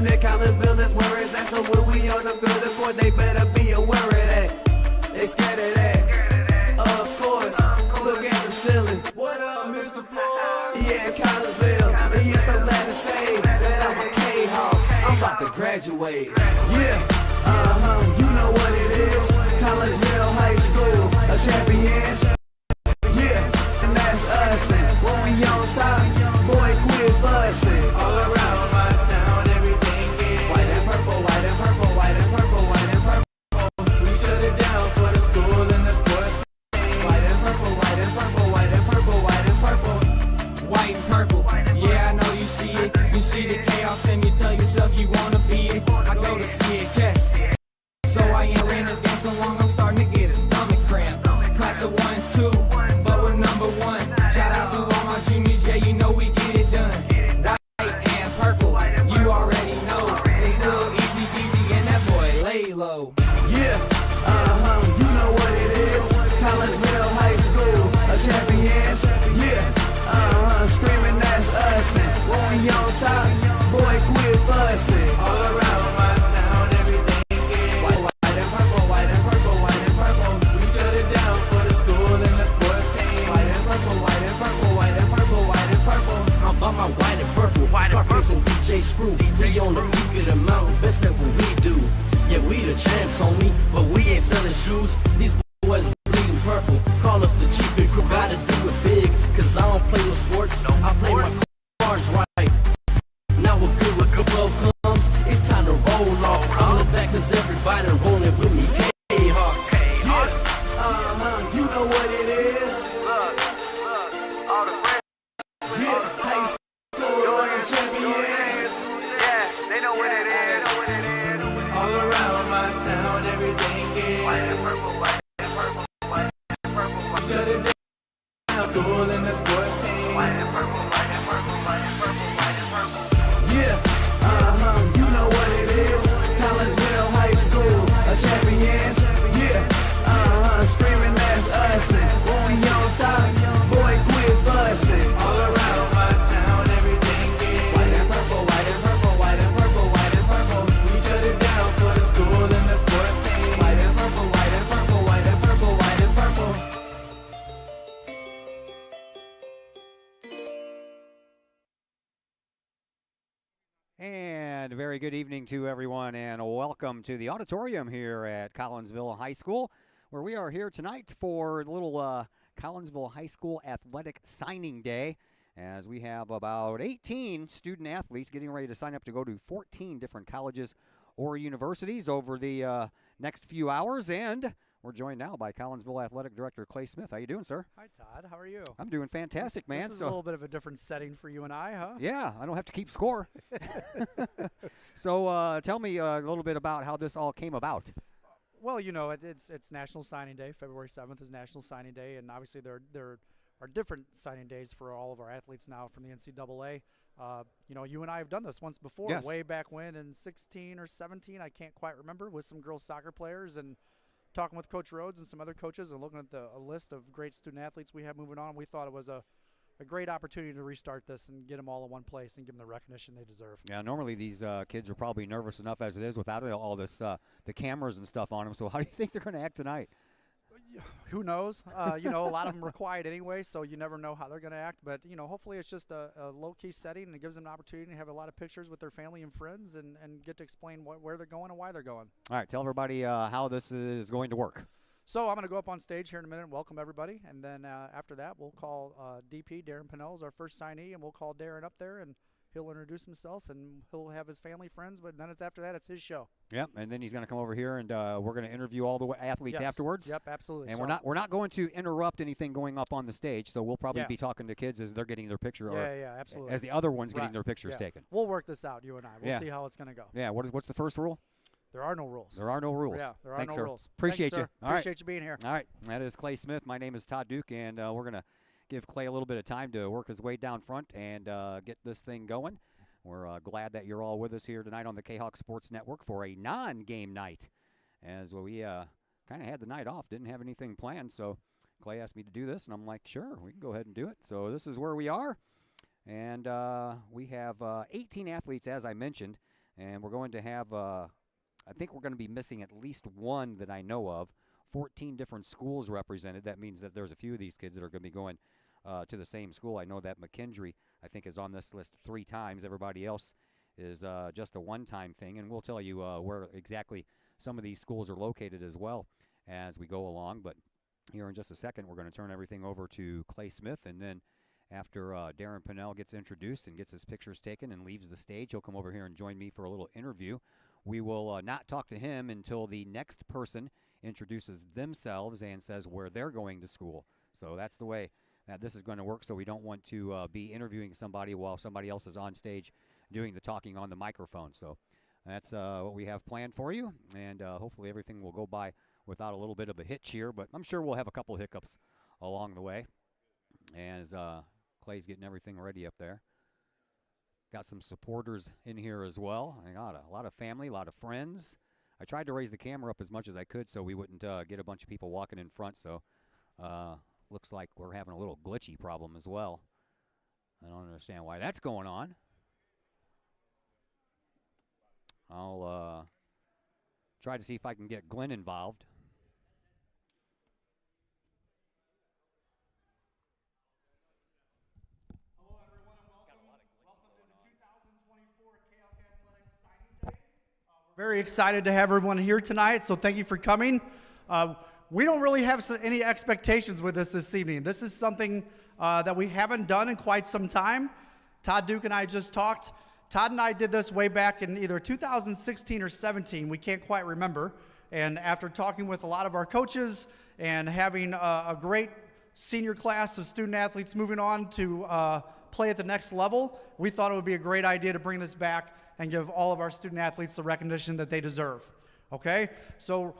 Damn near Collinsville is where it's at. So when we on the field of court, they better be aware of that. They scared of that. Of course. Look at the ceiling. What up, Mr. Floyd? Yeah, Collinsville. And yes, I'm glad to say that I'm a K-Hawk. I'm about to graduate. Yeah. You know what it is. Collinsville High School, a champions. Yeah, and that's us. And when we on top, boy, quit fussing. All around my town, everything is white and purple, white and purple, white and purple, white and purple. We shut it down for the school and the sports team. White and purple, white and purple, white and purple, white and purple. White and purple, yeah, I know you see it. You see the chaos and you tell yourself you wanna be it. I go to CHS. So I ain't in this game so long, I'm starting to get a stomach cramp. Class of 1, 2, but we're number 1. Shout out to all my juniors, yeah, you know we get it done. White and purple, you already know. It's a little easy peasy and that boy lay low. Yeah, you know what it is. Collinsville High School, a champions. Yeah, screaming that's us. And when we on top, boy, quit fussing. All around my town, everything. I'm my white and purple, Scarface and DJ Screw. We on the peak of the mountain, best at what we do. Yeah, we the champs, homie, but we ain't selling shoes. These boys bleeding purple, call us the chief and crew. Gotta do it big, cause I don't play with sports, I play my cards right. Now we're good with good 12 comes, it's time to roll off. I'm in the back cause everybody rolling with me, K-Hawks. Yeah, you know what it is. Look, all the friends. Yeah, high school, champions. Yeah, they know what it is. All around my town, everything is White and purple, white and purple, white and purple, white shut it down, school and the sports team. and purple, white and purple, white and purple, white and purple. Yeah, you know what it is. Collinsville High School, a champions. Yeah, screaming that's us. And when we on top, boy, quit fussing. All around my town, everything is white and purple, white and purple, white and purple, white and purple. We shut it down for the school and the sports team. White and purple, white and purple, white and purple, white and purple. And a very good evening to everyone, and welcome to the auditorium here at Collinsville High School, where we are here tonight for a little Collinsville High School Athletic Signing Day, as we have about 18 student athletes getting ready to sign up to go to 14 different colleges or universities over the next few hours. And we're joined now by Collinsville Athletic Director Clay Smith. How you doing, sir? Hi, Todd. How are you? I'm doing fantastic, man. This is a little bit of a different setting for you and I, huh? Yeah, I don't have to keep score. So tell me a little bit about how this all came about. Well, you know, it's National Signing Day. February 7th is National Signing Day, and obviously there are different signing days for all of our athletes now from the NCAA. You know, you and I have done this once before, Yes. way back when in 16 or 17, I can't quite remember, with some girls soccer players and talking with Coach Rhodes and some other coaches and looking at a list of great student athletes we have moving on. We thought it was a great opportunity to restart this and get them all in one place and give them the recognition they deserve. Yeah, normally these kids are probably nervous enough as it is without all this, the cameras and stuff on them. So how do you think they're going to act tonight? Who knows? You know, a lot of them are quiet anyway, so you never know how they're going to act. But, you know, hopefully it's just a low-key setting, and it gives them an opportunity to have a lot of pictures with their family and friends and get to explain where they're going and why they're going. All right, tell everybody how this is going to work. So I'm going to go up on stage here in a minute and welcome everybody. And then after that, we'll call DP, Darren Panel, is our first signee, and we'll call Darren up there, and he'll introduce himself, and he'll have his family, friends. But then after that, it's his show. Yep, and then he's going to come over here, and we're going to interview all the athletes afterwards. Yep, absolutely. And so we're not going to interrupt anything going up on the stage, so we'll probably be talking to kids as they're getting their picture, or absolutely. as the other ones getting their pictures taken. We'll work this out, you and I. We'll see how it's going to go. Yeah, what's the first rule? There are no rules. There are no rules. Yeah, there are Thanks, no sir. rules. Appreciate Thanks, you. sir. All right. Appreciate you being here. All right, that is Clay Smith. My name is Todd Duke, and we're going to give Clay a little bit of time to work his way down front and get this thing going. We're glad that you're all with us here tonight on the K-Hawk Sports Network for a non-game night, as we kind of had the night off, didn't have anything planned, so Clay asked me to do this, and I'm like, sure, we can go ahead and do it. So this is where we are, and we have 18 athletes, as I mentioned, And we're going to have, I think we're going to be missing at least one that I know of. 14 different schools represented. That means that there's a few of these kids that are going to be going to the same school. I know that McKendree, I think, is on this list 3 times. Everybody else is just a one-time thing. And we'll tell you where exactly some of these schools are located as well as we go along. But here in just a second, we're going to turn everything over to Clay Smith, and then after Darren Panel gets introduced and gets his pictures taken and leaves the stage, he'll come over here and join me for a little interview. We will not talk to him until the next person introduces themselves and says where they're going to school. So that's the way that this is going to work, so we don't want to be interviewing somebody while somebody else is on stage doing the talking on the microphone. So that's what we have planned for you, and hopefully everything will go by without a little bit of a hitch here, but I'm sure we'll have a couple hiccups along the way as Clay's getting everything ready up there. Got some supporters in here as well. I got a lot of family, a lot of friends. I tried to raise the camera up as much as I could so we wouldn't get a bunch of people walking in front, so looks like we're having a little glitchy problem as well. I don't understand why that's going on. I'll try to see if I can get Glenn involved. Hello, everyone, and welcome to the 2024 KLK Athletics Signing Day. We're very excited to have everyone here tonight, so thank you for coming. We don't really have any expectations with this evening. This is something that we haven't done in quite some time. Todd Duke and I just talked. Todd and I did this way back in either 2016 or 17. We can't quite remember. And after talking with a lot of our coaches and having a great senior class of student athletes moving on to play at the next level, we thought it would be a great idea to bring this back and give all of our student athletes the recognition that they deserve. Okay? So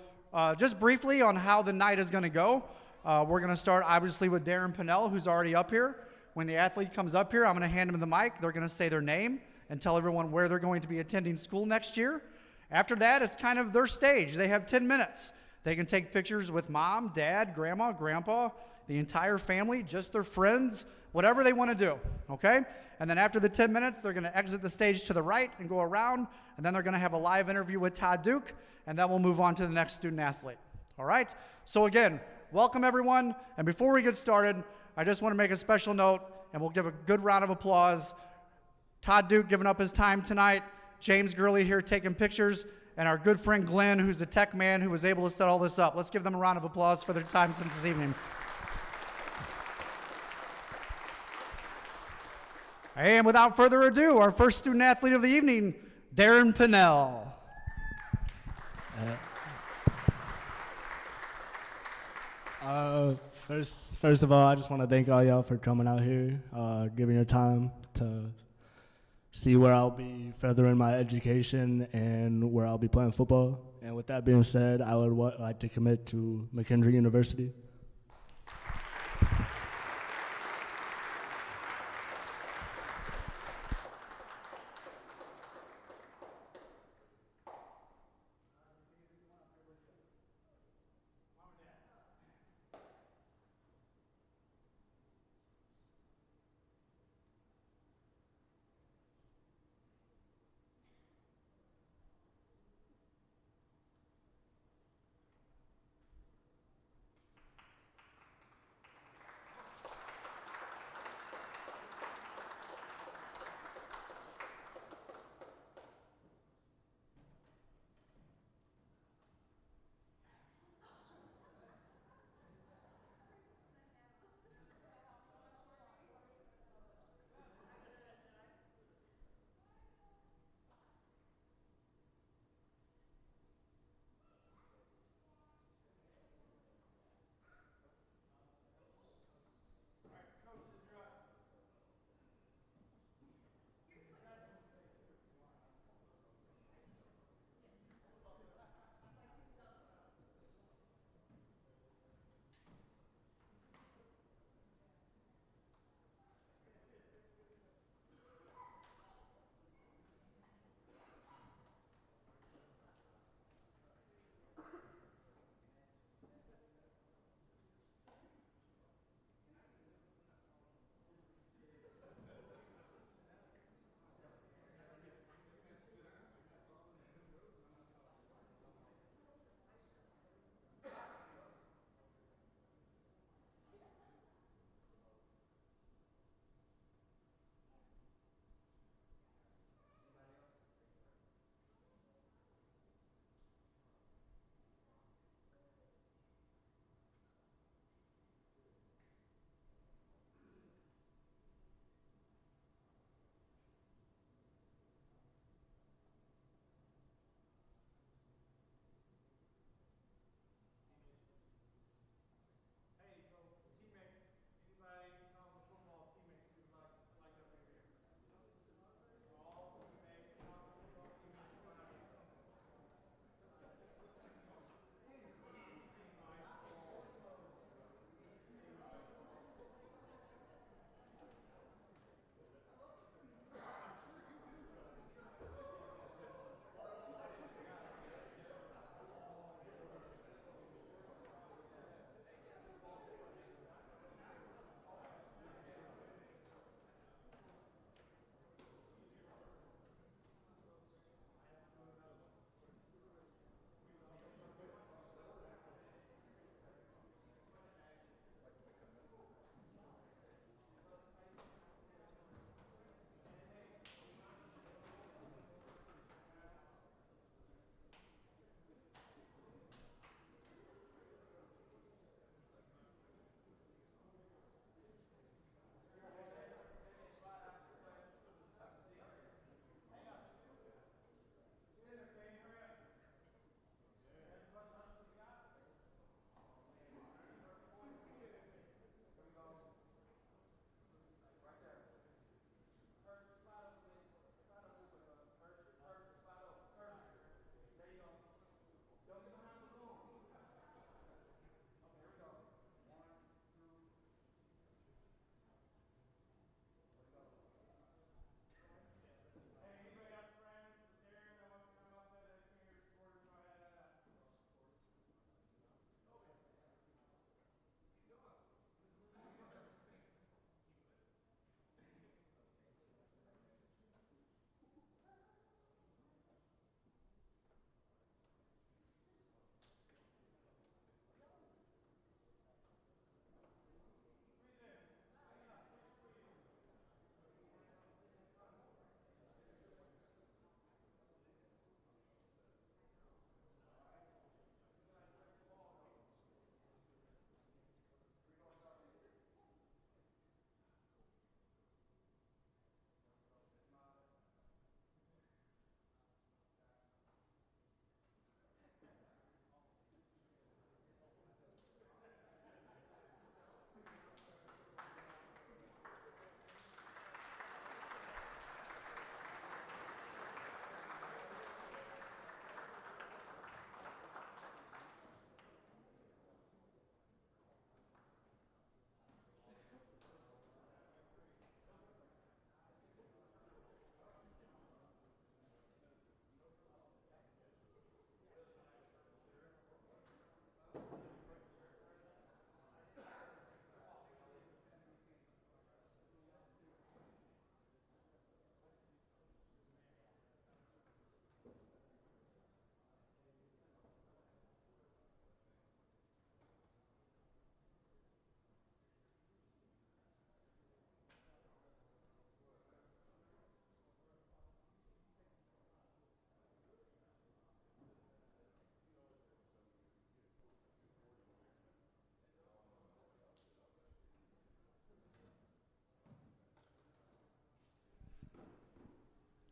just briefly on how the night is going to go, we're going to start obviously with Darren Panel, who's already up here. When the athlete comes up here, I'm going to hand them the mic. They're going to say their name and tell everyone where they're going to be attending school next year. After that, it's kind of their stage. They have 10 minutes. They can take pictures with mom, dad, grandma, grandpa, the entire family, just their friends, whatever they want to do, okay? And then after the 10 minutes, they're going to exit the stage to the right and go around, and then they're going to have a live interview with Todd Duke, and then we'll move on to the next student athlete, all right? So again, welcome everyone, and before we get started, I just want to make a special note, and we'll give a good round of applause. Todd Duke giving up his time tonight, James Gurley here taking pictures, and our good friend Glenn, who's a tech man who was able to set all this up. Let's give them a round of applause for their time this evening. And without further ado, our first student athlete of the evening, Darren Panel. First of all, I just want to thank all y'all for coming out here, giving your time to see where I'll be furthering my education and where I'll be playing football. And with that being said, I would like to commit to McKendree University.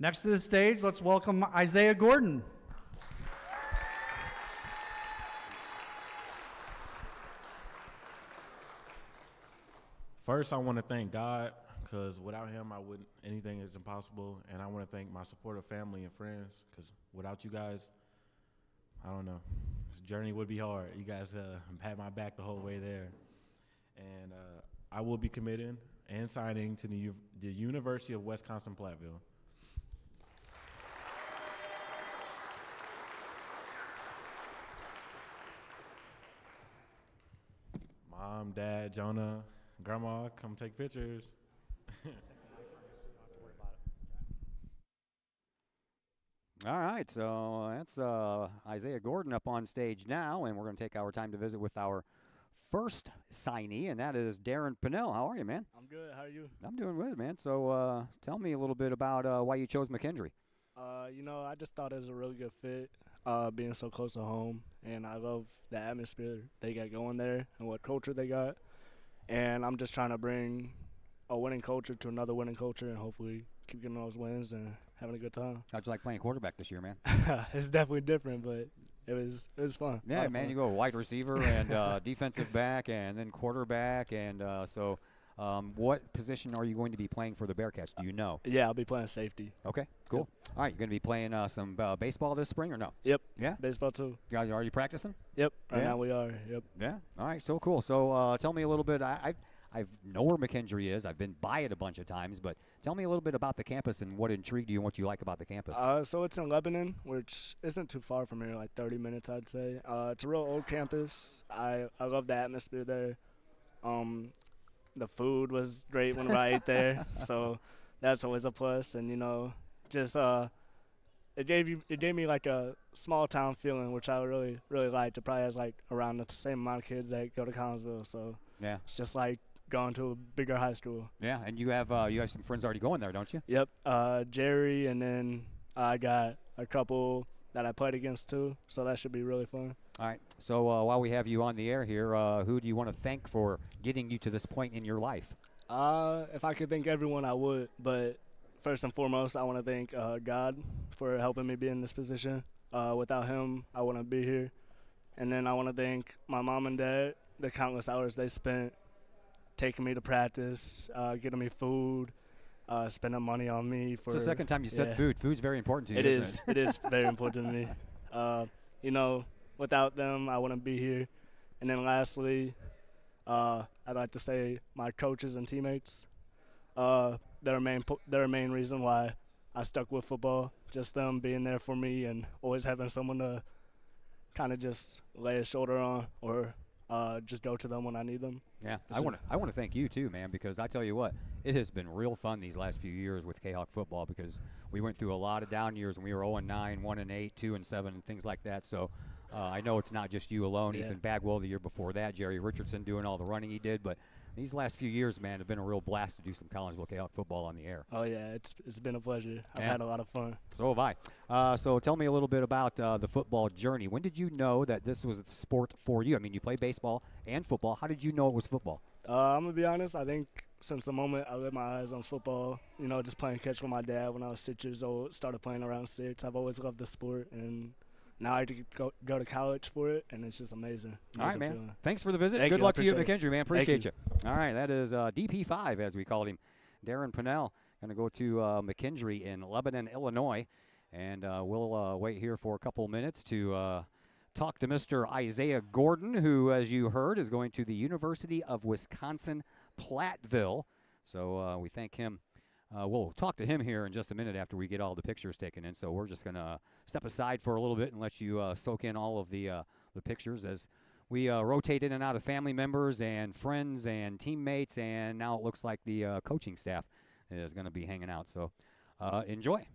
Next to the stage, let's welcome Isaiah Gordon. First, I want to thank God, because without him, anything is impossible. And I want to thank my supportive family and friends, because without you guys, I don't know, this journey would be hard. You guys had my back the whole way there. And I will be committing and signing to the University of Wisconsin-Platteville. Mom, Dad, Jonah, Grandma, come take pictures. All right, so that's Isaiah Gordon up on stage now, and we're going to take our time to visit with our first signee, and that is Darren Panel. How are you, man? I'm good. How are you? I'm doing good, man. So tell me a little bit about why you chose McKendree. I just thought it was a really good fit, being so close to home, and I love the atmosphere they got going there and what culture they got. And I'm just trying to bring a winning culture to another winning culture and hopefully keep getting those wins and having a good time. How'd you like playing quarterback this year, man? It's definitely different, but it was fun. Yeah, man, you go wide receiver and defensive back and then quarterback. And what position are you going to be playing for the Bearcats? Do you know? Yeah, I'll be playing safety. Okay, cool. Yep. All right, you're going to be playing some baseball this spring or no? Yep. Yeah? Baseball too. Guys, are you practicing? Yep. Right Yeah. now we are. Yep. Yeah. All right, so cool. So tell me a little bit. I know where McKendree is. I've been by it a bunch of times, but tell me a little bit about the campus and what intrigued you and what you like about the campus. So it's in Lebanon, which isn't too far from here, like 30 minutes, I'd say. It's a real old campus. I love the atmosphere there. The food was great when I ate there, so that's always a plus. And just it gave me like a small town feeling, which I really liked. It probably has like around the same amount of kids that go to Collinsville, so yeah, it's just like going to a bigger high school. Yeah, and you have some friends already going there, don't you? Yep, Jerry, and then I got a couple that I played against too, so that should be really fun. All right. So while we have you on the air here, who do you want to thank for getting you to this point in your life? If I could thank everyone, I would. But first and foremost, I want to thank God for helping me be in this position. Without him, I wouldn't be here. And then I want to thank my mom and dad, the countless hours they spent taking me to practice, getting me food, spending money on me. It's the second time you said food. Food's very important to you, isn't it? It is very important to me. Without them, I wouldn't be here. And then lastly, I'd like to say my coaches and teammates. They're a main reason why I stuck with football. Just them being there for me and always having someone to kind of just lay a shoulder on or just go to them when I need them. Yeah, I want to thank you too, man, because I tell you what, it has been real fun these last few years with K-Hawk football because we went through a lot of down years when we were 0-9, 1-8, 2-7, and things like that. So I know it's not just you alone. Yeah. Ethan Bagwell the year before that, Jerry Richardson doing all the running he did, but these last few years, man, have been a real blast to do some Collinsville K-Hawk football on the air. Oh yeah, it's been a pleasure. I've had a lot of fun. So have I. So tell me a little bit about the football journey. When did you know that this was a sport for you? I mean, you play baseball and football. How did you know it was football? I'm gonna be honest. I think since the moment I laid my eyes on football, just playing catch with my dad when I was 6 years old, started playing around 6. I've always loved the sport, and now I get to go to college for it, and it's just amazing. All right, man. Feeling. Thanks for the visit. Good luck to you at McKendree, man. Appreciate you. All right, that is DP5, as we called him. Darren Panel going to go to McKendree in Lebanon, Illinois, and we'll wait here for a couple minutes to talk to Mr. Isaiah Gordon, who, as you heard, is going to the University of Wisconsin-Platteville. So we thank him. We'll talk to him here in just a minute after we get all the pictures taken in. So we're just going to step aside for a little bit and let you soak in all of the pictures as we rotate in and out of family members and friends and teammates. And now it looks like the coaching staff is going to be hanging out. So enjoy.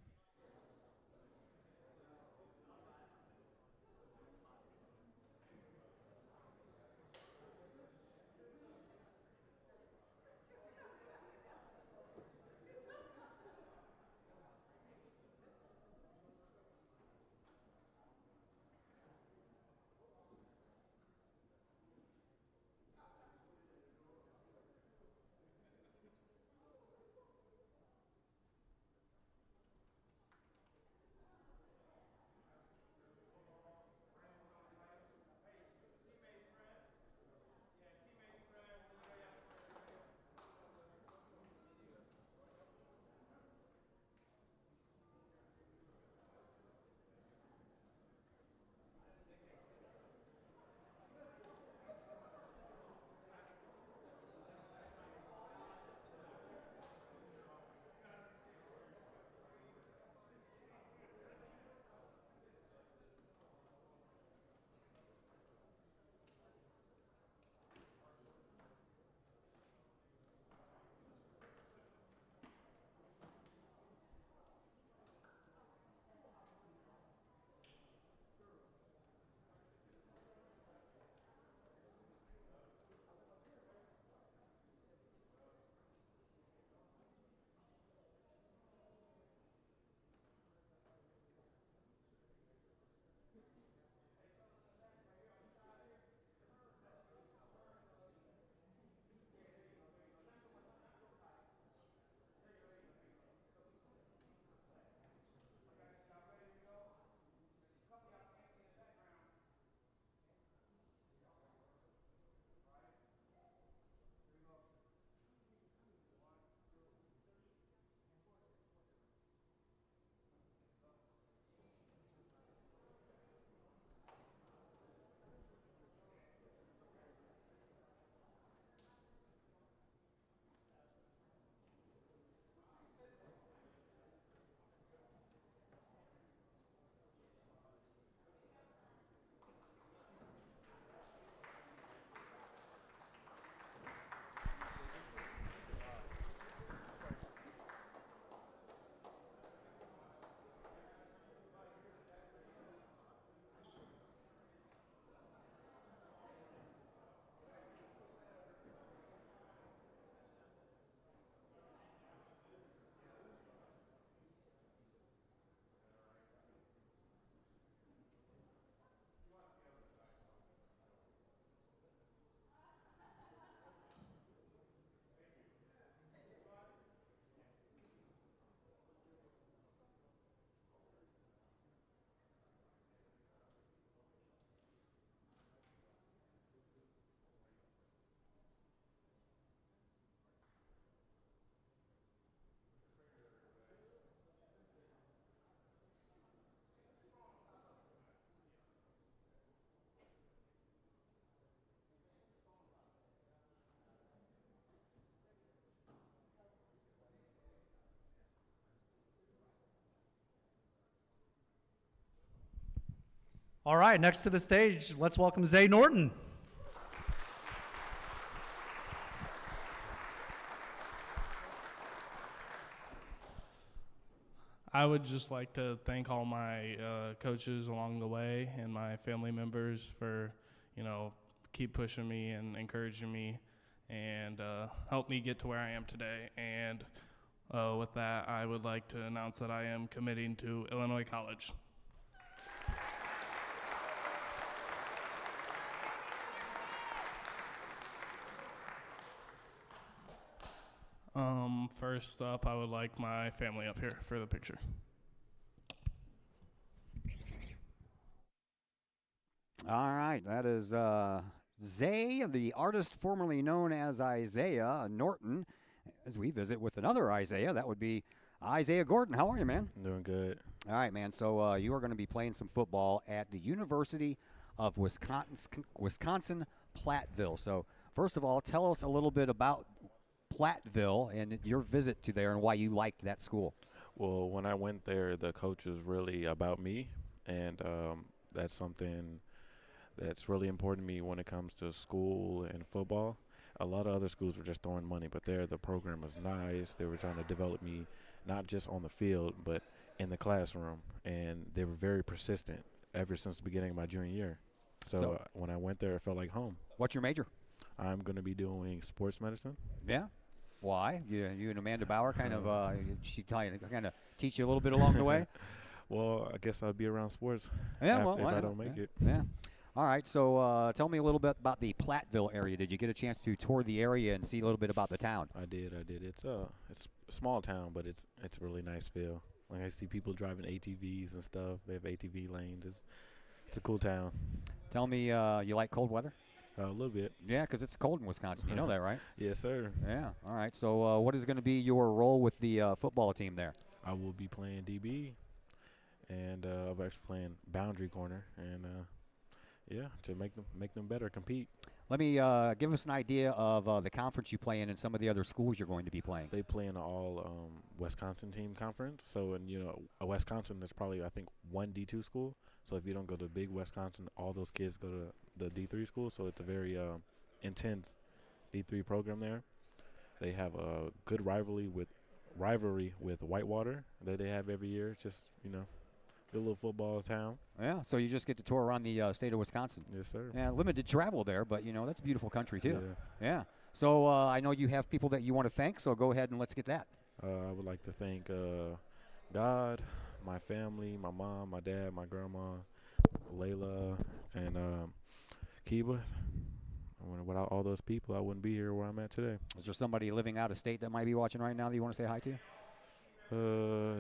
All right, next to the stage, let's welcome Zay Norton. I would just like to thank all my coaches along the way and my family members for, keep pushing me and encouraging me and help me get to where I am today. And with that, I would like to announce that I am committing to Illinois College. First up, I would like my family up here for the picture. All right, that is Zay, the artist formerly known as Isaiah Norton, as we visit with another Isaiah. That would be Isaiah Gordon. How are you, man? Doing good. All right, man. So you are going to be playing some football at the University of Wisconsin Platteville. So first of all, tell us a little bit about Platteville and your visit to there and why you liked that school. Well, when I went there, the coach was really about me, and that's something that's really important to me when it comes to school and football. A lot of other schools were just throwing money, but there the program was nice. They were trying to develop me not just on the field, but in the classroom, and they were very persistent ever since the beginning of my junior year. So when I went there, it felt like home. What's your major? I'm going to be doing sports medicine. Yeah. Why? You and Amanda Bauer kind of she kind of teach you a little bit along the way. Well, I guess I'll be around sports. Yeah, if I don't make it. Yeah. All right. So tell me a little bit about the Platteville area. Did you get a chance to tour the area and see a little bit about the town? I did. It's a small town, but it's a really nice feel. Like I see people driving ATVs and stuff. They have ATV lanes. It's a cool town. Tell me, you like cold weather? A little bit. Yeah, because it's cold in Wisconsin. You know that, right? Yes, sir. Yeah. All right. So what is going to be your role with the football team there? I will be playing DB, and I'm actually playing boundary corner, and to make them better, compete. Let me give us an idea of the conference you play in and some of the other schools you're going to be playing. They play in an all Wisconsin team conference. So in a Wisconsin, there's probably I think one D2 school. So if you don't go to big Wisconsin, all those kids go to the D3 school. So it's a very intense D3 program there. They have a good rivalry with Whitewater that they have every year. Just good little football town. Yeah, so you just get to tour around the state of Wisconsin. Yes, sir. Yeah, limited travel there, but, that's a beautiful country, too. Yeah. So I know you have people that you want to thank, so go ahead and let's get that. I would like to thank God, my family, my mom, my dad, my grandma, Layla, and Kiba. Without all those people, I wouldn't be here where I'm at today. Is there somebody living out of state that might be watching right now that you want to say hi to?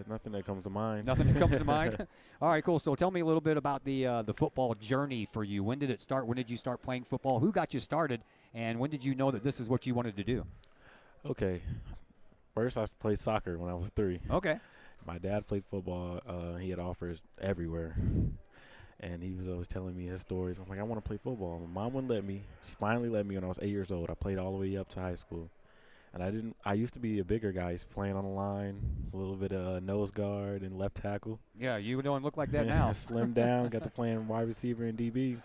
Nothing that comes to mind. Nothing that comes to mind? All right, cool. So tell me a little bit about the football journey for you. When did it start? When did you start playing football? Who got you started? And when did you know that this is what you wanted to do? Okay. First, I played soccer when I was 3. Okay. My dad played football. He had offers everywhere. And he was always telling me his stories. I'm like, I want to play football. My mom wouldn't let me. She finally let me when I was 8 years old. I played all the way up to high school. And I used to be a bigger guy. He's playing on the line, a little bit of nose guard and left tackle. Yeah, you don't look like that now. Slimmed down, got to playing wide receiver and DB.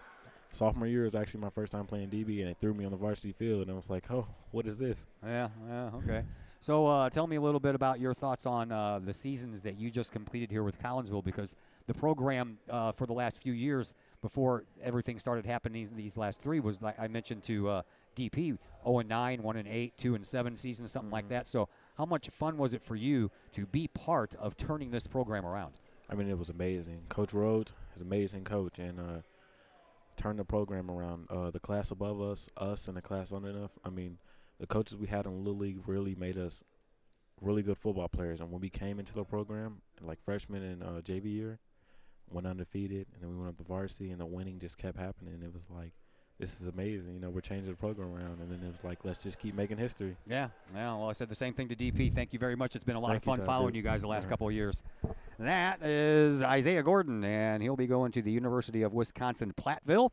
Sophomore year was actually my first time playing DB, and they threw me on the varsity field, and I was like, oh, what is this? Yeah, okay. So tell me a little bit about your thoughts on the seasons that you just completed here with Collinsville, because the program for the last few years before everything started happening these last 3 was, like I mentioned to DP, 0-9, 1-8, 2-7 seasons, something like that. So how much fun was it for you to be part of turning this program around? I mean, it was amazing. Coach Rhodes is an amazing coach, and turned the program around. The class above us and the class under us, I mean, the coaches we had in Little League really made us really good football players. And when we came into the program, like freshman and JV year, went undefeated, and then we went up to varsity, and the winning just kept happening. It was like, this is amazing. We're changing the program around. And then it was like, let's just keep making history. Yeah. Well, I said the same thing to DP. Thank you very much. It's been a lot of fun following you guys the last couple of years. That is Isaiah Gordon, and he'll be going to the University of Wisconsin-Platteville.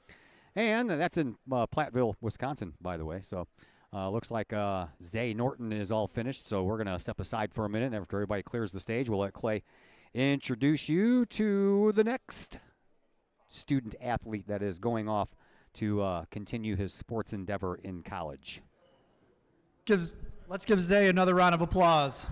And that's in Platteville, Wisconsin, by the way. So looks like Zay Norton is all finished. So we're going to step aside for a minute. After everybody clears the stage, we'll let Clay introduce you to the next student. student athlete that is going off to continue his sports endeavor in college. Let's give Zay another round of applause.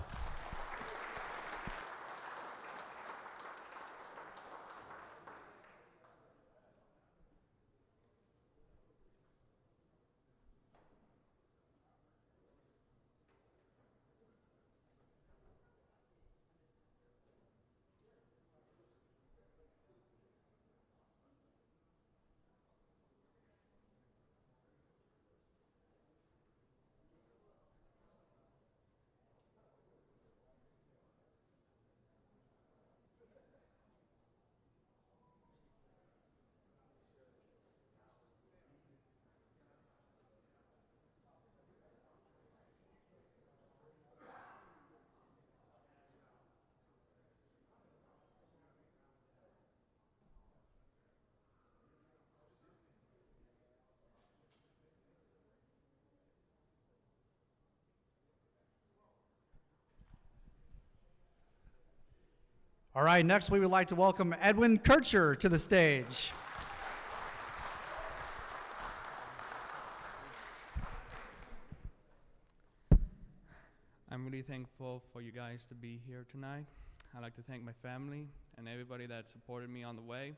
All right, next we would like to welcome Edwin Ker to the stage. I'm really thankful for you guys to be here tonight. I'd like to thank my family and everybody that supported me on the way.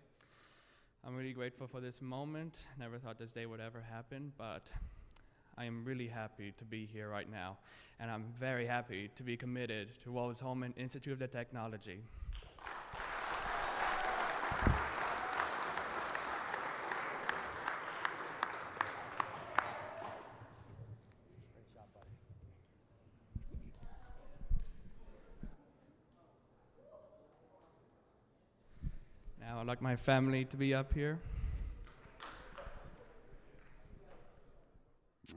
I'm really grateful for this moment. Never thought this day would ever happen, but I am really happy to be here right now. And I'm very happy to be committed to Wallace-Holman Institute of Technology. Now I'd like my family to be up here.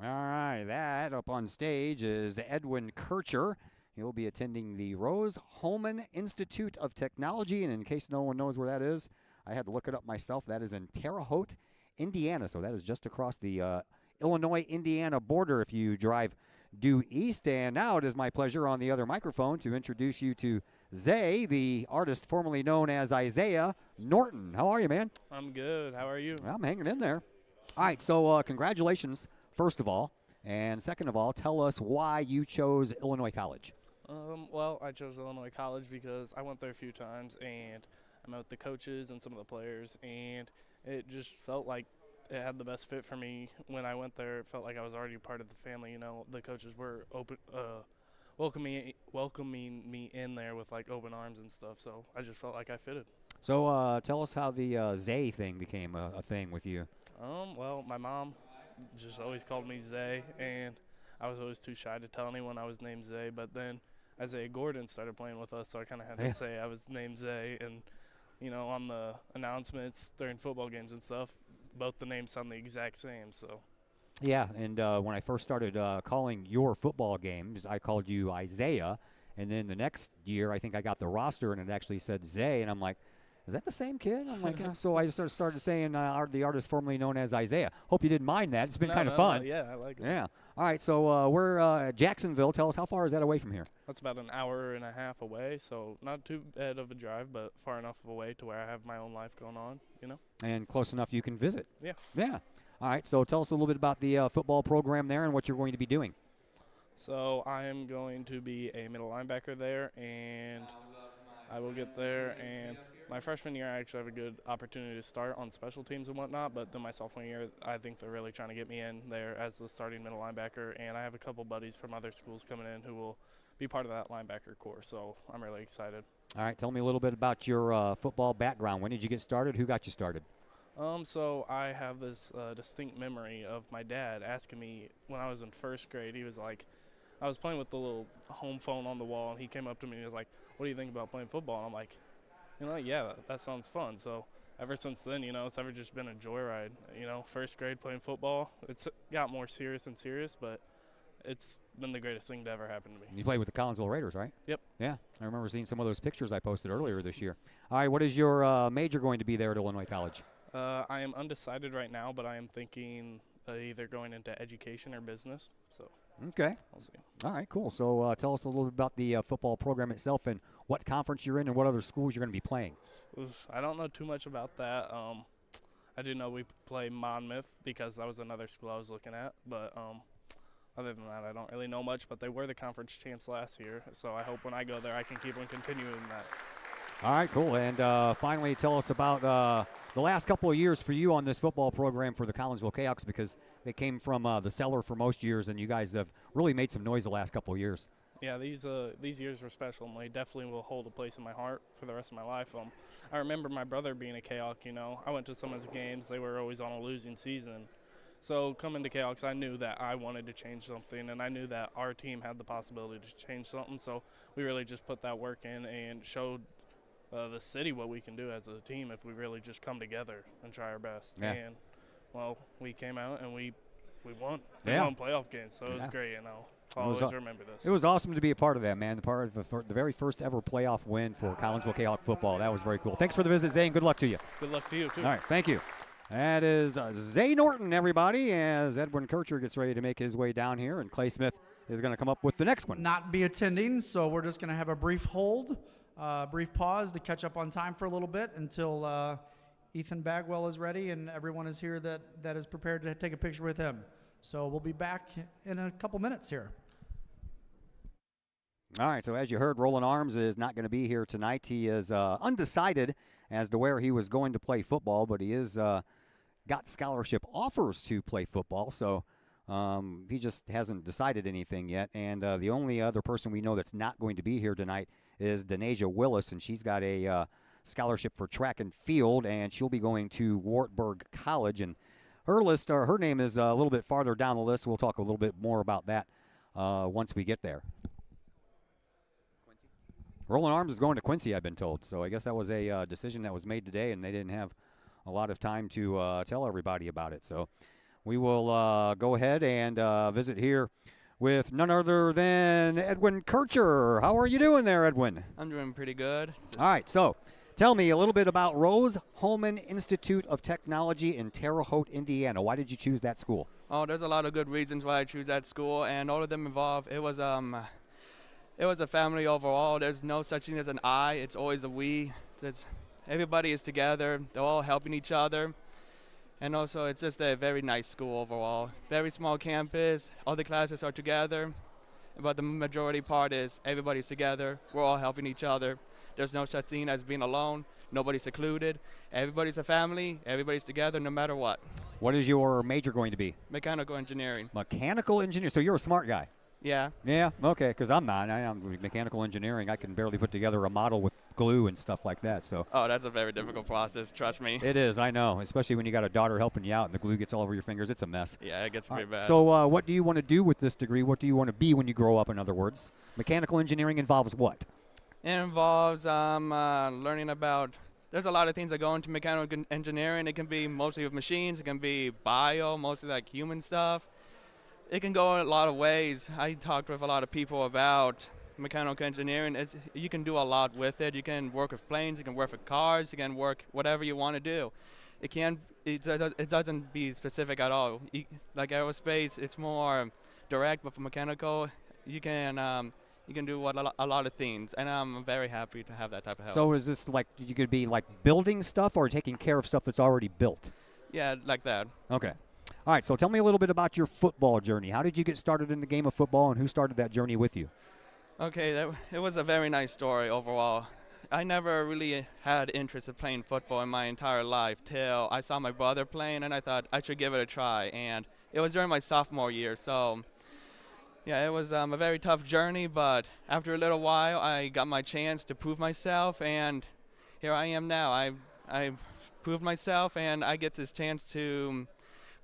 All right, that up on stage is Edwin Ker. He'll be attending the Rose-Hulman Institute of Technology, and in case no one knows where that is, I had to look it up myself. That is in Terre Haute, Indiana, so that is just across the Illinois-Indiana border if you drive due east. And now it is my pleasure on the other microphone to introduce you to Zay, the artist formerly known as Isaiah Norton. How are you, man? I'm good. How are you? I'm hanging in there. All right, so congratulations, first of all. And second of all, tell us why you chose Illinois College. Well, I chose Illinois College because I went there a few times, and I met with the coaches and some of the players, and it just felt like it had the best fit for me. When I went there, it felt like I was already part of the family. You know, the coaches were welcoming me in there with like open arms and stuff. So I just felt like I fitted. So tell us how the Zay thing became a thing with you. Well, my mom just always called me Zay, and I was always too shy to tell anyone I was named Zay. But then Isaiah Gordon started playing with us, so I kind of had to say I was named Zay. And you know, on the announcements during football games and stuff, both the names sound the exact same. So. Yeah, and when I first started calling your football games, I called you Isaiah, and then the next year I think I got the roster and it actually said Zay, and I'm like, is that the same kid? I'm like, so I just started saying the artist formerly known as Isaiah. Hope you didn't mind that. It's been kind of fun. No, yeah, I like it. Yeah. All right, so we're at Jacksonville. Tell us, how far is that away from here? That's about an hour and a half away, so not too bad of a drive, but far enough away to where I have my own life going on, you know? And close enough you can visit. Yeah. Yeah. All right, so tell us a little bit about the football program there and what you're going to be doing. So I am going to be a middle linebacker there, and I will get there. And my freshman year, I actually have a good opportunity to start on special teams and whatnot, but then my sophomore year, I think they're really trying to get me in there as the starting middle linebacker, and I have a couple buddies from other schools coming in who will be part of that linebacker core, so I'm really excited. All right, tell me a little bit about your football background. When did you get started? Who got you started? So I have this distinct memory of my dad asking me when I was in first grade. He was like, I was playing with the little home phone on the wall, and he came up to me and he was like, what do you think about playing football? And I'm like, you know, yeah, that sounds fun. So ever since then, you know, it's ever just been a joyride. You know, first grade playing football, it's got more serious and serious, but it's been the greatest thing to ever happen to me. You played with the Collinsville Raiders, right? Yep. Yeah, I remember seeing some of those pictures I posted earlier this year. All right, what is your major going to be there at Illinois College? I am undecided right now, but I am thinking either going into education or business. So okay, we'll see. All right, cool. So tell us a little bit about the football program itself and what conference you're in and what other schools you're going to be playing. I don't know too much about that. I do know we play Monmouth because that was another school I was looking at. But other than that, I don't really know much. But they were the conference champs last year, so I hope when I go there I can keep on continuing that. All right, cool. And finally, tell us about the last couple of years for you on this football program for the Collinsville Chaotics, because they came from the cellar for most years, and you guys have really made some noise the last couple of years. Yeah, these years were special, and they definitely will hold a place in my heart for the rest of my life. I remember my brother being a Chaotic, you know. I went to some of his games. They were always on a losing season. So coming to Chaotics, I knew that I wanted to change something, and I knew that our team had the possibility to change something. So we really just put that work in and showed the city what we can do as a team if we really just come together and try our best. Yeah. And, well, we came out and we won. Yeah. We won playoff games, so it was great, and I'll always remember this. It was awesome to be a part of that, man. The part of the very first ever playoff win for Collinsville Chaotic football. That was very cool. Thanks for the visit, Zay, and good luck to you. Good luck to you, too. All right, thank you. That is Zay Norton, everybody, as Edwin Ker gets ready to make his way down here, and Clay Smith is going to come up with the next one. Not be attending, so we're just going to have a brief hold, brief pause to catch up on time for a little bit until Ethan Bagwell is ready and everyone is here that is prepared to take a picture with him. So we'll be back in a couple minutes here. All right, so as you heard, Roland Arms is not going to be here tonight. He is undecided as to where he was going to play football, but he is got scholarship offers to play football, so he just hasn't decided anything yet. And the only other person we know that's not going to be here tonight is Denasia Willis, and she's got a scholarship for track and field, and she'll be going to Wartburg College. And her name is a little bit farther down the list. We'll talk a little bit more about that once we get there. Roland Arms is going to Quincy, I've been told. So I guess that was a decision that was made today, and they didn't have a lot of time to tell everybody about it. So we will go ahead and visit here with none other than Edwin Ker. How are you doing there, Edwin? I'm doing pretty good. All right, so tell me a little bit about Rose-Hulman Institute of Technology in Terre Haute, Indiana. Why did you choose that school? Oh, there's a lot of good reasons why I choose that school, and all of them involve, it was a family overall. There's no such thing as an I, it's always a we. Everybody is together, they're all helping each other. And also, it's just a very nice school overall. Very small campus, all the classes are together, but the majority part is everybody's together, we're all helping each other. There's no such thing as being alone, nobody's secluded. Everybody's a family, everybody's together no matter what. What is your major going to be? Mechanical engineering. Mechanical engineer, so you're a smart guy. Yeah. Yeah, okay, because I'm not. I'm mechanical engineering. I can barely put together a model with glue and stuff like that. So. Oh, that's a very difficult process, trust me. It is, I know, especially when you got a daughter helping you out and the glue gets all over your fingers. It's a mess. Yeah, it gets pretty bad. So what do you want to do with this degree? What do you want to be when you grow up, in other words? Mechanical engineering involves what? It involves learning about, there's a lot of things that go into mechanical engineering. It can be mostly with machines. It can be bio, mostly like human stuff. It can go in a lot of ways. I talked with a lot of people about mechanical engineering. You can do a lot with it. You can work with planes. You can work with cars. You can work whatever you want to do. It doesn't be specific at all. Like aerospace, it's more direct, but for mechanical, you can do a lot of things, and I'm very happy to have that type of help. So is this like you could be like building stuff or taking care of stuff that's already built? Yeah, like that. Okay. All right, so tell me a little bit about your football journey. How did you get started in the game of football, and who started that journey with you? Okay, it was a very nice story overall. I never really had interest in playing football in my entire life till I saw my brother playing, and I thought I should give it a try. And it was during my sophomore year, so yeah, it was a very tough journey, but after a little while, I got my chance to prove myself, and here I am now. I proved myself, and I get this chance to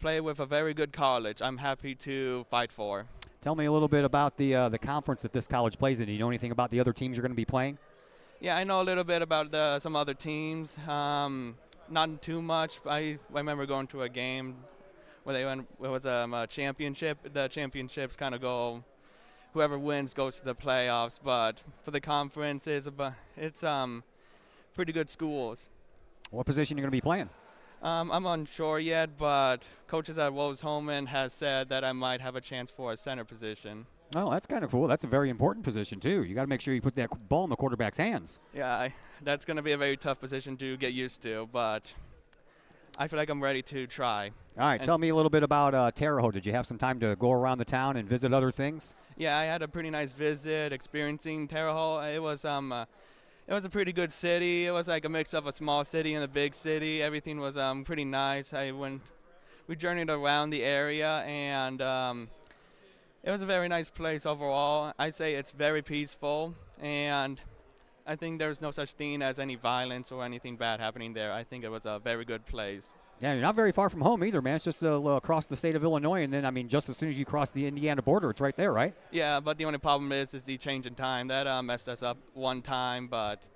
play with a very good college. I'm happy to fight for. Tell me a little bit about the conference that this college plays in. Do you know anything about the other teams you're going to be playing? Yeah, I know a little bit about some other teams. Not too much. I remember going to a game where it was a championship. The championships kind of go, whoever wins goes to the playoffs. But for the conference, it's pretty good schools. What position are you going to be playing? I'm unsure yet, but coaches at Rose-Hulman has said that I might have a chance for a center position. Oh, that's kind of cool. That's a very important position, too. You got to make sure you put that ball in the quarterback's hands. Yeah, that's going to be a very tough position to get used to, but I feel like I'm ready to try. All right, tell me a little bit about Terre Haute. Did you have some time to go around the town and visit other things? Yeah, I had a pretty nice visit experiencing Terre Haute. It was a pretty good city. It was like a mix of a small city and a big city. Everything was pretty nice. We journeyed around the area, and it was a very nice place overall. I say it's very peaceful, and I think there's no such thing as any violence or anything bad happening there. I think it was a very good place. Yeah, you're not very far from home either, man. It's just across the state of Illinois, and then, I mean, just as soon as you cross the Indiana border, it's right there, right? Yeah, but the only problem is the change in time. That messed us up one time, but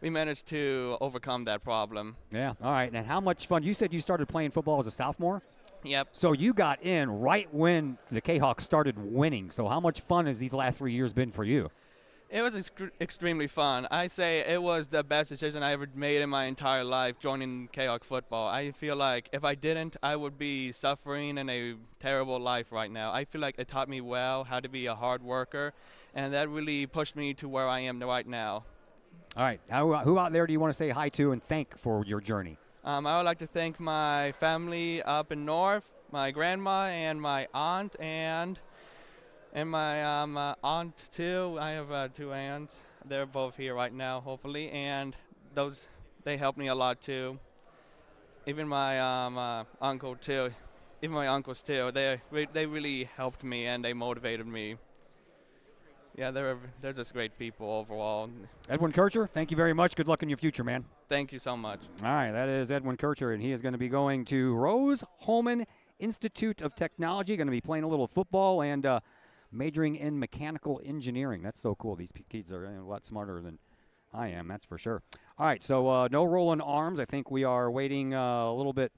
we managed to overcome that problem. Yeah, all right. And how much fun? You said you started playing football as a sophomore? Yep. So you got in right when the K-Hawks started winning. So how much fun has these last 3 years been for you? It was extremely fun. I say it was the best decision I ever made in my entire life, joining K-Hawk football. I feel like if I didn't, I would be suffering in a terrible life right now. I feel like it taught me well how to be a hard worker, and that really pushed me to where I am right now. All right. Who out there do you want to say hi to and thank for your journey? I would like to thank my family up in North, my grandma and my aunt, and my aunt too. I have 2 aunts. They're both here right now, hopefully, and they helped me a lot too. Even my uncle too. Even my uncles too. They really helped me, and they motivated me. Yeah, they're just great people overall. Edwin Ker, thank you very much. Good luck in your future, man. Thank you so much. All right, that is Edwin Ker, and he is going to be going to Rose-Hulman Institute of Technology, going to be playing a little football and majoring in mechanical engineering. That's so cool. These kids are a lot smarter than I am, that's for sure. All right, so no rolling arms. I think we are waiting a little bit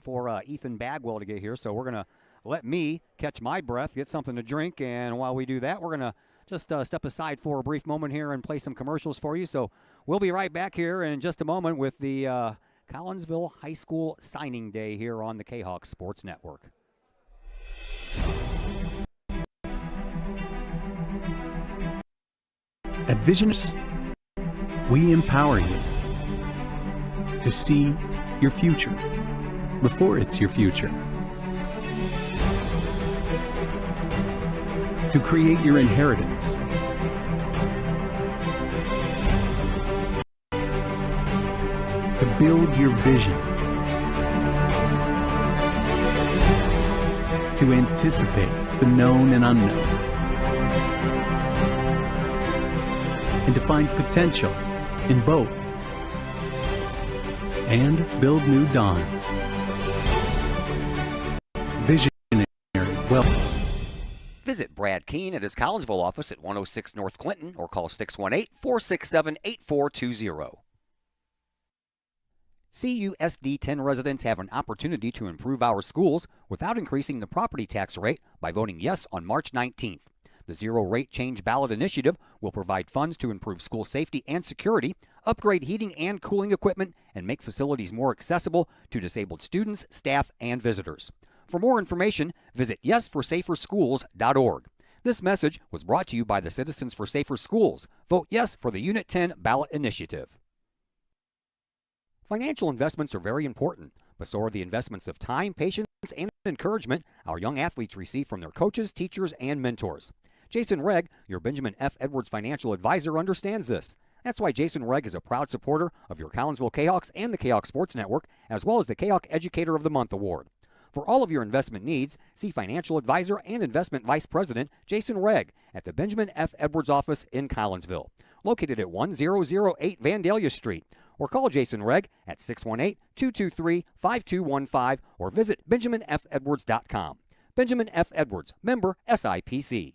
for Ethan Bagwell to get here, so we're going to let me catch my breath, get something to drink, and while we do that, we're going to just step aside for a brief moment here and play some commercials for you. So we'll be right back here in just a moment with the Collinsville High School Signing Day here on the K-Hawk Sports Network. At Visioners, we empower you to see your future before it's your future. To create your inheritance. To build your vision. To anticipate the known and unknown. And to find potential in both. And build new dawns. Visionary wealth. Visit Brad Keene at his Collinsville office at 106 North Clinton or call 618-467-8420. CUSD 10 residents have an opportunity to improve our schools without increasing the property tax rate by voting yes on March 19th. The Zero Rate Change Ballot Initiative will provide funds to improve school safety and security, upgrade heating and cooling equipment, and make facilities more accessible to disabled students, staff, and visitors. For more information, visit yesforsaferschools.org. This message was brought to you by the Citizens for Safer Schools. Vote yes for the Unit 10 ballot initiative. Financial investments are very important, but so are the investments of time, patience, and encouragement our young athletes receive from their coaches, teachers, and mentors. Jason Regg, your Benjamin F. Edwards financial advisor, understands this. That's why Jason Regg is a proud supporter of your Collinsville K-Hawks and the K-Hawk Sports Network, as well as the K-Hawk Educator of the Month Award. For all of your investment needs, see financial advisor and investment vice president Jason Regg at the Benjamin F. Edwards office in Collinsville, located at 1008 Vandalia Street, or call Jason Regg at 618-223-5215 or visit benjaminfedwards.com. Benjamin F. Edwards, member SIPC.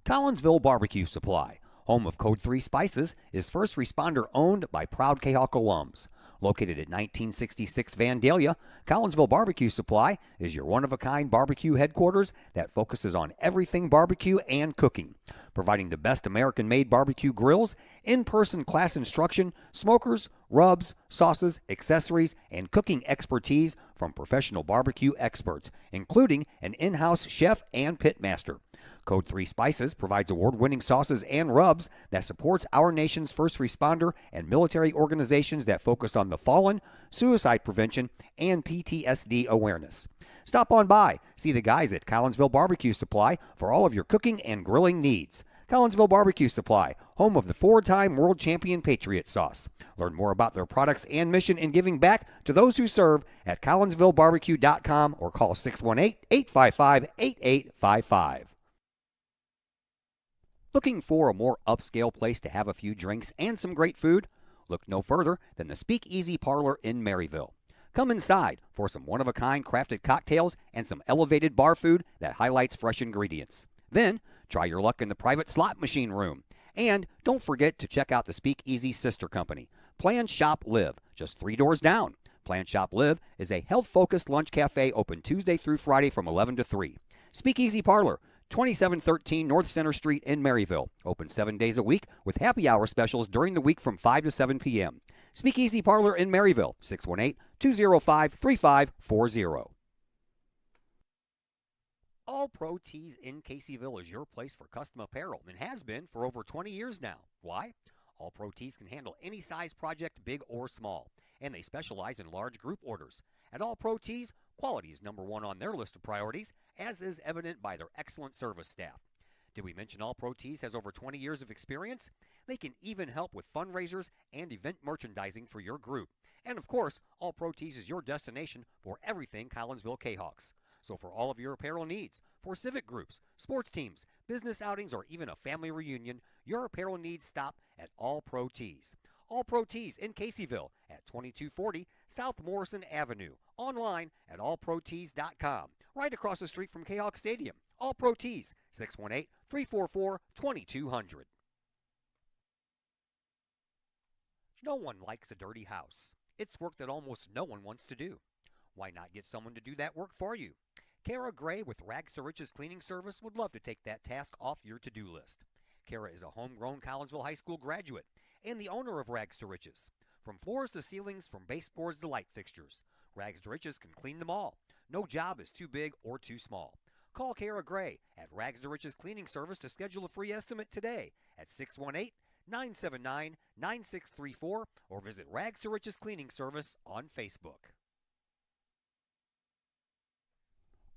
Collinsville Barbecue Supply, home of Code 3 Spices, is first responder owned by proud K-Hawk alums. Located at 1966 Vandalia, Collinsville Barbecue Supply is your one-of-a-kind barbecue headquarters that focuses on everything barbecue and cooking. providing the best American-made barbecue grills, in-person class instruction, smokers, rubs, sauces, accessories, and cooking expertise from professional barbecue experts, including an in-house chef and pitmaster. Code 3 Spices provides award-winning sauces and rubs that supports our nation's first responder and military organizations that focus on the fallen, suicide prevention, and PTSD awareness. Stop on by, see the guys at Collinsville Barbecue Supply for all of your cooking and grilling needs. Collinsville Barbecue Supply, home of the 4-time world champion Patriot Sauce. Learn more about their products and mission in giving back to those who serve at collinsvillebarbecue.com or call 618-855-8855. Looking for a more upscale place to have a few drinks and some great food? Look no further than the Speakeasy Parlor in Maryville. Come inside for some one-of-a-kind crafted cocktails and some elevated bar food that highlights fresh ingredients. Then, try your luck in the private slot machine room. And don't forget to check out the Speakeasy sister company, Plan Shop Live, just 3 doors down. Plan Shop Live is a health-focused lunch cafe open Tuesday through Friday from 11 to 3. Speakeasy Parlor, 2713 North Center Street in Maryville. Open 7 days a week with happy hour specials during the week from 5 to 7 p.m. Speakeasy Parlor in Maryville, 618-205-3540. All Pro Tees in Caseyville is your place for custom apparel and has been for over 20 years now. Why? All Pro Tees can handle any size project, big or small, and they specialize in large group orders. At All Pro Tees, quality is number one on their list of priorities, as is evident by their excellent service staff. Did we mention All Pro Tees has over 20 years of experience? They can even help with fundraisers and event merchandising for your group. And of course, All Pro Tees is your destination for everything Collinsville K-Hawks. So for all of your apparel needs, for civic groups, sports teams, business outings, or even a family reunion, your apparel needs stop at All Pro Tees. All Pro Tees in Caseyville at 2240 South Morrison Avenue. Online at allprotees.com. Right across the street from K-Hawk Stadium. All Pro Tees, 618-344-2200. No one likes a dirty house. It's work that almost no one wants to do. Why not get someone to do that work for you? Kara Gray with Rags to Riches Cleaning Service would love to take that task off your to-do list. Kara is a homegrown Collinsville High School graduate and the owner of Rags to Riches. From floors to ceilings, from baseboards to light fixtures, Rags to Riches can clean them all. No job is too big or too small. Call Kara Gray at Rags to Riches Cleaning Service to schedule a free estimate today at 618-979-9634 or visit Rags to Riches Cleaning Service on Facebook.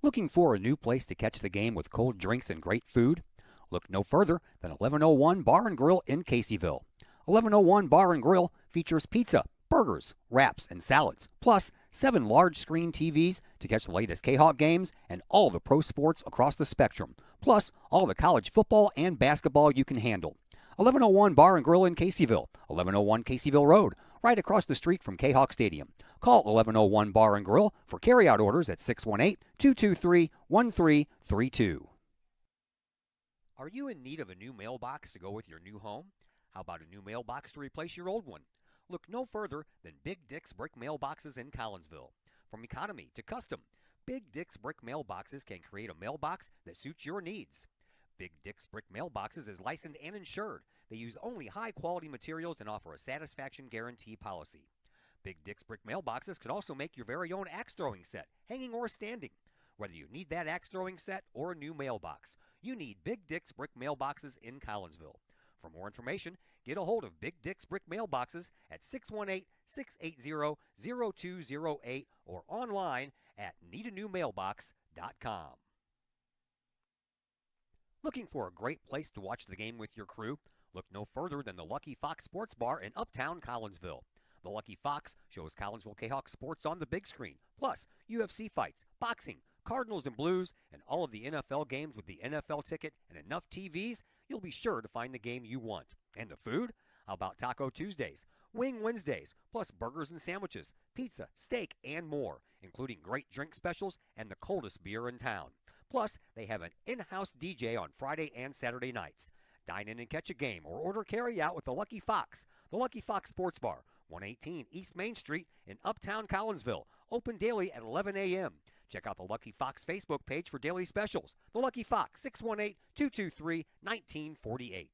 Looking for a new place to catch the game with cold drinks and great food? Look no further than 1101 Bar and Grill in Caseyville. 1101 Bar and Grill features pizza, burgers, wraps, and salads, plus 7 large screen TVs to catch the latest K-Hawk games and all the pro sports across the spectrum, plus all the college football and basketball you can handle. 1101 Bar and Grill in Caseyville, 1101 Caseyville Road, right across the street from K-Hawk Stadium. Call 1101 Bar and Grill for carryout orders at 618-223-1332. Are you in need of a new mailbox to go with your new home? How about a new mailbox to replace your old one? Look no further than Big Dick's Brick Mailboxes in Collinsville. From economy to custom, Big Dick's Brick Mailboxes can create a mailbox that suits your needs. Big Dick's Brick Mailboxes is licensed and insured. They use only high-quality materials and offer a satisfaction guarantee policy. Big Dick's Brick Mailboxes can also make your very own axe throwing set, hanging or standing. Whether you need that axe throwing set or a new mailbox, you need Big Dick's Brick Mailboxes in Collinsville. For more information, get a hold of Big Dick's Brick Mailboxes at 618-680-0208 or online at needanewmailbox.com. Looking for a great place to watch the game with your crew? Look no further than the Lucky Fox Sports Bar in Uptown Collinsville. The Lucky Fox shows Collinsville K-Hawk sports on the big screen, plus UFC fights, boxing, Cardinals and Blues, and all of the NFL games with the NFL ticket and enough TVs, you'll be sure to find the game you want. And the food? How about Taco Tuesdays, Wing Wednesdays, plus burgers and sandwiches, pizza, steak, and more, including great drink specials and the coldest beer in town. Plus, they have an in-house DJ on Friday and Saturday nights. Dine in and catch a game or order carry-out with the Lucky Fox. The Lucky Fox Sports Bar, 118 East Main Street in Uptown Collinsville. Open daily at 11 a.m. Check out the Lucky Fox Facebook page for daily specials. The Lucky Fox, 618-223-1948.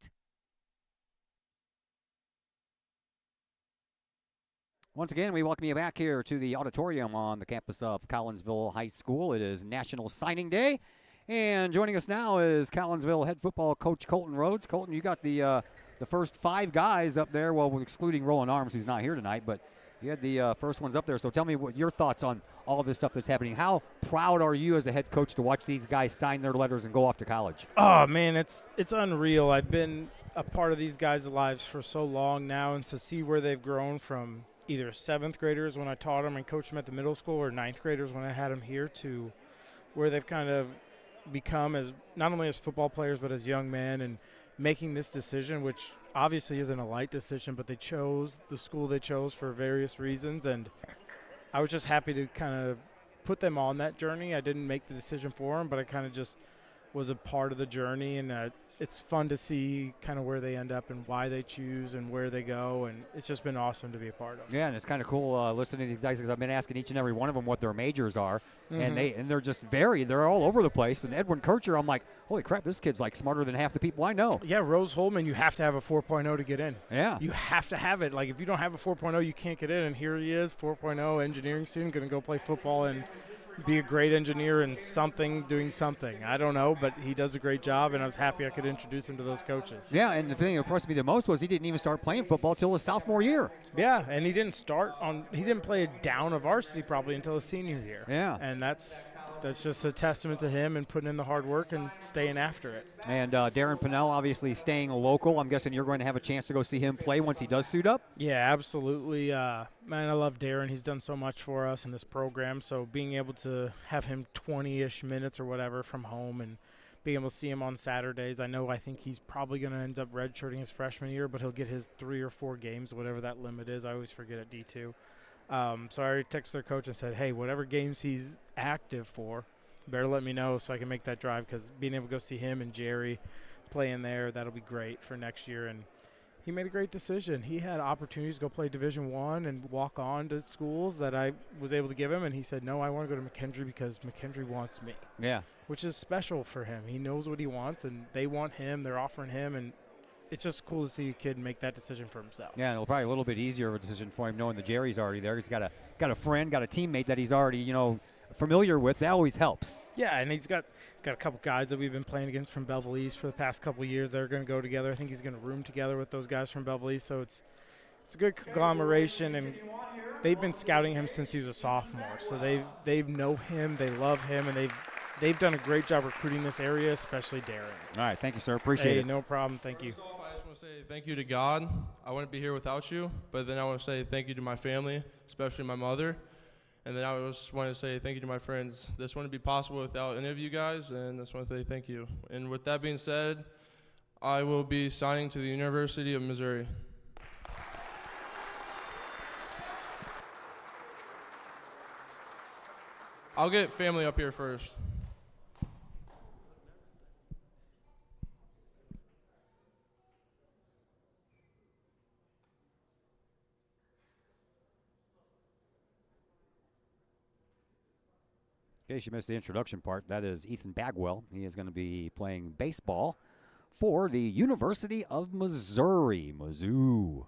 Once again, we welcome you back here to the auditorium on the campus of Collinsville High School. It is National Signing Day, and joining us now is Collinsville head football coach Colton Rhods. Colton, you got the first 5 guys up there, well, excluding Roland Arms, who's not here tonight, but you had the first ones up there. So tell me what your thoughts on all of this stuff that's happening. How proud are you as a head coach to watch these guys sign their letters and go off to college? Oh, man, it's unreal. I've been a part of these guys' lives for so long now, and to see where they've grown from either 7th graders when I taught them and coached them at the middle school, or 9th graders when I had them here, to where they've kind of become as not only as football players but as young men, and making this decision, which obviously isn't a light decision, but they chose the school they chose for various reasons, and I was just happy to kind of put them on that journey. I didn't make the decision for them, but I kind of just was a part of the journey, and it's fun to see kind of where they end up and why they choose and where they go, and it's just been awesome to be a part of. Yeah, and it's kind of cool listening to these guys, because I've been asking each and every one of them what their majors are, and they're just varied. They're all over the place. And Edwin Ker, I'm like, holy crap, this kid's like smarter than half the people I know. Yeah, Rose Holman, you have to have a 4.0 to get in. Yeah. You have to have it. Like, if you don't have a 4.0, you can't get in, and here he is, 4.0 engineering student, going to go play football and be a great engineer and doing something. I don't know, but he does a great job, and I was happy I could introduce him to those coaches. Yeah, and the thing that impressed me the most was he didn't even start playing football till his sophomore year. Yeah, and he didn't play a down of varsity probably until his senior year. Yeah. And that's just a testament to him and putting in the hard work and staying after it. And Darren Panel obviously staying local. I'm guessing you're going to have a chance to go see him play once he does suit up? Yeah, absolutely. Man, I love Darren. He's done so much for us in this program. So being able to have him 20-ish minutes or whatever from home and being able to see him on Saturdays. I think he's probably going to end up redshirting his freshman year, but he'll get his 3 or 4 games, whatever that limit is. I always forget at D2. So I already texted their coach and said, hey, whatever games he's active for, better let me know so I can make that drive, because being able to go see him and Jerry playing there, that'll be great for next year. And he made a great decision. He had opportunities to go play Division I and walk on to schools that I was able to give him, and he said, no, I want to go to McKendree because McKendree wants me. Yeah. Which is special for him. He knows what he wants, and they want him. They're offering him, and it's just cool to see a kid make that decision for himself. Yeah, and it'll probably a little bit easier of a decision for him knowing that Jerry's already there. He's got a friend, got a teammate that he's already, familiar with. That always helps. Yeah, and he's got a couple guys that we've been playing against from Belleville East for the past couple of years. They're going to go together. I think he's going to room together with those guys from Belleville East. So it's a good conglomeration, and they've been scouting him since he was a sophomore. So they know him, they love him, and they've done a great job recruiting this area, especially Darren. All right, thank you, sir. Appreciate it. No problem. Thank you. I just want to say thank you to God. I wouldn't be here without you, but then I want to say thank you to my family, especially my mother. And then I just want to say thank you to my friends. This wouldn't be possible without any of you guys, and I just want to say thank you. And with that being said, I will be signing to the University of Missouri. I'll get family up here first. In case you missed the introduction part, that is Ethan Bagwell. He is going to be playing baseball for the University of Missouri, Mizzou.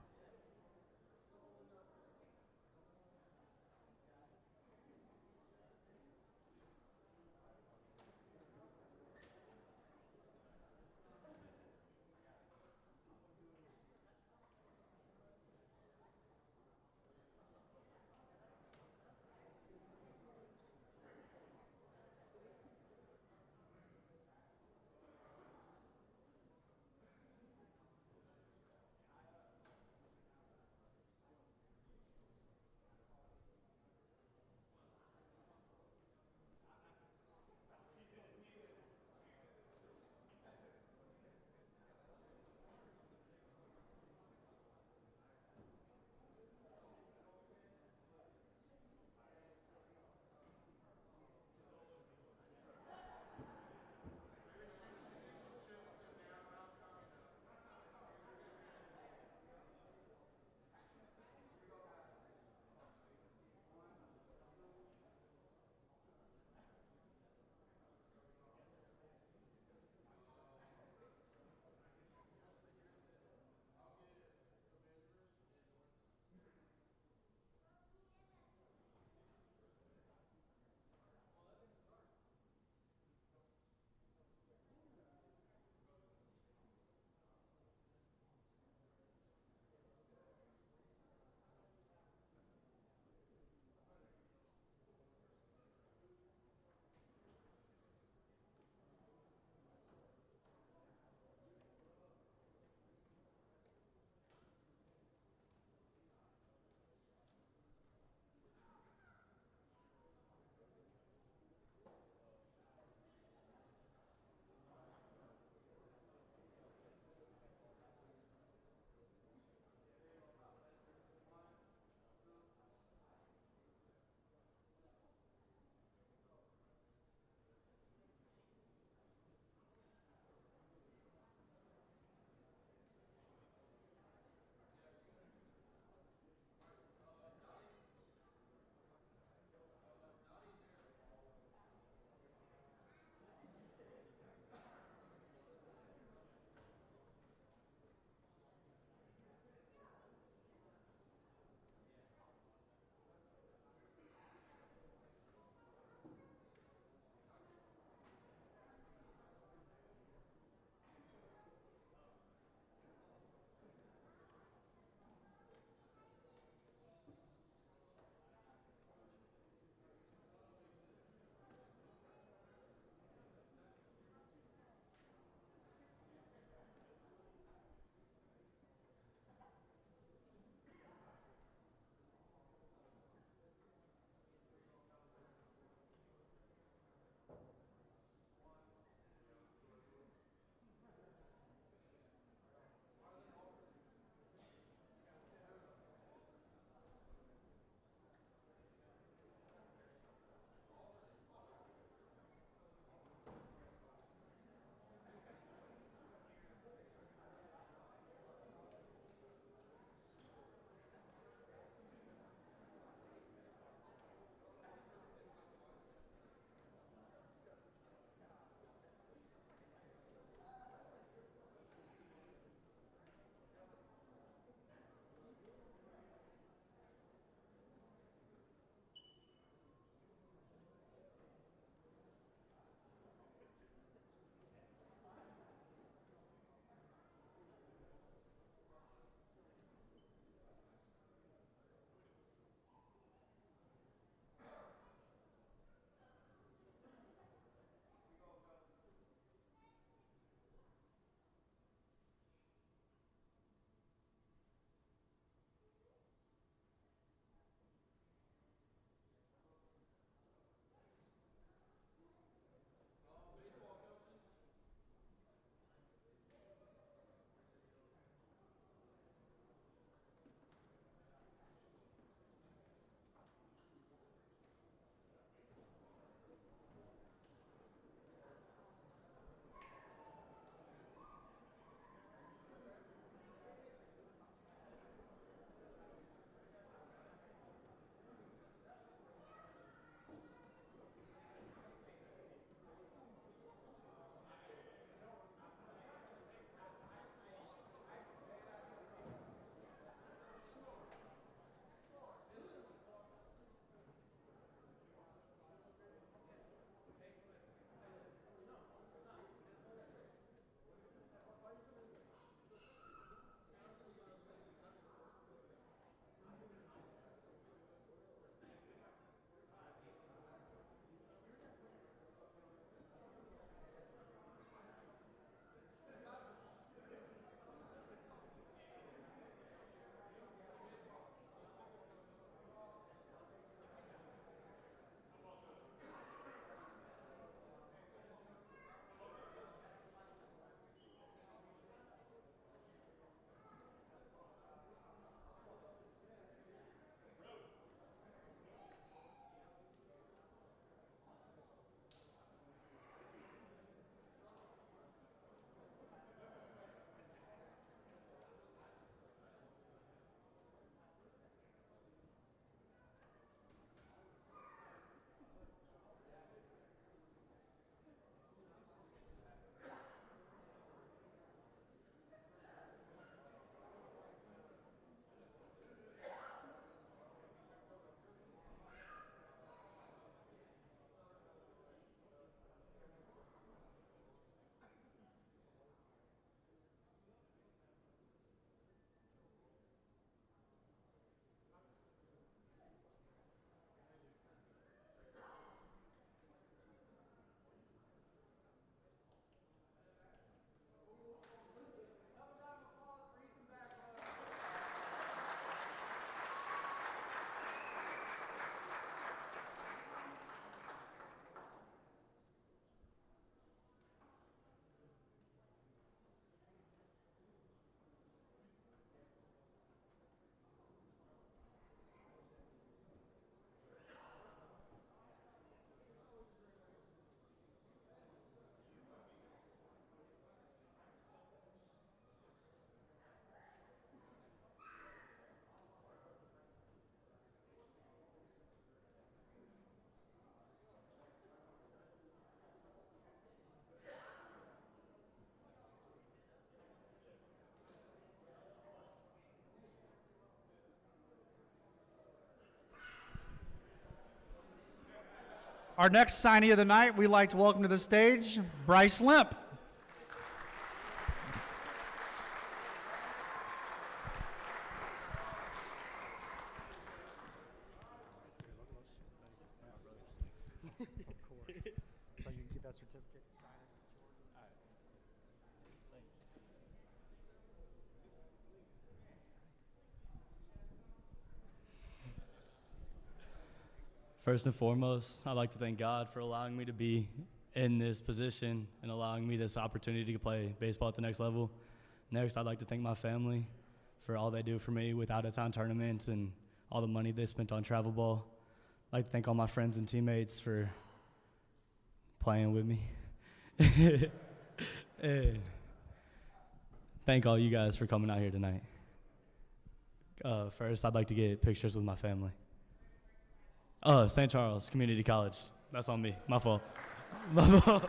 Our next signee of the night, we'd like to welcome to the stage Bryce Limp. So you can keep that certificate, sign it. First and foremost, I'd like to thank God for allowing me to be in this position and allowing me this opportunity to play baseball at the next level. Next, I'd like to thank my family for all they do for me with out-of-town tournaments and all the money they spent on travel ball. I'd like to thank all my friends and teammates for playing with me. And thank all you guys for coming out here tonight. First, I'd like to get pictures with my family. St. Charles Community College. That's on me. My fault. My fault.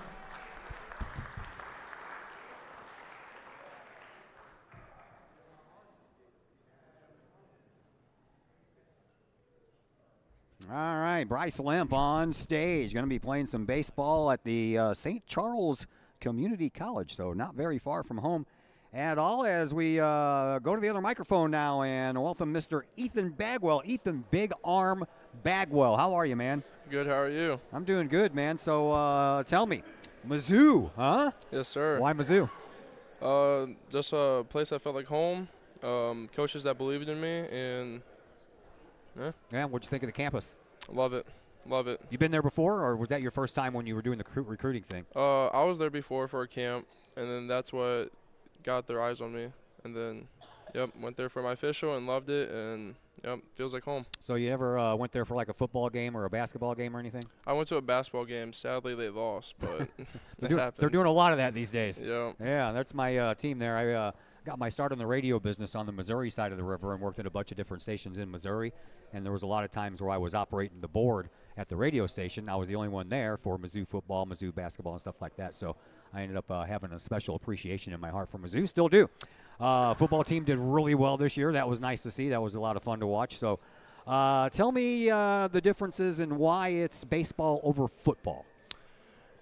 All right, Bryce Limp on stage. Going to be playing some baseball at the St. Charles Community College, so not very far from home at all. As we go to the other microphone now and welcome Mr. Ethan Bagwell. Ethan Big Arm Bagwell. How are you, man? Good, how are you? I'm doing good, man. So tell me, Mizzou, huh? Yes, sir. Why Mizzou? Just a place that felt like home, coaches that believed in me, and yeah. What'd you think of the campus? Love it. Love it. You been there before, or was that your first time when you were doing the recruiting thing? I was there before for a camp, and then that's what got their eyes on me. And then, went there for my official and loved it, and, feels like home. So you ever went there for like a football game or a basketball game or anything? I went to a basketball game. Sadly, they lost, but they're doing a lot of that these days. Yeah. Yeah, that's my team there. I got my start in the radio business on the Missouri side of the river and worked at a bunch of different stations in Missouri. And there was a lot of times where I was operating the board at the radio station. I was the only one there for Mizzou football, Mizzou basketball, and stuff like that. So I ended up having a special appreciation in my heart for Mizzou. Still do. Football team did really well this year. That was nice to see. That was a lot of fun to watch. So tell me the differences and why it's baseball over football.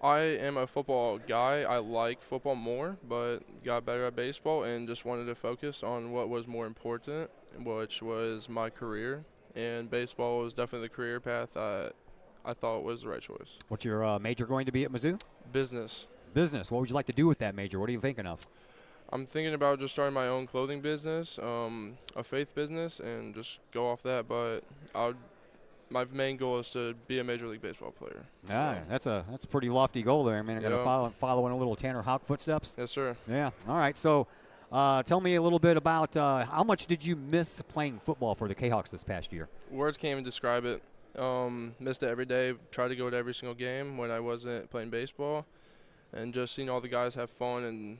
I am a football guy. I like football more, but got better at baseball and just wanted to focus on what was more important, which was my career. And baseball was definitely the career path I thought was the right choice. What's your major going to be at Mizzou? Business. Business. What would you like to do with that major? What are you thinking of? I'm thinking about just starting my own clothing business, a faith business, and just go off that. But my main goal is to be a Major League Baseball player. Yeah, so. That's a pretty lofty goal there, man. You're going to follow in a little Tanner Houck footsteps? Yes, sir. Yeah. All right. So tell me a little bit about how much did you miss playing football for the K-Hawks this past year? Words can't even describe it. Missed it every day. Tried to go to every single game when I wasn't playing baseball. And just seeing all the guys have fun and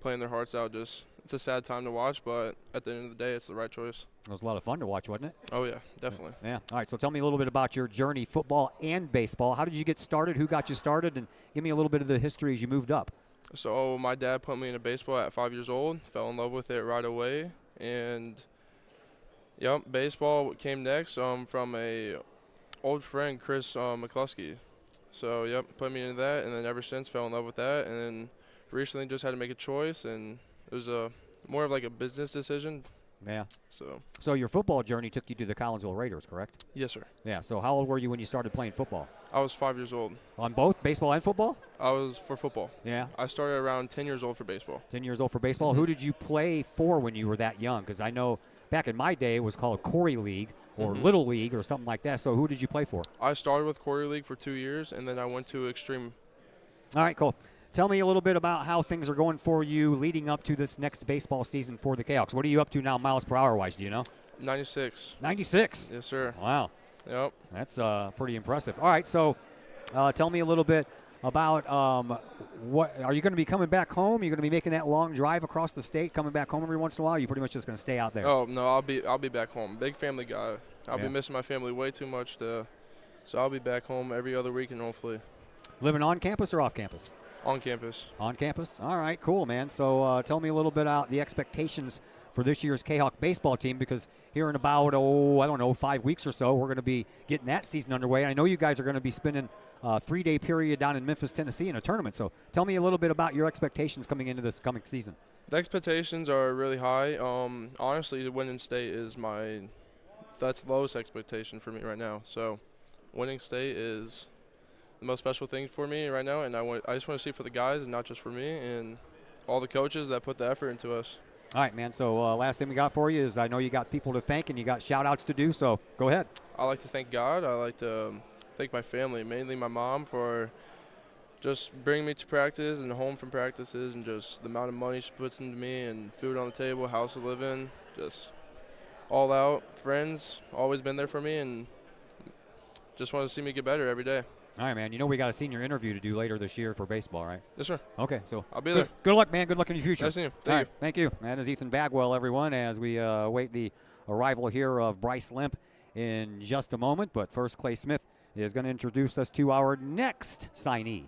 playing their hearts out, it's a sad time to watch, but at the end of the day, it's the right choice. It was a lot of fun to watch, wasn't it? Oh, yeah, definitely. Yeah. All right, so tell me a little bit about your journey, football and baseball. How did you get started? Who got you started? And give me a little bit of the history as you moved up. So my dad put me into baseball at 5 years old, fell in love with it right away. And, baseball came next from a old friend, Chris McCluskey. So, put me into that, and then ever since fell in love with that. And then recently just had to make a choice, and it was more of like a business decision. Yeah. So your football journey took you to the Collinsville Raiders, correct? Yes, sir. Yeah. So how old were you when you started playing football? I was 5 years old. On both baseball and football? I was for football. Yeah. I started around 10 years old for baseball. 10 years old for baseball. Who did you play for when you were that young? Because I know back in my day it was called Corey League or Little League or something like that. So who did you play for? I started with Corey League for 2 years, and then I went to Extreme. All right, cool. Tell me a little bit about how things are going for you leading up to this next baseball season for the K-Hawks. What are you up to now miles per hour wise, do you know? 96. 96? Yes, sir. Wow. Yep. That's pretty impressive. All right, so tell me a little bit about what are you going to be coming back home? You're going to be making that long drive across the state, coming back home every once in a while? Or are you pretty much just going to stay out there? Oh, no, I'll be back home. Big family guy. I'll be missing my family way too much so I'll be back home every other weekend hopefully. Living on campus or off campus? On campus. On campus? All right, cool, man. So tell me a little bit about the expectations for this year's K-Hawk baseball team, because here in about, I don't know, 5 weeks or so, we're going to be getting that season underway. I know you guys are going to be spending a 3-day period down in Memphis, Tennessee in a tournament. So tell me a little bit about your expectations coming into this coming season. The expectations are really high. Honestly, winning state is that's the lowest expectation for me right now. So winning state is the most special thing for me right now, and I just want to see it for the guys and not just for me and all the coaches that put the effort into us. All right, man. So last thing we got for you is I know you got people to thank and you got shout-outs to do, so go ahead. I like to thank God. I like to thank my family, mainly my mom, for just bringing me to practice and home from practices, and just the amount of money she puts into me and food on the table, house to live in, just all out. Friends, always been there for me, and just want to see me get better every day. All right, man. You know we got a senior interview to do later this year for baseball, right? Yes, sir. Okay, so I'll be there. Good luck, man. Good luck in your future. Nice seeing you. Thank you. Thank you. That is Ethan Bagwell, everyone, as we await the arrival here of Bryce Limp in just a moment. But first, Clay Smith is going to introduce us to our next signee.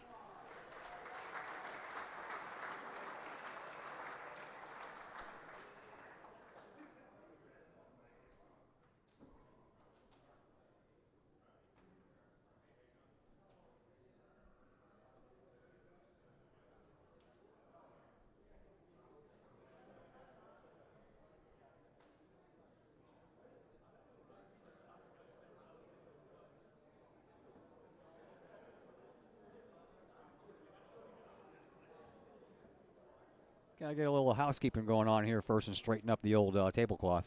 Gotta get a little housekeeping going on here first and straighten up the old tablecloth.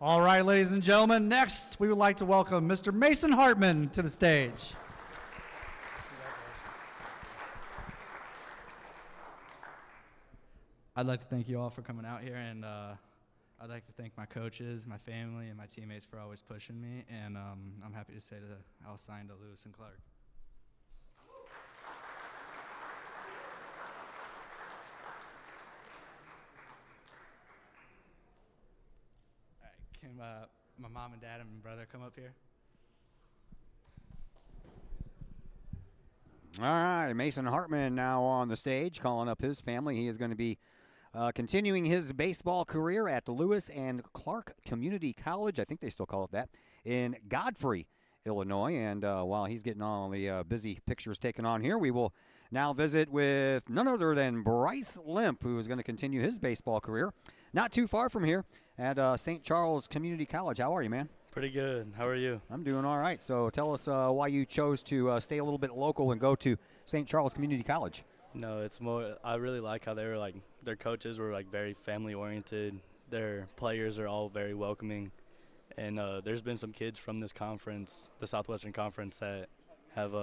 All right, ladies and gentlemen, next we would like to welcome Mr. Mason Hartman to the stage. I'd like to thank you all for coming out here, and I'd like to thank my coaches, my family, and my teammates for always pushing me, and I'm happy to say that I'll sign to Lewis and Clark. Can my mom and dad and my brother come up here? All right, Mason Hartman now on the stage, calling up his family. He is going to be continuing his baseball career at the Lewis and Clark Community College, I think they still call it that, in Godfrey, Illinois. And while he's getting all the busy pictures taken on here, we will now visit with none other than Bryce Limp, who is going to continue his baseball career not too far from here at St. Charles Community College. How are you, man? Pretty good. How are you? I'm doing all right. So tell us why you chose to stay a little bit local and go to St. Charles Community College. No, it's more, I really like how they were like, their coaches were like very family oriented. Their players are all very welcoming. And there's been some kids from this conference, the Southwestern Conference, that have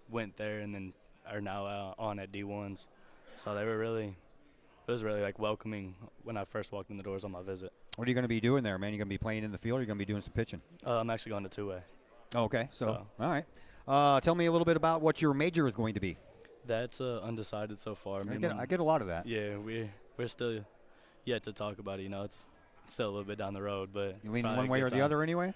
went there and then are now on at D1s. So they were really, it was really like welcoming when I first walked in the doors on my visit. What are you going to be doing there, man? You going to be playing in the field or are you going to be doing some pitching? I'm actually going to two-way. Okay, so all right. Tell me a little bit about what your major is going to be. That's undecided so far. I get a lot of that. Yeah, we're still yet to talk about it. You know, it's still a little bit down the road, but you leaning one way or the other anyway?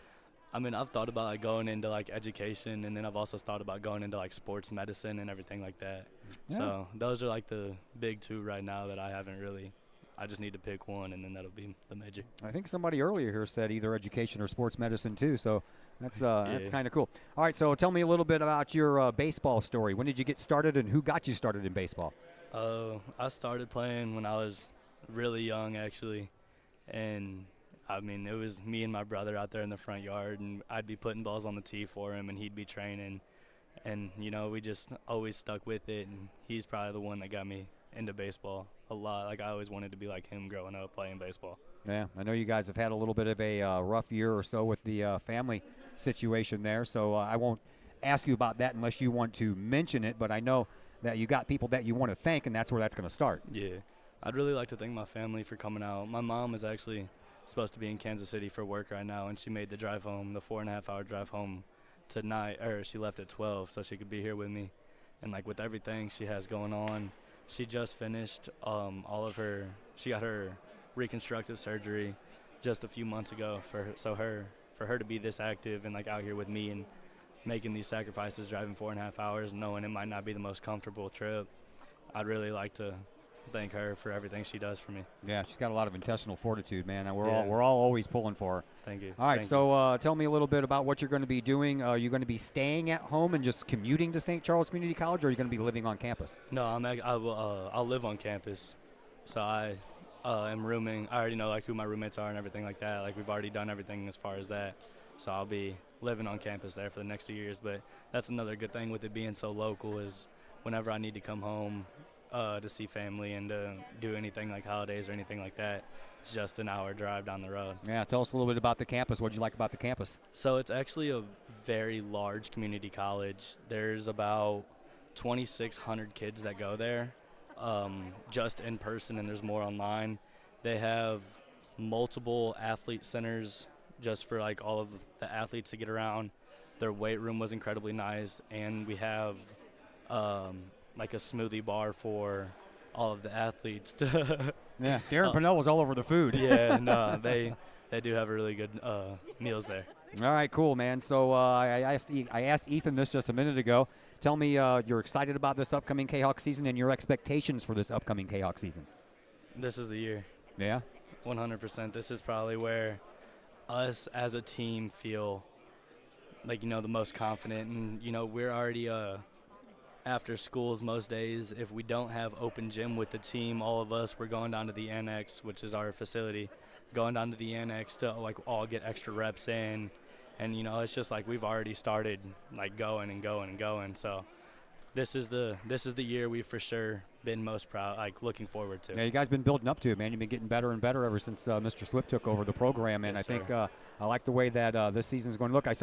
I mean, I've thought about like going into like education, and then I've also thought about going into like sports medicine and everything like that. Yeah. So those are like the big two right now that I haven't really. I just need to pick one, and then that'll be the major. I think somebody earlier here said either education or sports medicine too. So that's kind of cool. All right, so tell me a little bit about your baseball story. When did you get started, and who got you started in baseball? I started playing when I was really young, actually, and I mean it was me and my brother out there in the front yard, and I'd be putting balls on the tee for him, and he'd be training, and you know we just always stuck with it, and he's probably the one that got me into baseball a lot. Like, I always wanted to be like him growing up playing baseball. Yeah, I know you guys have had a little bit of a rough year or so with the family situation there, so I won't ask you about that unless you want to mention it, but I know that you got people that you want to thank, and that's where that's going to start. Yeah. I'd really like to thank my family for coming out. My mom is actually supposed to be in Kansas City for work right now, and she made the drive home, the 4.5-hour drive home tonight, or she left at 12 so she could be here with me. And like with everything she has going on, she just finished she got her reconstructive surgery just a few months ago for her to be this active and like out here with me and making these sacrifices, driving 4.5 hours, knowing it might not be the most comfortable trip. I'd really like to thank her for everything she does for me. Yeah, she's got a lot of intestinal fortitude, man. And we're Yeah. all always pulling for her. Thank you. All right, Thank so tell me a little bit about what you're going to be doing. Are you going to be staying at home and just commuting to St. Charles Community College, or are you going to be living on campus? No, I'll live on campus. So I am rooming. I already know like who my roommates are and everything like that. Like we've already done everything as far as that. So I'll be living on campus there for the next 2 years. But that's another good thing with it being so local is whenever I need to come home to see family and to do anything like holidays or anything like that, it's just an hour drive down the road. Yeah, tell us a little bit about the campus. What do you like about the campus? So it's actually a very large community college. There's about 2,600 kids that go there just in person, and there's more online. They have multiple athlete centers just for like all of the athletes to get around. Their weight room was incredibly nice, and we have like a smoothie bar for all of the athletes. Yeah, Darren Panel was all over the food. Yeah, no, they do have really good meals there. All right, cool, man. So I asked Ethan this just a minute ago. Tell me you're excited about this upcoming K-Hawk season and your expectations for this upcoming K-Hawk season. This is the year. Yeah? 100%. This is probably where us as a team feel like, the most confident. And, we're already after schools most days. If we don't have open gym with the team, all of us, we're going down to the annex, which is our facility, going down to the annex to, like, all get extra reps in. And, it's just like we've already started, like, going and going and going. So this is the year we've for sure been most proud, like, looking forward to. Yeah, you guys been building up to it, man. You've been getting better and better ever since Mr. Swift took over the program. And Yes, I think sir. I like the way that this season's going to look. I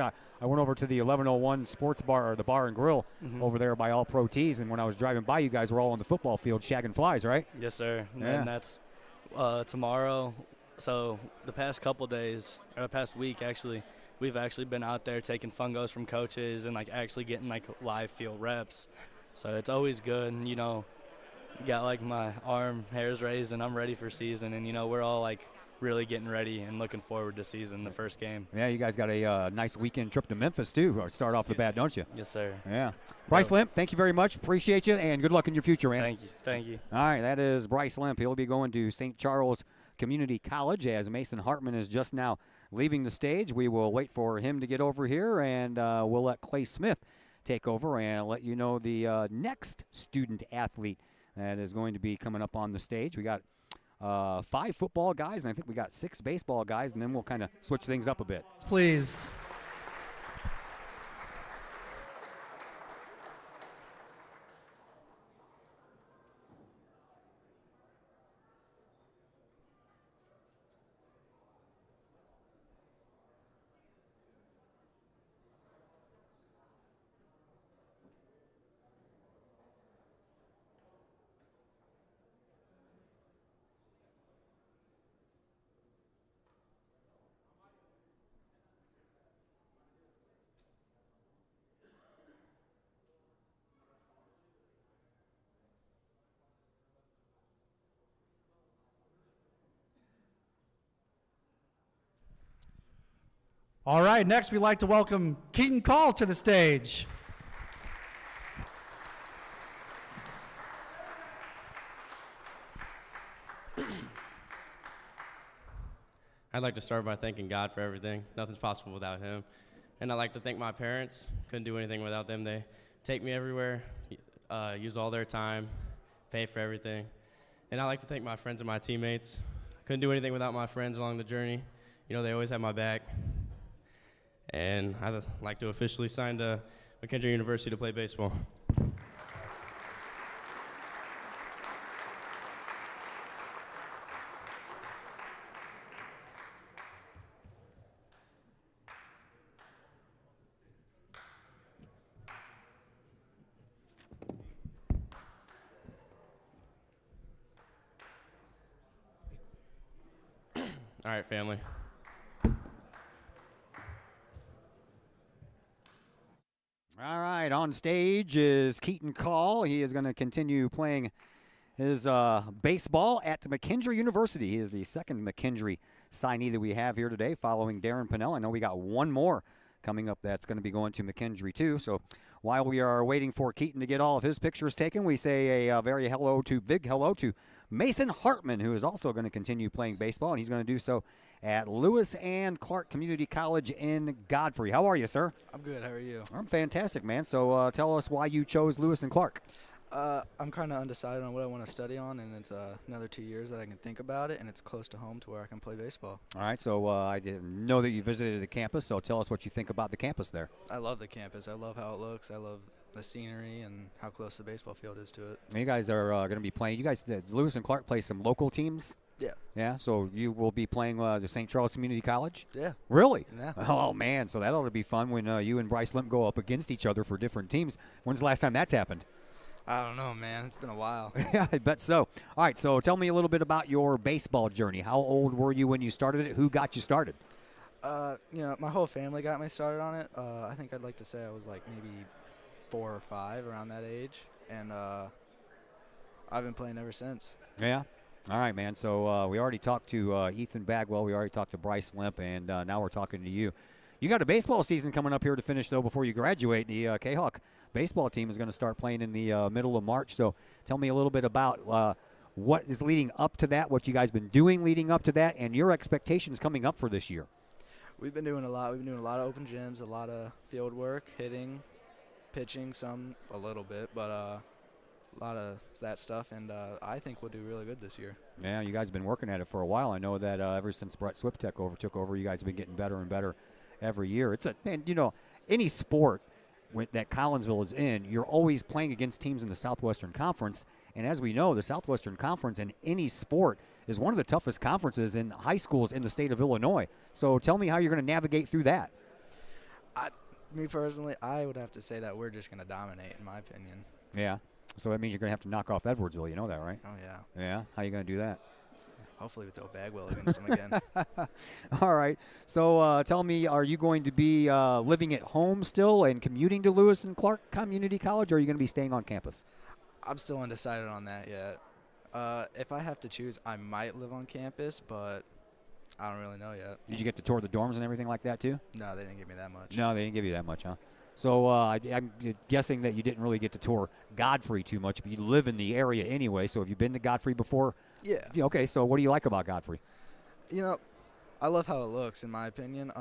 went over to the 1101 sports bar, or the bar and grill over there by All Pro Tees. And when I was driving by, you guys were all on the football field shagging flies, right? Yes, sir. Yeah. And that's tomorrow. So the past couple days, or the past week actually, we've actually been out there taking fungos from coaches and like actually getting like live field reps. So it's always good. And, got like my arm hairs raised and I'm ready for season. And, we're all like really getting ready and looking forward to season, the first game. Yeah, you guys got a nice weekend trip to Memphis, too. Start off the bat, don't you? Yes, sir. Yeah. Bryce Limp, thank you very much. Appreciate you, and good luck in your future, man. Thank you. Thank you. All right, that is Bryce Limp. He'll be going to St. Charles Community College as Mason Hartman is just now leaving the stage. We will wait for him to get over here, and we'll let Clay Smith take over and let you know the next student athlete that is going to be coming up on the stage. We got 5 football guys, and I think we got 6 baseball guys, and then we'll kind of switch things up a bit. Please. All right, next we'd like to welcome Keaton Call to the stage. I'd like to start by thanking God for everything. Nothing's possible without him. And I'd like to thank my parents. Couldn't do anything without them. They take me everywhere, use all their time, pay for everything. And I'd like to thank my friends and my teammates. Couldn't do anything without my friends along the journey. They always have my back. And I'd like to officially sign to McKendree University to play baseball. All right, family. All right, on stage is Keaton Call. He is going to continue playing his baseball at McKendree University. He is the second McKendree signee that we have here today, following Darren Panel. I know we got one more coming up that's going to be going to McKendree too. So while we are waiting for Keaton to get all of his pictures taken, we say a very big hello to Mason Hartman, who is also going to continue playing baseball, and he's going to do so at Lewis and Clark Community College in Godfrey. How are you, sir? I'm good. How are you? I'm fantastic, man. So tell us why you chose Lewis and Clark. I'm kind of undecided on what I want to study on, and it's another 2 years that I can think about it, and it's close to home to where I can play baseball. All right, so I didn't know that you visited the campus, so tell us what you think about the campus there. I love the campus. I love how it looks. I love the scenery and how close the baseball field is to it. You guys are going to be playing. You guys, Lewis and Clark play some local teams. Yeah. Yeah, so you will be playing the St. Charles Community College? Yeah. Really? Yeah. Oh, man, so that ought to be fun when you and Bryce Limp go up against each other for different teams. When's the last time that's happened? I don't know, man. It's been a while. Yeah, I bet so. All right, so tell me a little bit about your baseball journey. How old were you when you started it? Who got you started? My whole family got me started on it. I think I'd like to say I was like maybe 4 or 5, around that age, and I've been playing ever since. Yeah. All right, man. So we already talked to Ethan Bagwell. We already talked to Bryce Limp, and now we're talking to you. You got a baseball season coming up here to finish, though, before you graduate. The K-Hawk baseball team is going to start playing in the middle of March. So tell me a little bit about what is leading up to that, what you guys been doing leading up to that, and your expectations coming up for this year. We've been doing a lot. We've been doing a lot of open gyms, a lot of field work, hitting, pitching, some a little bit, but a lot of that stuff, and I think we'll do really good this year. Yeah, you guys have been working at it for a while. I know that ever since Brett Swiptek took over, you guys have been getting better and better every year. Any sport that Collinsville is in, you're always playing against teams in the Southwestern Conference, and as we know, the Southwestern Conference in any sport is one of the toughest conferences in high schools in the state of Illinois. So tell me how you're going to navigate through that. Me personally, I would have to say that we're just going to dominate, in my opinion. Yeah. So that means you're going to have to knock off Edwardsville. You know that, right? Oh, yeah. Yeah? How are you going to do that? Hopefully we throw Bagwell against them again. All right. So tell me, are you going to be living at home still and commuting to Lewis and Clark Community College, or are you going to be staying on campus? I'm still undecided on that yet. If I have to choose, I might live on campus, but I don't really know yet. Did you get to tour the dorms and everything like that, too? No, they didn't give me that much. No, they didn't give you that much, huh? So I'm guessing that you didn't really get to tour Godfrey too much, but you live in the area anyway. So have you been to Godfrey before? Yeah. Okay, so what do you like about Godfrey? I love how it looks, in my opinion.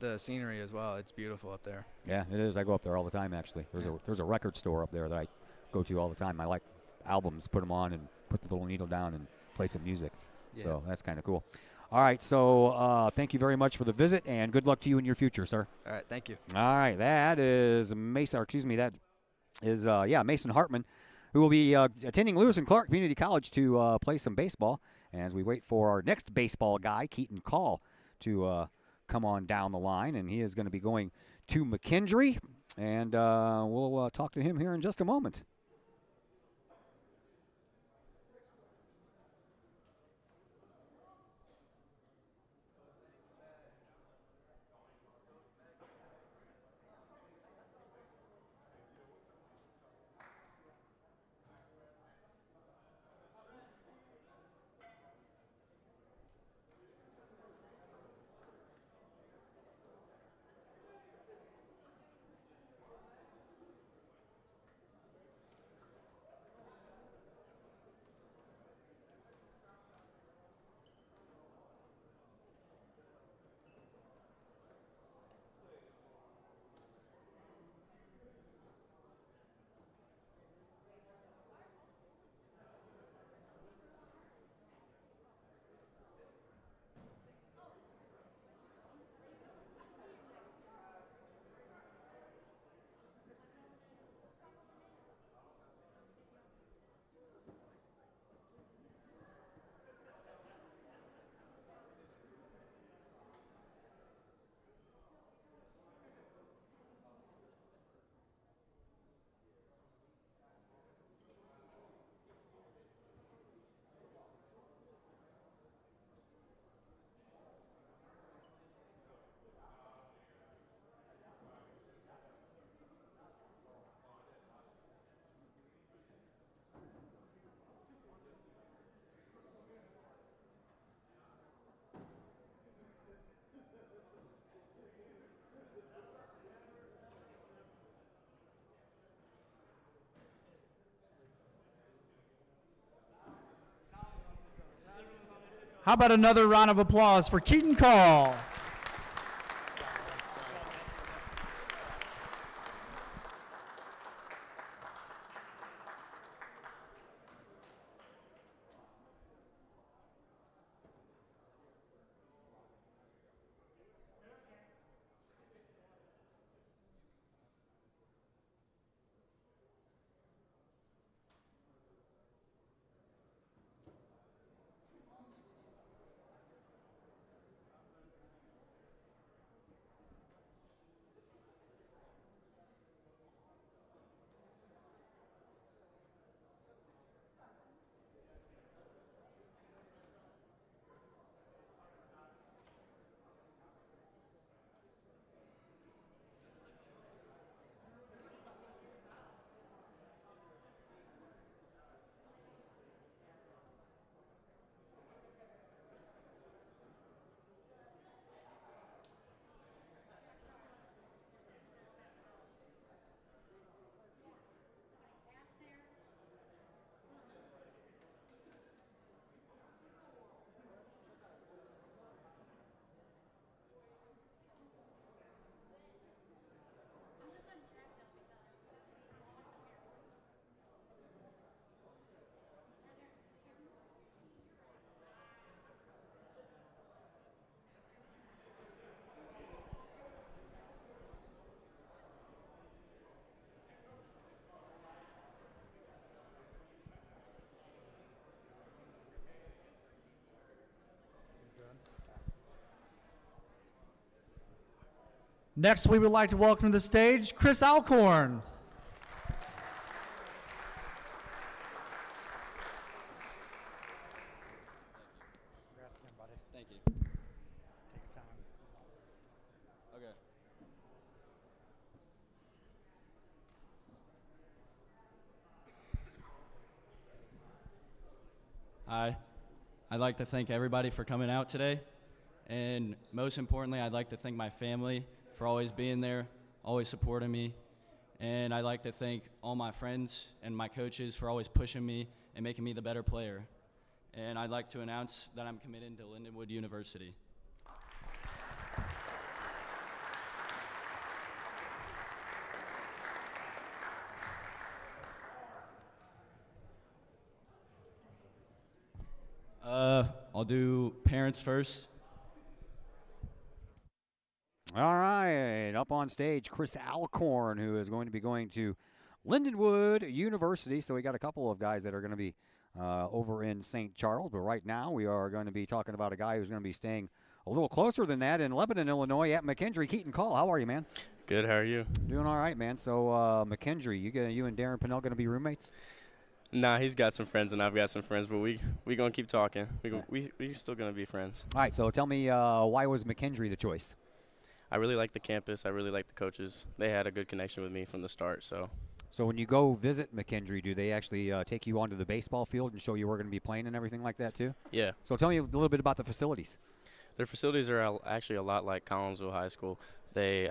The scenery as well. It's beautiful up there. Yeah, it is. I go up there all the time, actually. There's a record store up there that I go to all the time. I like albums, put them on and put the little needle down and play some music. Yeah. So that's kind of cool. All right, so thank you very much for the visit, and good luck to you in your future, sir. All right, thank you. All right, that is Mason Hartman, who will be attending Lewis and Clark Community College to play some baseball as we wait for our next baseball guy, Keaton Call, to come on down the line, and he is going to be going to McKendree, and we'll talk to him here in just a moment. How about another round of applause for Keaton Call? Next, we would like to welcome to the stage Chris Alcorn. Congrats again, buddy. Thank you. Take your time. Okay. Hi. I'd like to thank everybody for coming out today. And most importantly, I'd like to thank my family for always being there, always supporting me. And I'd like to thank all my friends and my coaches for always pushing me and making me the better player. And I'd like to announce that I'm committed to Lindenwood University. I'll do parents first. All right, up on stage, Chris Alcorn, who is going to be going to Lindenwood University. So we got a couple of guys that are going to be over in St. Charles, but right now we are going to be talking about a guy who's going to be staying a little closer than that in Lebanon, Illinois, at McKendree. Keaton Call, how are you, man? Good, how are you? Doing all right, man. So McKendree, you and Darren Panel going to be roommates? Nah, he's got some friends and I've got some friends, but we going to keep talking. We still going to be friends. All right, so tell me, why was McKendree the choice? I really like the campus. I really like the coaches. They had a good connection with me from the start. So when you go visit McKendree, do they actually take you onto the baseball field and show you where we're going to be playing and everything like that too? Yeah. So tell me a little bit about the facilities. Their facilities are actually a lot like Collinsville High School. They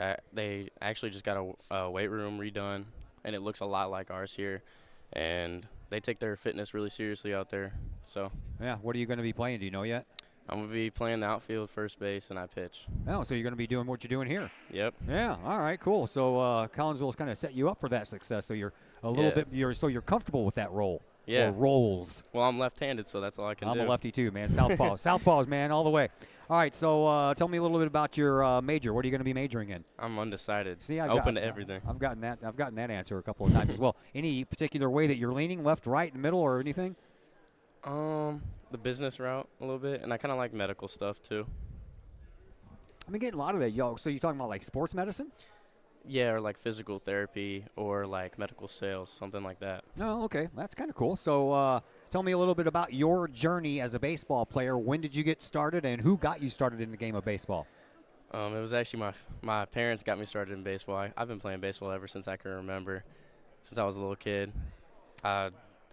actually just got a weight room redone, and it looks a lot like ours here. And they take their fitness really seriously out there. So yeah, what are you going to be playing? Do you know yet? I'm going to be playing the outfield, first base, and I pitch. Oh, so you're going to be doing what you're doing here? Yep. Yeah, all right, cool. So Collinsville's kind of set you up for that success, so you're a little bit you're comfortable with that role. Yeah. Or roles. Well, I'm left-handed, so that's all I can do. I'm a lefty too, man. Southpaw. Southpaws, man, all the way. All right, so tell me a little bit about your major. What are you going to be majoring in? I'm undecided. See, open to everything. I've gotten that answer a couple of times as well. Any particular way that you're leaning, left, right, middle, or anything? The business route a little bit, and I kind of like medical stuff too. I've been getting a lot of that, yo. So you're talking about like sports medicine? Yeah, or like physical therapy or like medical sales, something like that. Oh, okay. That's kind of cool. So tell me a little bit about your journey as a baseball player. When did you get started, and who got you started in the game of baseball? It was actually my parents got me started in baseball. I've been playing baseball ever since I can remember, since I was a little kid.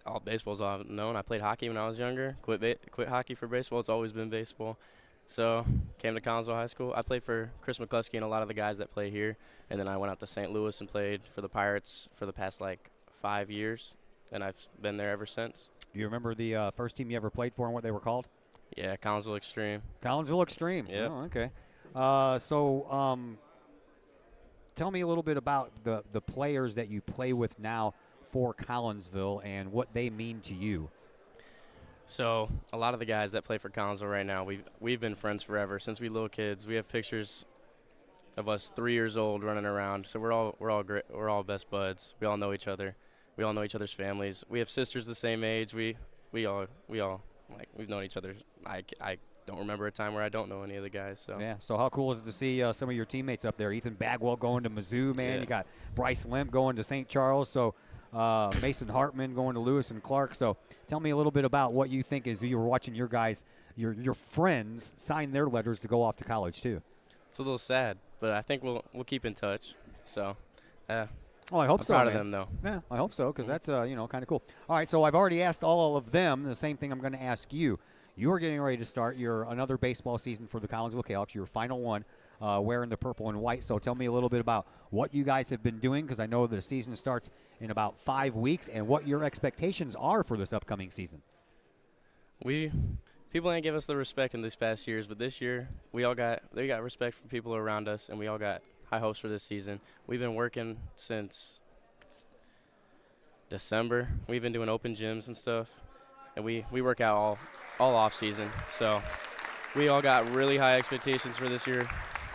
All baseball's all I've known. I played hockey when I was younger. Quit hockey for baseball. It's always been baseball. So came to Collinsville High School. I played for Chris McCluskey and a lot of the guys that play here. And then I went out to St. Louis and played for the Pirates for the past like 5 years. And I've been there ever since. Do you remember the first team you ever played for and what they were called? Yeah, Collinsville Extreme. Collinsville Extreme. Yep. Oh, okay. Tell me a little bit about the players that you play with now for Collinsville and what they mean to you. So a lot of the guys that play for Collinsville right now, we've been friends forever since we little kids. We have pictures of us 3 years old running around. So we're all great. We're all best buds. We all know each other. We all know each other's families. We have sisters the same age. We all like we've known each other. I don't remember a time where I don't know any of the guys. So yeah. So how cool is it to see some of your teammates up there? Ethan Bagwell going to Mizzou, man. Yeah. You got Bryce Limp going to St. Charles. So Mason Hartman going to Lewis and Clark. So tell me a little bit about what you think as you were watching your guys, your friends sign their letters to go off to college too. it's a little sad, but I think we'll keep in touch. So well, I hope I'm so. proud man. of them though. Yeah, I hope so because that's kind of cool. All right, so I've already asked all of them the same thing I'm going to ask you. You are getting ready to start another baseball season for the Collinsville Cayhawks, your final one, wearing the purple and white. So tell me a little bit about what you guys have been doing because I know the season starts in about 5 weeks and what your expectations are for this upcoming season. People ain't give us the respect in these past years, but this year they got respect from people around us, and we all got high hopes for this season. We've been working since December. We've been doing open gyms and stuff, and we work out all off season. So we all got really high expectations for this year,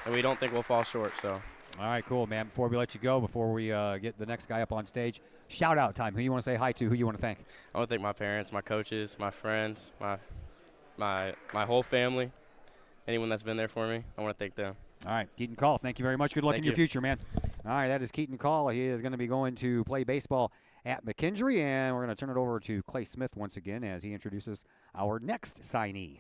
and we don't think we'll fall short. So. All right, cool, man. Before we let you go, before we get the next guy up on stage, shout-out time. Who you want to say hi to, who you want to thank? I want to thank my parents, my coaches, my friends, my whole family, anyone that's been there for me. I want to thank them. All right, Keaton Call, thank you very much. Good luck in your future, man. All right, that is Keaton Call. He is going to be going to play baseball at McKendree, and we're going to turn it over to Clay Smith once again as he introduces our next signee.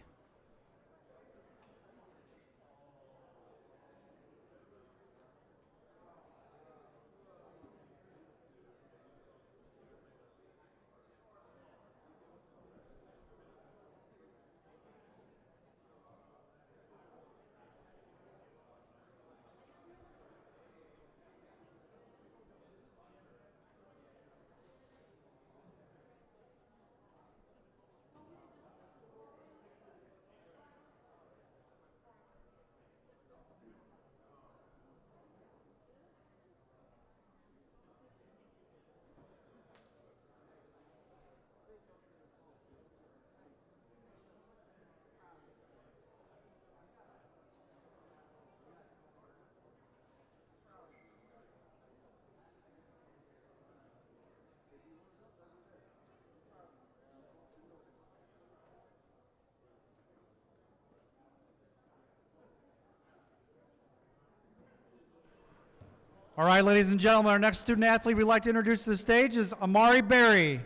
All right, ladies and gentlemen, our next student athlete we'd like to introduce to the stage is Amari Barry.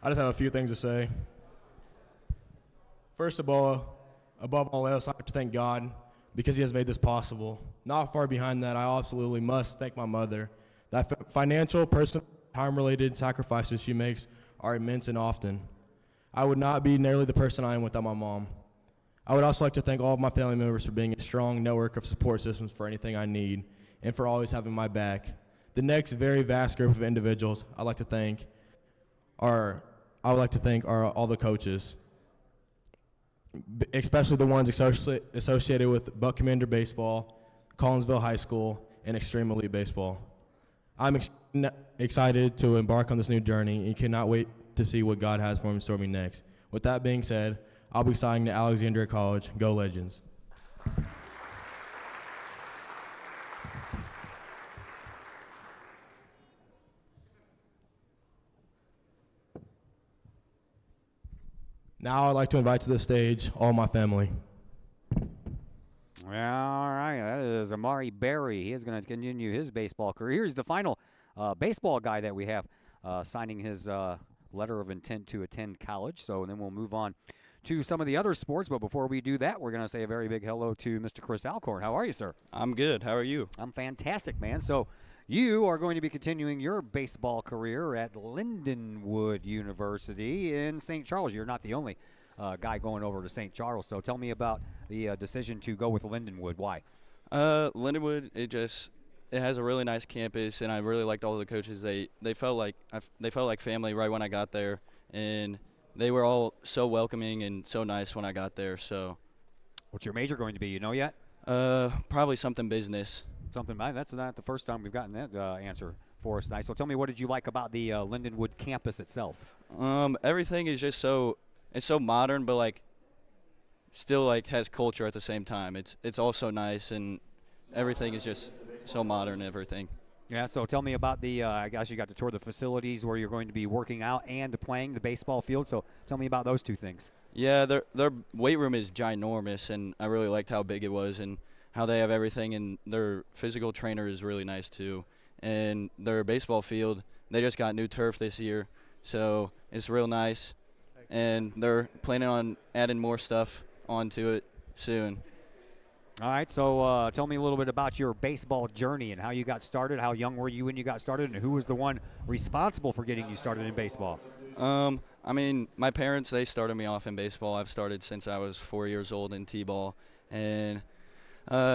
I just have a few things to say. First of all, above all else, I have to thank God because he has made this possible. Not far behind that, I absolutely must thank my mother. That financial, personal, time-related sacrifices she makes are immense and often. I would not be nearly the person I am without my mom. I would also like to thank all of my family members for being a strong network of support systems for anything I need and for always having my back. The next very vast group of individuals I'd like to thank are all the coaches, especially the ones associated with Buck Commander Baseball, Collinsville High School, and Extreme Elite Baseball. I'm excited to embark on this new journey and cannot wait to see what God has for me next. With that being said, I'll be signing to Alexandria College. Go Legends. Now I'd like to invite to the stage all my family. All right, that is Amari Barry. He is going to continue his baseball career. Here's the final baseball guy that we have signing his letter of intent to attend college. So then we'll move on to some of the other sports. But before we do that, we're going to say a very big hello to Mr. Chris Alcorn. How are you, sir? I'm good. How are you? I'm fantastic, man. So you are going to be continuing your baseball career at Lindenwood University in St. Charles. You're not the only guy going over to St. Charles. So tell me about the decision to go with Lindenwood. Why? Lindenwood, it has a really nice campus, and I really liked all the coaches. They felt like family right when I got there, and they were all so welcoming and so nice when I got there. So, what's your major going to be? You know yet? Probably something business. Something. That's not the first time we've gotten that answer for us tonight. So tell me, what did you like about the Lindenwood campus itself? Everything is just so modern, but like still like has culture at the same time. It's all so nice, and everything is just so modern. Everything. Yeah. So tell me about the. I guess you got to tour the facilities where you're going to be working out and playing the baseball field. So tell me about those two things. Yeah, their weight room is ginormous, and I really liked how big it was and how they have everything. And their physical trainer is really nice too. And their baseball field, they just got new turf this year, so it's real nice. And they're planning on adding more stuff onto it soon. All right, so tell me a little bit about your baseball journey and how you got started. How young were you when you got started, and who was the one responsible for getting you started in baseball? I mean, my parents, they started me off in baseball. I've started since I was 4 years old in T-ball, and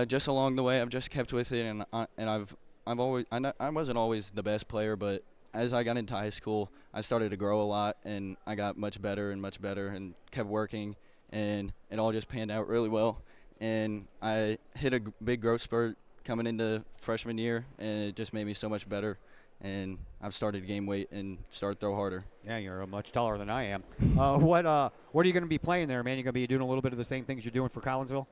just along the way, I've just kept with it, and I've always, I wasn't always the best player, but as I got into high school, I started to grow a lot, and I got much better and kept working, and it all just panned out really well. And I hit a big growth spurt coming into freshman year, and it just made me so much better. And I've started to gain weight and start to throw harder. Yeah, you're much taller than I am. What are you going to be playing there, man? You going to be doing a little bit of the same things you're doing for Collinsville?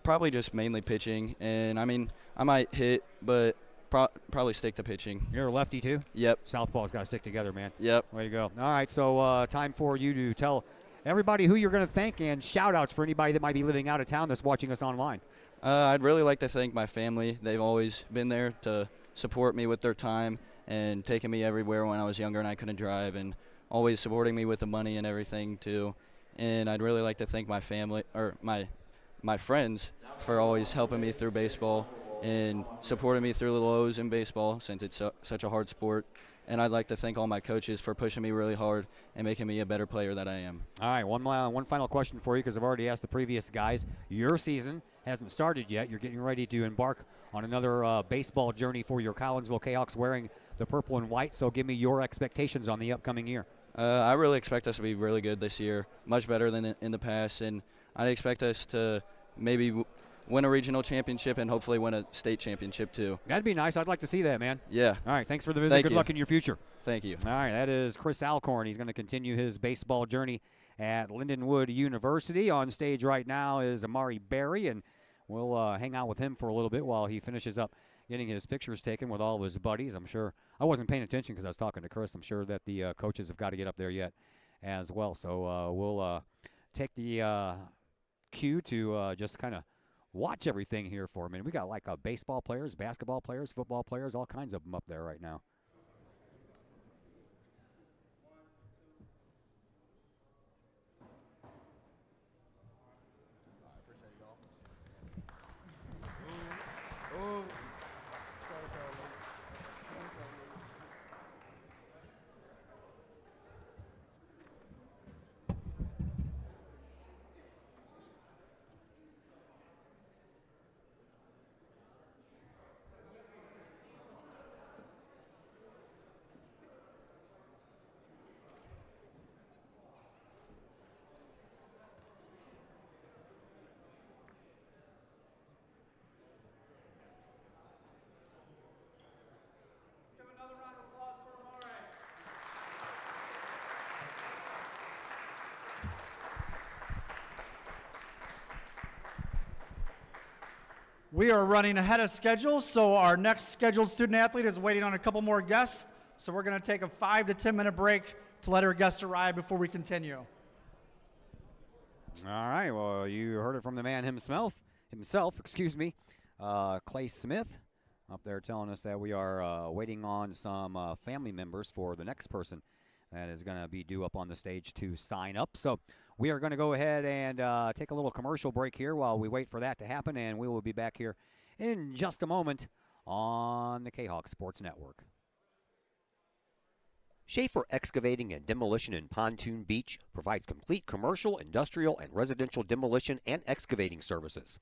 Probably just mainly pitching, and I mean, I might hit, but probably stick to pitching. You're a lefty too? Yep. Southpaw's got to stick together, man. Yep. Way to go. All right, so time for you to tell everybody who you're going to thank, and shout-outs for anybody that might be living out of town that's watching us online. I'd really like to thank my family. They've always been there to support me with their time and taking me everywhere when I was younger and I couldn't drive, and always supporting me with the money and everything too. And I'd really like to thank my family, or my friends, for always helping me through baseball and supporting me through the lows in baseball, since it's such a hard sport. And I'd like to thank all my coaches for pushing me really hard and making me a better player that I am. All right, one final question for you, because I've already asked the previous guys. Your season hasn't started yet. You're getting ready to embark on another baseball journey for your Collinsville Jayhawks wearing the purple and white. So give me your expectations on the upcoming year. I really expect us to be really good this year, much better than in the past. And I expect us to maybe win a regional championship and hopefully win a state championship too. That'd be nice. I'd like to see that, man. Yeah. All right, thanks for the visit. Good luck in your future. Thank you. All right, that is Chris Alcorn. He's going to continue his baseball journey at Lindenwood University. On stage right now is Amari Barry, and we'll hang out with him for a little bit while he finishes up getting his pictures taken with all of his buddies. I'm sure I wasn't paying attention because I was talking to Chris. I'm sure that the coaches have got to get up there yet as well. So we'll take the cue to just kind of watch everything here for a minute. We got like baseball players, basketball players, football players, all kinds of them up there right now. We are running ahead of schedule, so our next scheduled student athlete is waiting on a couple more guests. So we're going to take a 5 to 10 minute break to let our guests arrive before we continue. All right, well, you heard it from the man himself, Clay Smith, up there telling us that we are waiting on some family members for the next person that is going to be due up on the stage to sign up. So we are going to go ahead and take a little commercial break here while we wait for that to happen, and we will be back here in just a moment on the Jayhawk Sports Network. Schaefer Excavating and Demolition in Pontoon Beach provides complete commercial, industrial, and residential demolition and excavating services.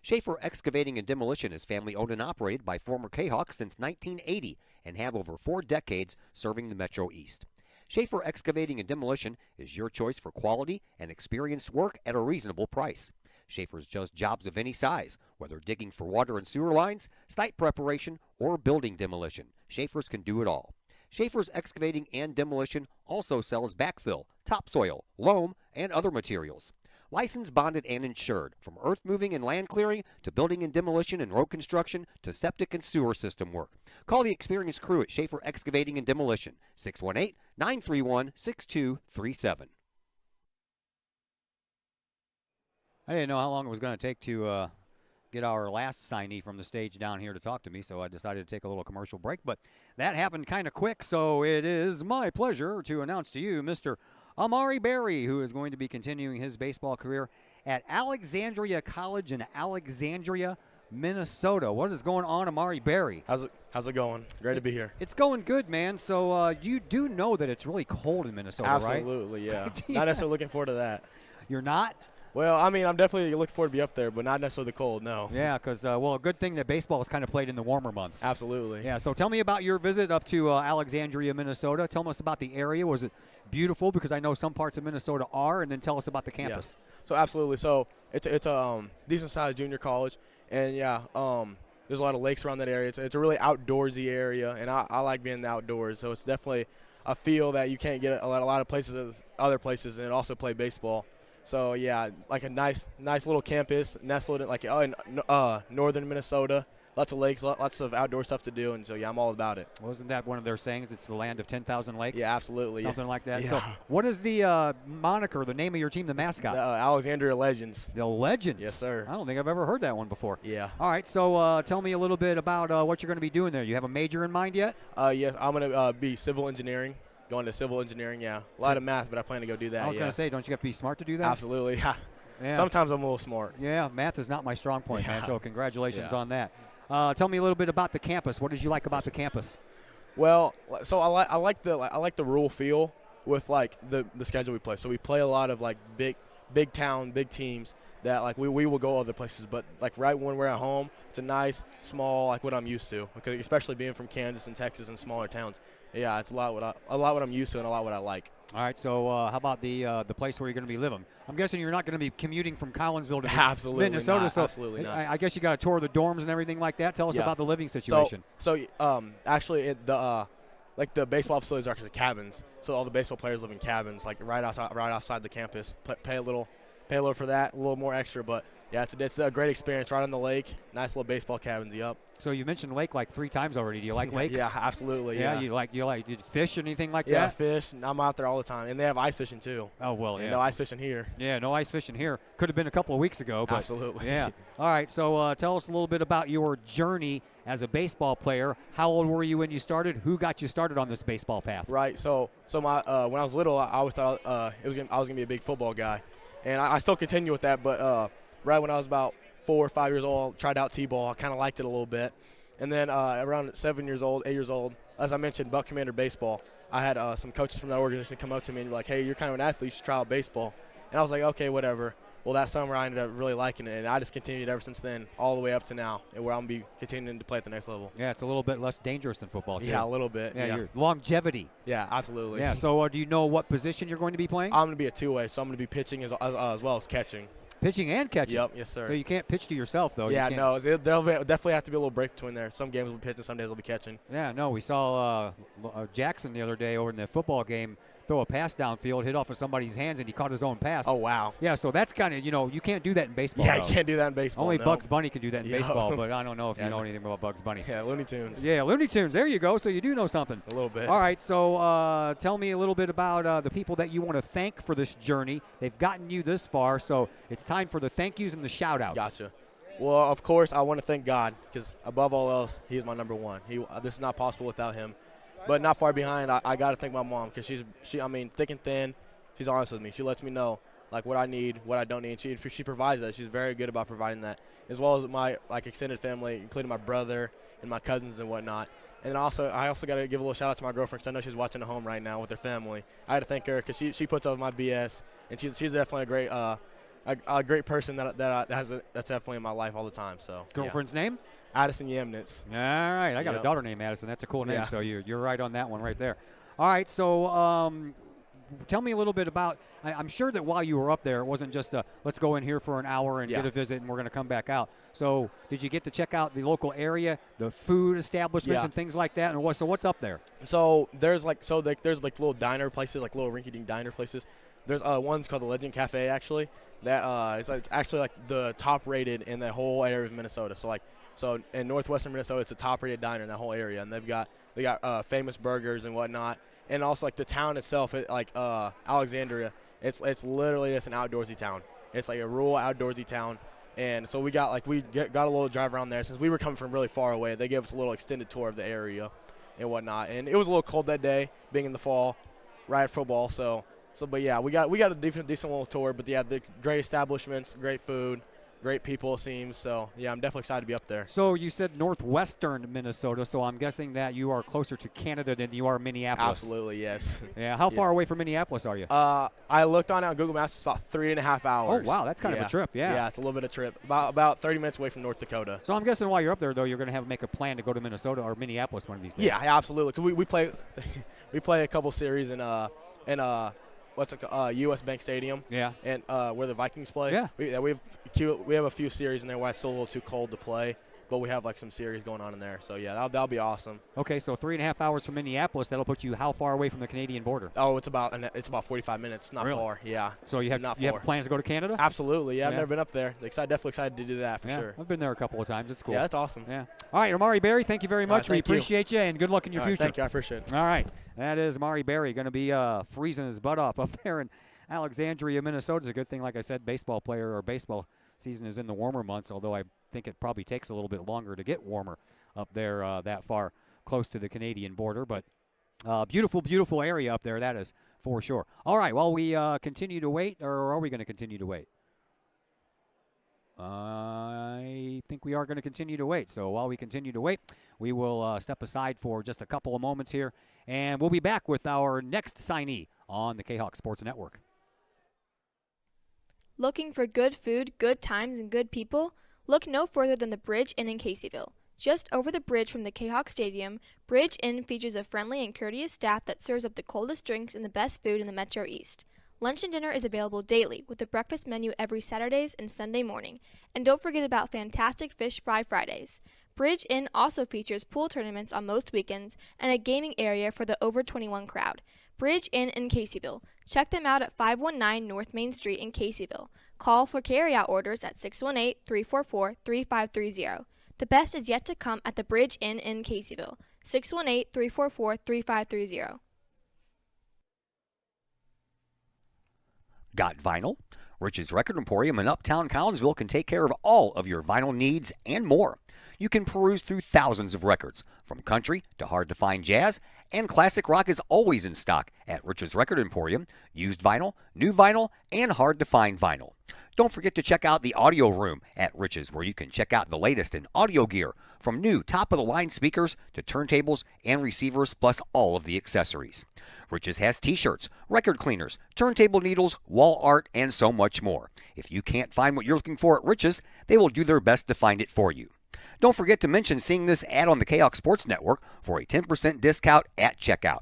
Schaefer Excavating and Demolition is family owned and operated by former K-Hawks since 1980 and have over 4 decades serving the Metro East. Schaefer Excavating and Demolition is your choice for quality and experienced work at a reasonable price. Schaefer's does jobs of any size, whether digging for water and sewer lines, site preparation, or building demolition. Schaefer's can do it all. Schaefer's Excavating and Demolition also sells backfill, topsoil, loam, and other materials. Licensed, bonded, and insured, from earth moving and land clearing to building and demolition and road construction to septic and sewer system work. Call the experienced crew at Schaefer Excavating and Demolition, 618-931-6237. I didn't know how long it was going to take to get our last signee from the stage down here to talk to me, so I decided to take a little commercial break. But that happened kind of quick, so it is my pleasure to announce to you Mr. Amari Barry, who is going to be continuing his baseball career at Alexandria College in Alexandria, Minnesota. What is going on, Amari Barry? How's it going? Great to be here. It's going good, man. So you do know that it's really cold in Minnesota, right? Absolutely, yeah. Not necessarily looking forward to that. You're not? Well, I mean, I'm definitely looking forward to be up there, but not necessarily the cold, no. Yeah, because, well, a good thing that baseball is kind of played in the warmer months. Absolutely. Yeah, so tell me about your visit up to Alexandria, Minnesota. Tell us about the area. Was it beautiful? Because I know some parts of Minnesota are, and then tell us about the campus. Yeah. So, absolutely. So, it's a decent-sized junior college, and, yeah, there's a lot of lakes around that area. It's a really outdoorsy area, and I like being in the outdoors. So, it's definitely a feel that you can't get a lot of places, other places, and also play baseball. So, yeah, like a nice little campus nestled in, like, in northern Minnesota. Lots of lakes, lots of outdoor stuff to do, and so, yeah, I'm all about it. Wasn't that one of their sayings, it's the land of 10,000 lakes? Yeah, absolutely. Something like that. Yeah. So what is the moniker, the name of your team, the mascot? The Alexandria Legends. The Legends? Yes, sir. I don't think I've ever heard that one before. Yeah. All right, so tell me a little bit about what you're going to be doing there. You have a major in mind yet? Yes, I'm going to be civil engineering. Going to civil engineering, yeah. A lot of math, but I plan to go do that. I was going to say, don't you have to be smart to do that? Absolutely, yeah. Sometimes I'm a little smart. Yeah, math is not my strong point, man, so congratulations Yeah. on that. Tell me a little bit about the campus. What did you like about the campus? Well, so I like the rural feel with, like, the schedule we play. So we play a lot of, like, big town, big teams that, like, we will go other places. But, like, right when we're at home, it's a nice, small, like, what I'm used to. Because especially being from Kansas and Texas and smaller towns. Yeah, it's a lot what I'm used to and a lot what I like. All right, so how about the place where you're going to be living? I'm guessing you're not going to be commuting from Collinsville to Absolutely Minnesota. not. So Absolutely not. I guess you got to tour the dorms and everything like that. Tell us Yeah. about the living situation. So actually, like the baseball facilities are actually cabins. So all the baseball players live in cabins, like right outside the campus. Pay a little for that, a little more extra, but yeah, it's a great experience right on the lake. Nice little baseball cabins. Yep. So you mentioned lake like 3 times already. Do you like lakes? Yeah, absolutely. Yeah, you like did you fish or anything like Yeah, that? fish. I'm out there all the time, and they have ice fishing too. Oh well, And yeah. no ice fishing here. Yeah, no ice fishing here. Could have been a couple of weeks ago. But Absolutely. Yeah. All right. So tell us a little bit about your journey as a baseball player. How old were you when you started? Who got you started on this baseball path? Right. So my when I was little, I always thought I was gonna be a big football guy, and I still continue with that. But right when I was about 4 or 5 years old, tried out t-ball. I kind of liked it a little bit. And then around 8 years old, as I mentioned, Buck Commander Baseball, I had some coaches from that organization come up to me and be like, hey, you're kind of an athlete, you should try out baseball. And I was like, okay, whatever. Well, that summer I ended up really liking it, and I just continued ever since then, all the way up to now, and where I'm going to be continuing to play at the next level. Yeah, it's a little bit less dangerous than football, too. Yeah, a little bit. Yeah, your longevity. Yeah, absolutely. Yeah, so do you know what position you're going to be playing? I'm going to be a two-way, so I'm going to be pitching as well as catching. Pitching and catching? Yep, yes, sir. So you can't pitch to yourself, though? Yeah, no, there'll definitely have to be a little break between there. Some games will be pitching, some days will be catching. Yeah, no, we saw Jackson the other day over in the football game throw a pass downfield, hit off of somebody's hands, and he caught his own pass. Oh, wow. Yeah, so that's kind of, you can't do that in baseball. Yeah, though. you can't do that in baseball. Only no. Bugs Bunny can do that in Yeah. baseball, but I don't know if Yeah, you know no. anything about Bugs Bunny. Yeah, Looney Tunes. Yeah, Looney Tunes. There you go. So you do know something. A little bit. All right, so tell me a little bit about the people that you want to thank for this journey. They've gotten you this far, so it's time for the thank yous and the shout-outs. Gotcha. Well, of course, I want to thank God because above all else, He is my number one. This is not possible without Him. But not far behind, I got to thank my mom because she thick and thin. She's honest with me. She lets me know like what I need, what I don't need. She provides that. She's very good about providing that, as well as my extended family, including my brother and my cousins and whatnot. And I also got to give a little shout out to my girlfriend because I know she's watching at home right now with her family. I had to thank her because she puts up with my BS, and she's definitely a a great person that's definitely in my life all the time. So Girlfriend's name? Addison Yemnitz. All right, I got a daughter named Addison. That's a cool name. So you're right on that one right there. All right, so tell me a little bit about. I'm sure that while you were up there, it wasn't just let's go in here for an hour and get a visit, and we're going to come back out. So did you get to check out the local area, the food establishments and things like that? And what's up there? So there's little diner places, like little rinky-dink diner places. There's one's called the Legend Cafe actually. That it's actually like the top rated in the whole area of Minnesota. So in northwestern Minnesota, it's a top rated diner in that whole area, and they got famous burgers and whatnot. And also like the town itself, Alexandria, it's literally just an outdoorsy town. It's like a rural outdoorsy town. And so we got a little drive around there. Since we were coming from really far away, they gave us a little extended tour of the area and whatnot. And it was a little cold that day, being in the fall, right at football. But yeah, we got a decent little tour. But yeah, the great establishments, great food, great people, it seems. So yeah, I'm definitely excited to be up there. So you said northwestern Minnesota, so I'm guessing that you are closer to Canada than you are Minneapolis. Absolutely, yes. Yeah, how far away from Minneapolis are you? I looked on Google Maps. It's about 3.5 hours. Oh wow, that's kind of a trip. Yeah, it's a little bit of a trip. About 30 minutes away from North Dakota. So I'm guessing while you're up there, though, you're going to make a plan to go to Minnesota or Minneapolis one of these days. Yeah, absolutely. Cause we play we play a couple series in U.S. Bank Stadium. Yeah. And where the Vikings play. Yeah. We have a few series in there where it's still a little too cold to play, but we have like some series going on in there. So yeah, that'll be awesome. Okay, so 3.5 hours from Minneapolis, that'll put you how far away from the Canadian border? Oh, it's about 45 minutes. Not really? Far. Yeah. So you have plans to go to Canada? Absolutely. Yeah, I've never been up there. Definitely excited to do that for sure. I've been there a couple of times. It's cool. Yeah, that's awesome. Yeah. All right, Amari Barry, thank you very much. We appreciate you, and good luck in your future. Thank you. I appreciate it. All right, that is Amari Barry going to be freezing his butt off up there in Alexandria, Minnesota. It's a good thing, like I said, baseball season is in the warmer months, although I think it probably takes a little bit longer to get warmer up there that far close to the Canadian border. But beautiful, beautiful area up there, that is for sure. All right, well, we continue to wait, or are we going to continue to wait? I think we are going to continue to wait. So while we continue to wait, we will step aside for just a couple of moments here, and we'll be back with our next signee on the K-Hawk Sports Network. Looking for good food, good times, and good people? Look no further than the Bridge Inn in Caseyville. Just over the bridge from the K-Hawk Stadium, Bridge Inn features a friendly and courteous staff that serves up the coldest drinks and the best food in the Metro East. Lunch and dinner is available daily with a breakfast menu every Saturdays and Sunday morning. And don't forget about fantastic fish fry Fridays. Bridge Inn also features pool tournaments on most weekends and a gaming area for the over 21 crowd. Bridge Inn in Caseyville. Check them out at 519 North Main Street in Caseyville. Call for carryout orders at 618-344-3530. The best is yet to come at the Bridge Inn in Caseyville. 618-344-3530. Got vinyl? Rich's Record Emporium in Uptown Collinsville can take care of all of your vinyl needs and more. You can peruse through thousands of records, from country to hard-to-find jazz, and classic rock is always in stock at Rich's Record Emporium. Used vinyl, new vinyl, and hard-to-find vinyl. Don't forget to check out the audio room at Rich's, where you can check out the latest in audio gear, from new top-of-the-line speakers to turntables and receivers, plus all of the accessories. Rich's has t-shirts, record cleaners, turntable needles, wall art, and so much more. If you can't find what you're looking for at Rich's, they will do their best to find it for you. Don't forget to mention seeing this ad on the K-Hawk Sports Network for a 10% discount at checkout.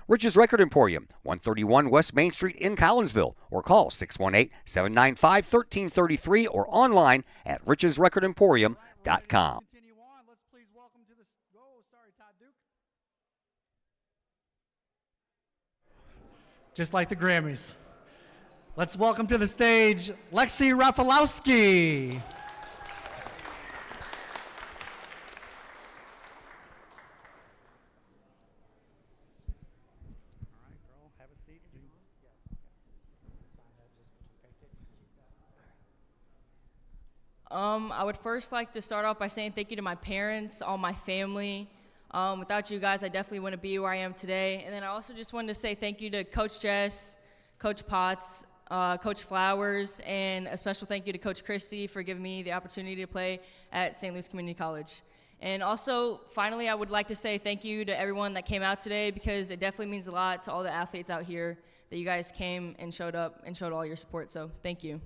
Rich's Record Emporium, 131 West Main Street in Collinsville, or call 618-795-1333 or online at richesrecordemporium.com. Just like the Grammys. Let's welcome to the stage Lexi Rafalowski. I would first like to start off by saying thank you to my parents, all my family. Without you guys, I definitely wouldn't be where I am today. And then I also just wanted to say thank you to Coach Jess, Coach Potts, Coach Flowers, and a special thank you to Coach Christie for giving me the opportunity to play at St. Louis Community College. And also, finally, I would like to say thank you to everyone that came out today, because it definitely means a lot to all the athletes out here that you guys came and showed up and showed all your support. So thank you.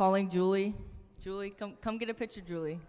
calling Julie. Julie, come get a picture, Julie.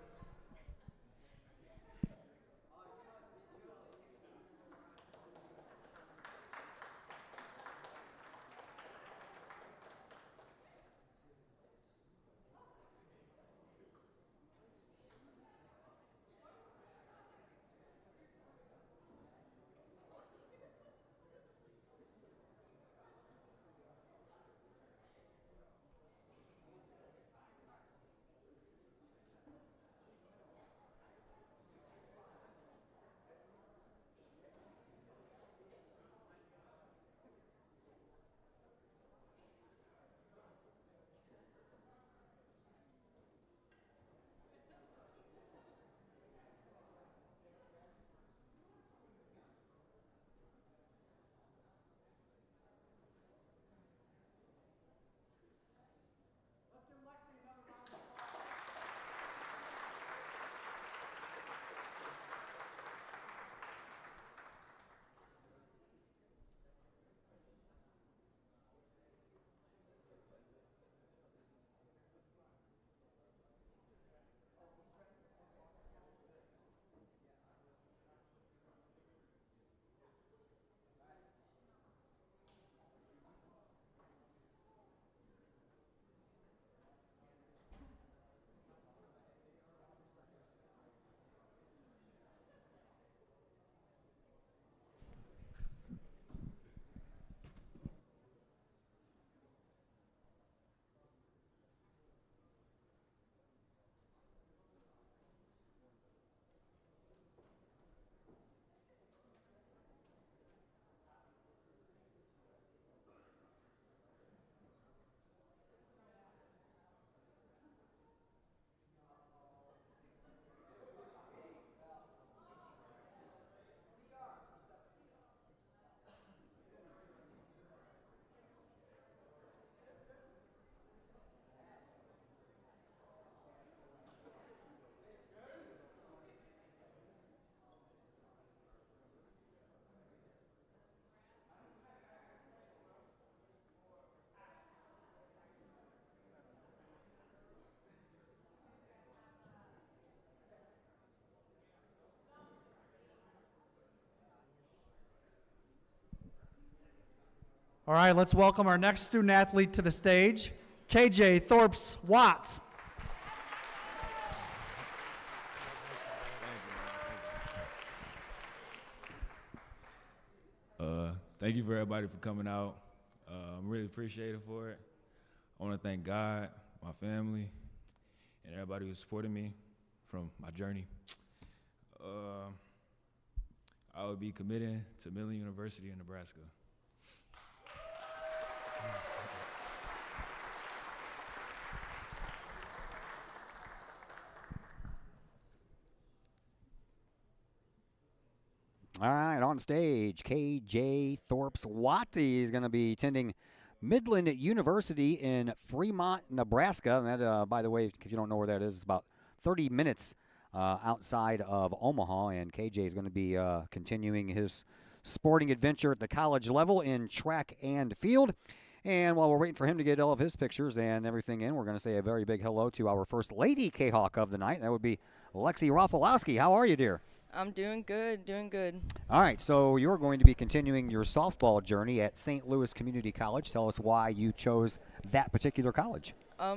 All right, let's welcome our next student athlete to the stage, KJ Thorps-Watt. Thank you for everybody for coming out. I'm really appreciative for it. I want to thank God, my family, and everybody who supported me from my journey. I will be committing to Millen University in Nebraska. All right, on stage, KJ Thorps-Watt is going to be attending Midland University in Fremont, Nebraska. And that, by the way, if you don't know where that is, it's about 30 minutes outside of Omaha. And KJ is going to be continuing his sporting adventure at the college level in track and field. And while we're waiting for him to get all of his pictures and everything in, we're going to say a very big hello to our first lady K-Hawk of the night. That would be Lexi Rafalowski. How are you, dear? I'm doing good, doing good. All right, so you're going to be continuing your softball journey at St. Louis Community College. Tell us why you chose that particular college.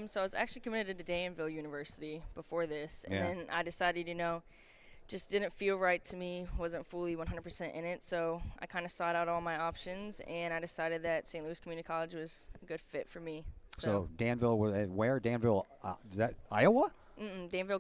So I was actually committed to Danville University before this, and Yeah. then I decided, just didn't feel right to me, wasn't fully 100% in it, so I kind of sought out all my options, and I decided that St. Louis Community College was a good fit for me. So Danville, where? Danville, is that Iowa? Danville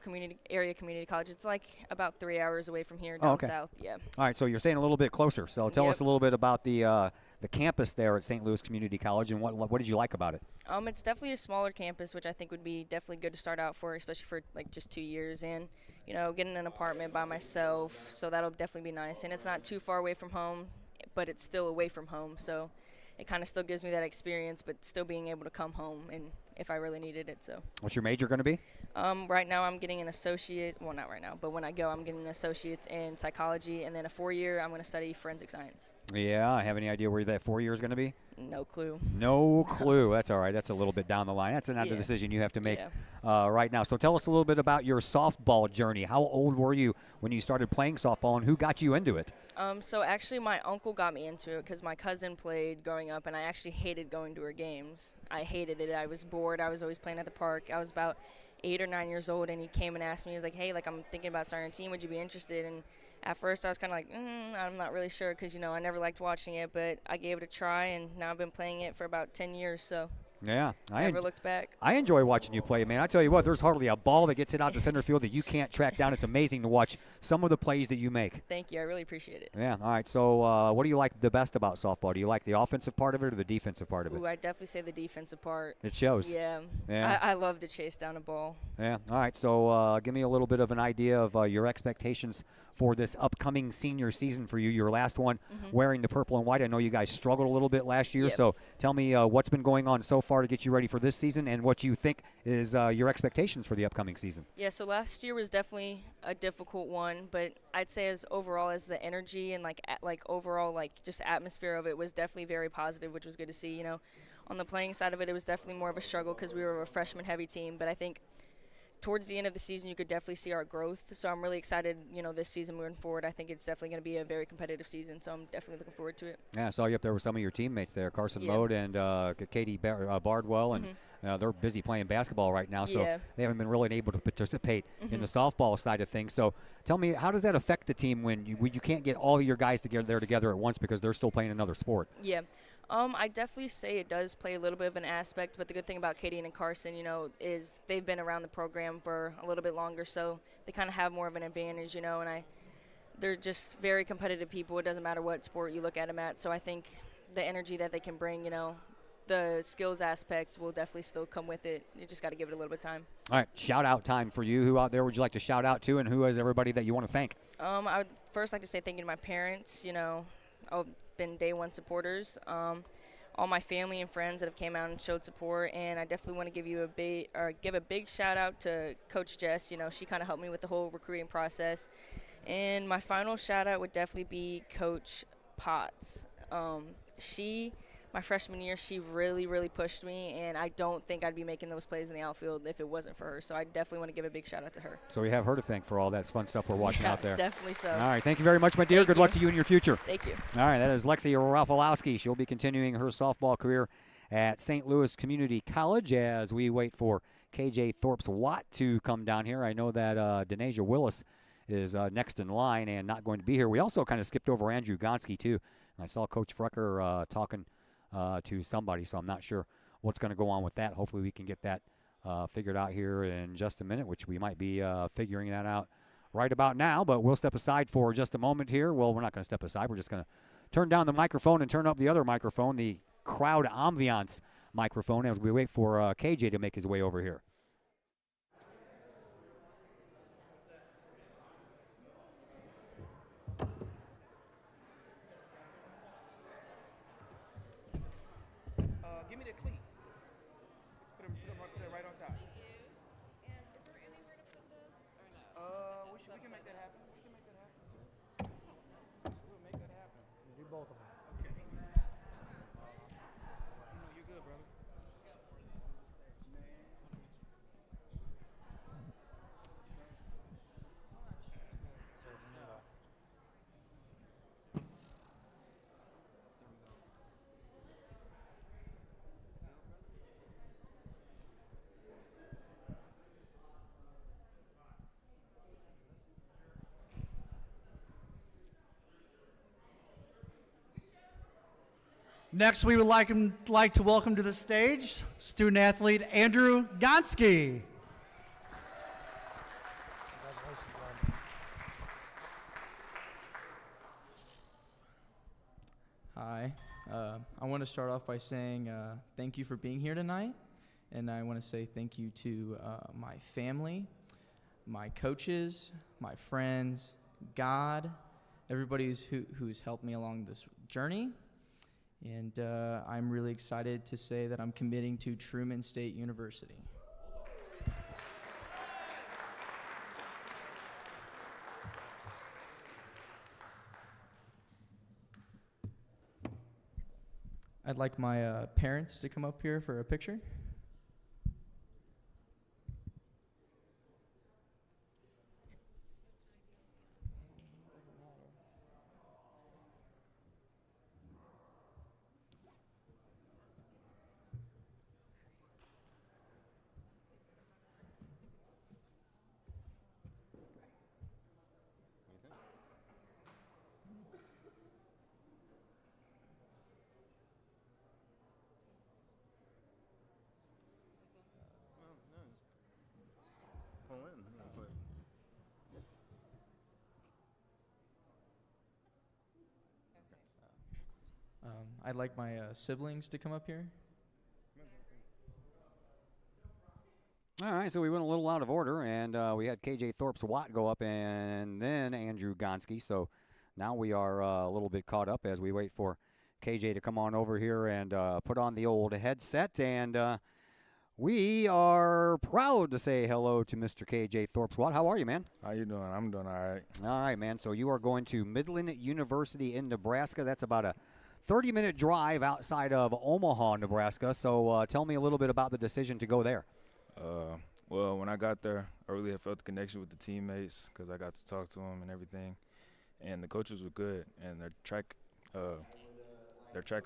Area Community College. It's like about 3 hours away from here, down south. Yeah. All right, so you're staying a little bit closer. So tell us a little bit about the campus there at St. Louis Community College, and what did you like about it? It's definitely a smaller campus, which I think would be definitely good to start out for, especially for like just 2 years, and getting an apartment by myself. So that'll definitely be nice, and it's not too far away from home, but it's still away from home. So it kind of still gives me that experience, but still being able to come home and if I really needed it. So. What's your major going to be? Right now I'm getting an associate. Well, not right now, but when I go, I'm getting an associate in psychology, and then a 4-year I'm going to study forensic science. Yeah, I have any idea where that 4 years is going to be? No clue. No clue. That's all right. That's a little bit down the line. That's not the decision you have to make right now. So tell us a little bit about your softball journey. How old were you when you started playing softball, and who got you into it? So actually my uncle got me into it because my cousin played growing up, and I actually hated going to her games. I hated it. I was bored. I was always playing at the park. I was about 8 or 9 years old, and he came and asked me, he was like, hey, like, I'm thinking about starting a team. Would you be interested? And at first I was kind of like, I'm not really sure because, I never liked watching it, but I gave it a try, and now I've been playing it for about 10 years, so. Yeah. I never looked back. I enjoy watching you play, man. I tell you what, there's hardly a ball that gets hit out to center field that you can't track down. It's amazing to watch some of the plays that you make. Thank you. I really appreciate it. Yeah. All right. So what do you like the best about softball? Do you like the offensive part of it or the defensive part of it? Ooh, I definitely say the defensive part. It shows. Yeah. I love to chase down a ball. Yeah. All right. So give me a little bit of an idea of your expectations for this upcoming senior season for you, your last one wearing the purple and white. I know you guys struggled a little bit last year, so tell me what's been going on so far to get you ready for this season and what you think is your expectations for the upcoming season. Yeah, so last year was definitely a difficult one, but I'd say as overall as the energy and like overall like just atmosphere of it was definitely very positive, which was good to see. On the playing side of it, it was definitely more of a struggle because we were a freshman-heavy team, but I think towards the end of the season, you could definitely see our growth. So I'm really excited, this season moving forward. I think it's definitely going to be a very competitive season, so I'm definitely looking forward to it. Yeah, I saw you up there with some of your teammates there, Carson Mode and Katie Bardwell, and they're busy playing basketball right now, so they haven't been really able to participate in the softball side of things. So tell me, how does that affect the team when you can't get all of your guys together at once because they're still playing another sport? Yeah. I definitely say it does play a little bit of an aspect, but the good thing about Katie and Carson, is they've been around the program for a little bit longer, so they kind of have more of an advantage, and they're just very competitive people. It doesn't matter what sport you look at them at, so I think the energy that they can bring, the skills aspect will definitely still come with it. You just got to give it a little bit of time. All right, shout-out time for you. Who out there would you like to shout out to, and who is everybody that you want to thank? I would first like to say thank you to my parents, I've been day one supporters, all my family and friends that have came out and showed support, and I definitely want to give a big shout out to Coach Jess. She kind of helped me with the whole recruiting process, and my final shout out would definitely be Coach Potts. My freshman year, she really, really pushed me, and I don't think I'd be making those plays in the outfield if it wasn't for her. So I definitely want to give a big shout out to her. So we have her to thank for all that fun stuff we're watching out there. Definitely so. All right, thank you very much, my dear. Good luck to you in your future. Thank you. All right, that is Lexi Rafalowski. She'll be continuing her softball career at St. Louis Community College as we wait for KJ Thorps-Watt to come down here. I know that Denasia Willis is next in line and not going to be here. We also kind of skipped over Andrew Gonsky, too. And I saw Coach Frecker talking to somebody, so I'm not sure what's going to go on with that. Hopefully we can get that figured out here in just a minute, which we might be figuring that out right about now, but we'll step aside for just a moment here. Well, we're not going to step aside. We're just going to turn down the microphone and turn up the other microphone, the crowd ambiance microphone, as we wait for KJ to make his way over here. Give me the cleat. Put it right on top. And is there anywhere to put this? Or no? We can make that happen. We'll make that happen. Do both of them. Okay. You're good, brother. Next, we would like to welcome to the stage student-athlete Andrew Gonsky. Hi. I want to start off by saying thank you for being here tonight, and I want to say thank you to my family, my coaches, my friends, God, everybody who's helped me along this journey. And I'm really excited to say that I'm committing to Truman State University. I'd like my parents to come up here for a picture. I'd like my siblings to come up here. All right, so we went a little out of order, and we had KJ Thorps-Watt go up and then Andrew Gonsky. So now we are a little bit caught up as we wait for KJ to come on over here and put on the old headset. And we are proud to say hello to Mr. KJ Thorps-Watt. How are you, man? How you doing? I'm doing all right. All right, man. So you are going to Midland University in Nebraska. That's about a 30-minute drive outside of Omaha, Nebraska. So tell me a little bit about the decision to go there. Well, when I got there, I really had felt the connection with the teammates because I got to talk to them and everything. And the coaches were good, and their track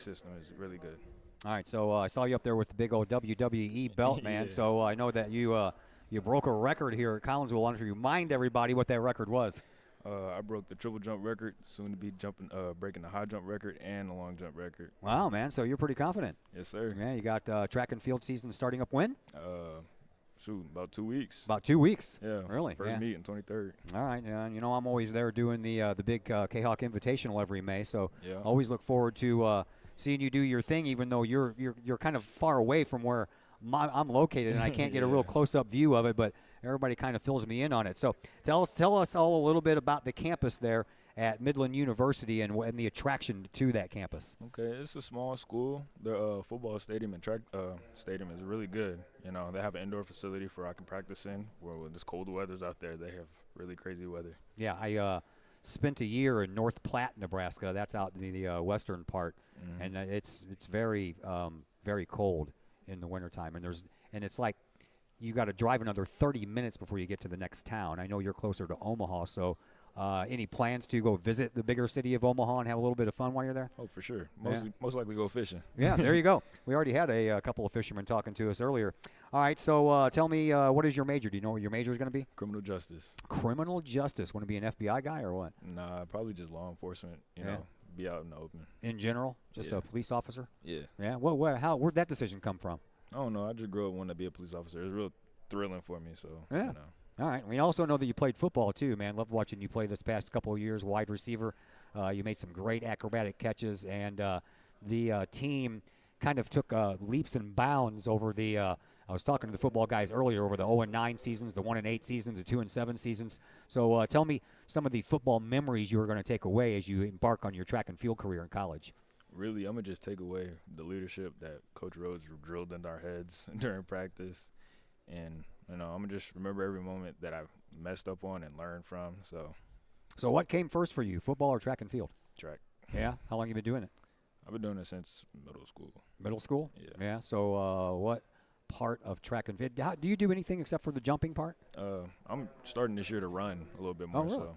system is really good. All right, so I saw you up there with the big old WWE belt, man. Yeah. So I know that you broke a record here at Collinsville. Why don't you remind everybody what that record was? I broke the triple jump record, soon to be breaking the high jump record and the long jump record. Wow, man. So you're pretty confident. Yes, sir. Yeah, you got track and field season starting up when? About 2 weeks. About 2 weeks? Yeah. Really? First yeah. meet on 23rd. All right. You know, I'm always there doing the big K-Hawk Invitational every May, so yeah. Always look forward to seeing you do your thing, even though you're kind of far away from where I'm located, and I can't get a real close-up view of it, but everybody kind of fills me in on it. So tell us all a little bit about the campus there at Midland University and the attraction to that campus. Okay, it's a small school. The football stadium and track stadium is really good. You know, they have an indoor facility for I can practice in. Where when this cold weather's out there, they have really crazy weather. Yeah, I spent a year in North Platte, Nebraska. That's out in the western part, and it's very very cold in the wintertime. And it's like you got to drive another 30 minutes before you get to the next town. I know you're closer to Omaha, so any plans to go visit the bigger city of Omaha and have a little bit of fun while you're there? Oh, for sure. Most likely go fishing. Yeah, there you go. We already had a couple of fishermen talking to us earlier. All right, so tell me, what is your major? Do you know what your major is going to be? Criminal justice. Criminal justice. Want to be an FBI guy or what? Nah, probably just law enforcement, you know, be out in the open. In general? Just a police officer? Yeah. Yeah? Where'd that decision come from? I don't know. I just grew up wanting to be a police officer. It was real thrilling for me, so, yeah. You know. All right. We also know that you played football, too, man. Loved watching you play this past couple of years, wide receiver. You made some great acrobatic catches, and the team kind of took leaps and bounds over the I was talking to the football guys earlier over the 0-9 seasons, the 1-8 seasons, the 2-7 seasons. So tell me some of the football memories you were going to take away as you embark on your track and field career in college. Really, I'm going to just take away the leadership that Coach Rhodes drilled into our heads during practice. And, you know, I'm going to just remember every moment that I've messed up on and learned from. So what came first for you, football or track and field? Track. Yeah? How long have you been doing it? I've been doing it since middle school. Middle school? Yeah. Yeah. So what part of track and field? Do you do anything except for the jumping part? I'm starting this year to run a little bit more, really? so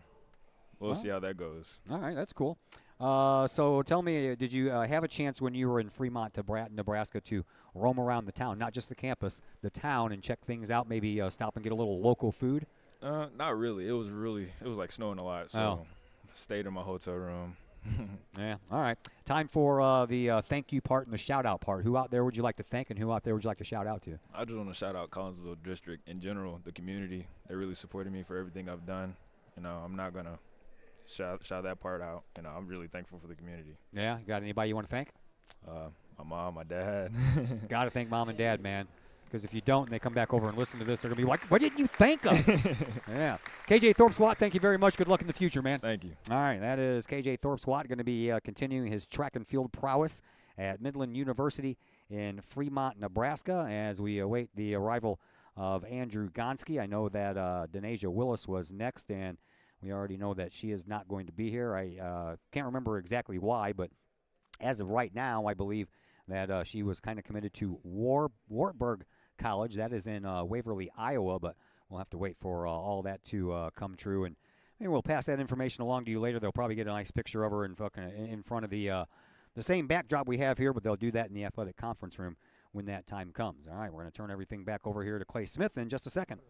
we'll see how that goes. All right, that's cool. So tell me, did you have a chance when you were in Fremont, Nebraska, to roam around the town, not just the campus, the town, and check things out, maybe stop and get a little local food? Not really. It was like snowing a lot, so stayed in my hotel room. Yeah. All right. Time for the thank you part and the shout out part. Who out there would you like to thank, and who out there would you like to shout out to? I just want to shout out Collinsville District in general, the community. They really supported me for everything I've done. You know, I'm not gonna shout that part out. You know, I'm really thankful for the community. Yeah. Got anybody you want to thank? My mom, my dad. Got to thank mom and dad, man. Because if you don't and they come back over and listen to this, they're going to be like, why didn't you thank us? Yeah. KJ Thorps-Watt, thank you very much. Good luck in the future, man. Thank you. All right, that is KJ Thorps-Watt going to be continuing his track and field prowess at Midland University in Fremont, Nebraska, as we await the arrival of Andrew Gonsky. I know that Denasia Willis was next, and we already know that she is not going to be here. I can't remember exactly why, but as of right now, I believe that she was kind of committed to Wartburg College. That is in Waverly, Iowa, but we'll have to wait for all that to come true. And maybe we'll pass that information along to you later. They'll probably get a nice picture of her in front of the same backdrop we have here, but they'll do that in the athletic conference room when that time comes. All right, we're going to turn everything back over here to Clay Smith in just a second.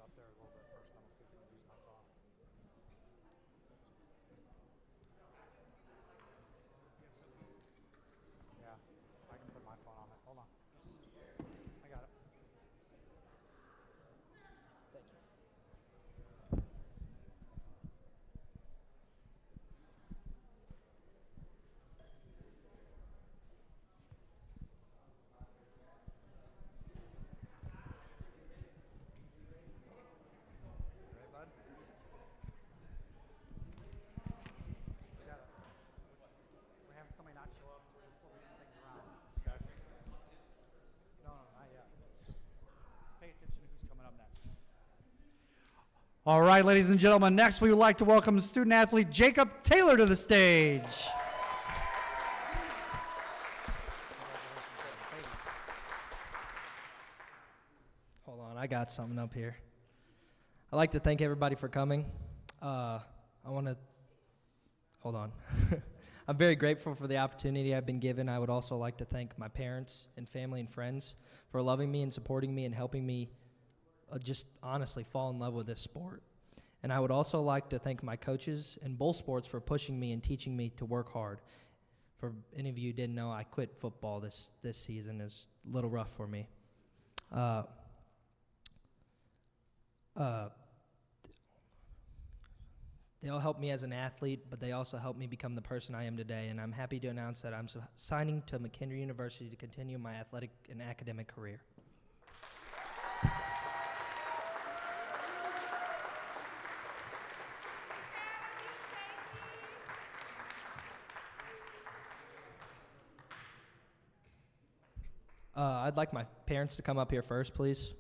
All right, ladies and gentlemen, next we would like to welcome student athlete Jacob Taylor to the stage. Hold on, I got something up here. I'd like to thank everybody for coming. Hold on. I'm very grateful for the opportunity I've been given. I would also like to thank my parents and family and friends for loving me and supporting me and helping me just honestly fall in love with this sport. And I would also like to thank my coaches in both sports for pushing me and teaching me to work hard. For any of you who didn't know, I quit football this season. It was a little rough for me. They all helped me as an athlete, but they also helped me become the person I am today. And I'm happy to announce that I'm signing to McKendree University to continue my athletic and academic career. I'd like my parents to come up here first, please.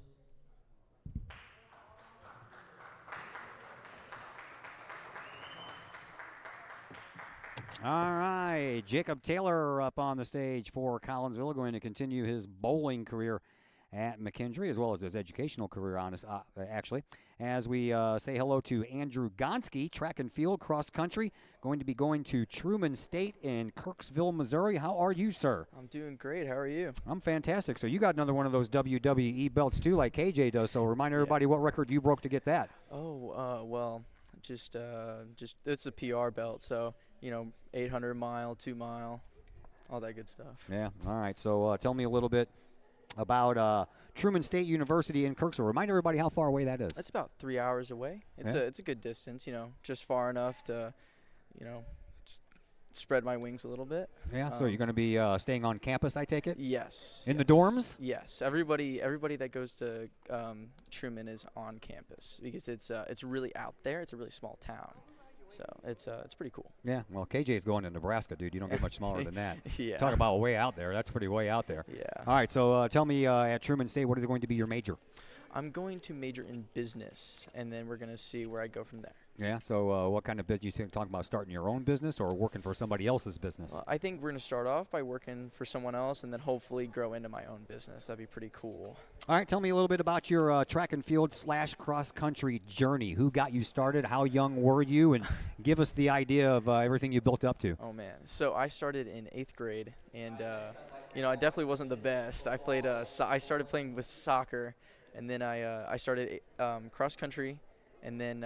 All right, Jacob Taylor up on the stage for Collinsville, going to continue his bowling career at McKendree, as well as his educational career, actually. As we say hello to Andrew Gonsky, track and field, cross country, going to be going to Truman State in Kirksville, Missouri. How are you, sir? I'm doing great. How are you? I'm fantastic. So you got another one of those WWE belts, too, like KJ does. So remind everybody what record you broke to get that. Oh, well, just it's a PR belt, so 800 mile, 2 mile, all that good stuff. Yeah. All right. So tell me a little bit about Truman State University in Kirksville. Remind everybody how far away that is. That's about 3 hours away. It's a good distance, just far enough to, spread my wings a little bit. Yeah. So you're going to be staying on campus, I take it? Yes. In the dorms? Yes. Everybody that goes to Truman is on campus because it's really out there. It's a really small town. So it's pretty cool. Yeah, well, KJ's going to Nebraska, dude. You don't get much smaller than that. Yeah. Talk about way out there. That's pretty way out there. Yeah. All right, so tell me at Truman State, what is going to be your major? I'm going to major in business, and then we're going to see where I go from there. Yeah, so what kind of business? You think talking about starting your own business or working for somebody else's business? Well, I think we're going to start off by working for someone else and then hopefully grow into my own business. That'd be pretty cool. All right, tell me a little bit about your track and field / cross country journey. Who got you started? How young were you? And give us the idea of everything you built up to. Oh, man. So I started in 8th grade, and, I definitely wasn't the best. I started playing with soccer, and then I started cross country, and then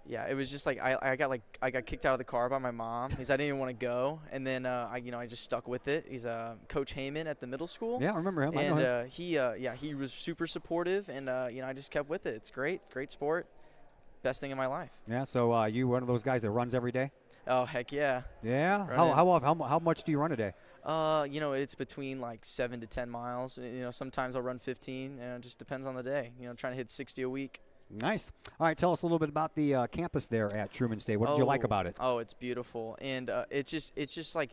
it was just like I got kicked out of the car by my mom because I didn't even want to go, and then I just stuck with it. He's Coach Heyman at the middle school. Yeah, I remember him. And I know him. he was super supportive, and I just kept with it. It's great sport, best thing in my life. Yeah, so you one of those guys that runs every day? Oh, heck yeah. Yeah. How much do you run a day? It's between like 7 to 10 miles. Sometimes I'll run 15, and it just depends on the day. Trying to hit 60 a week. Nice. All right, tell us a little bit about the campus there at Truman State. What did you like about it? Oh, it's beautiful, and it's just like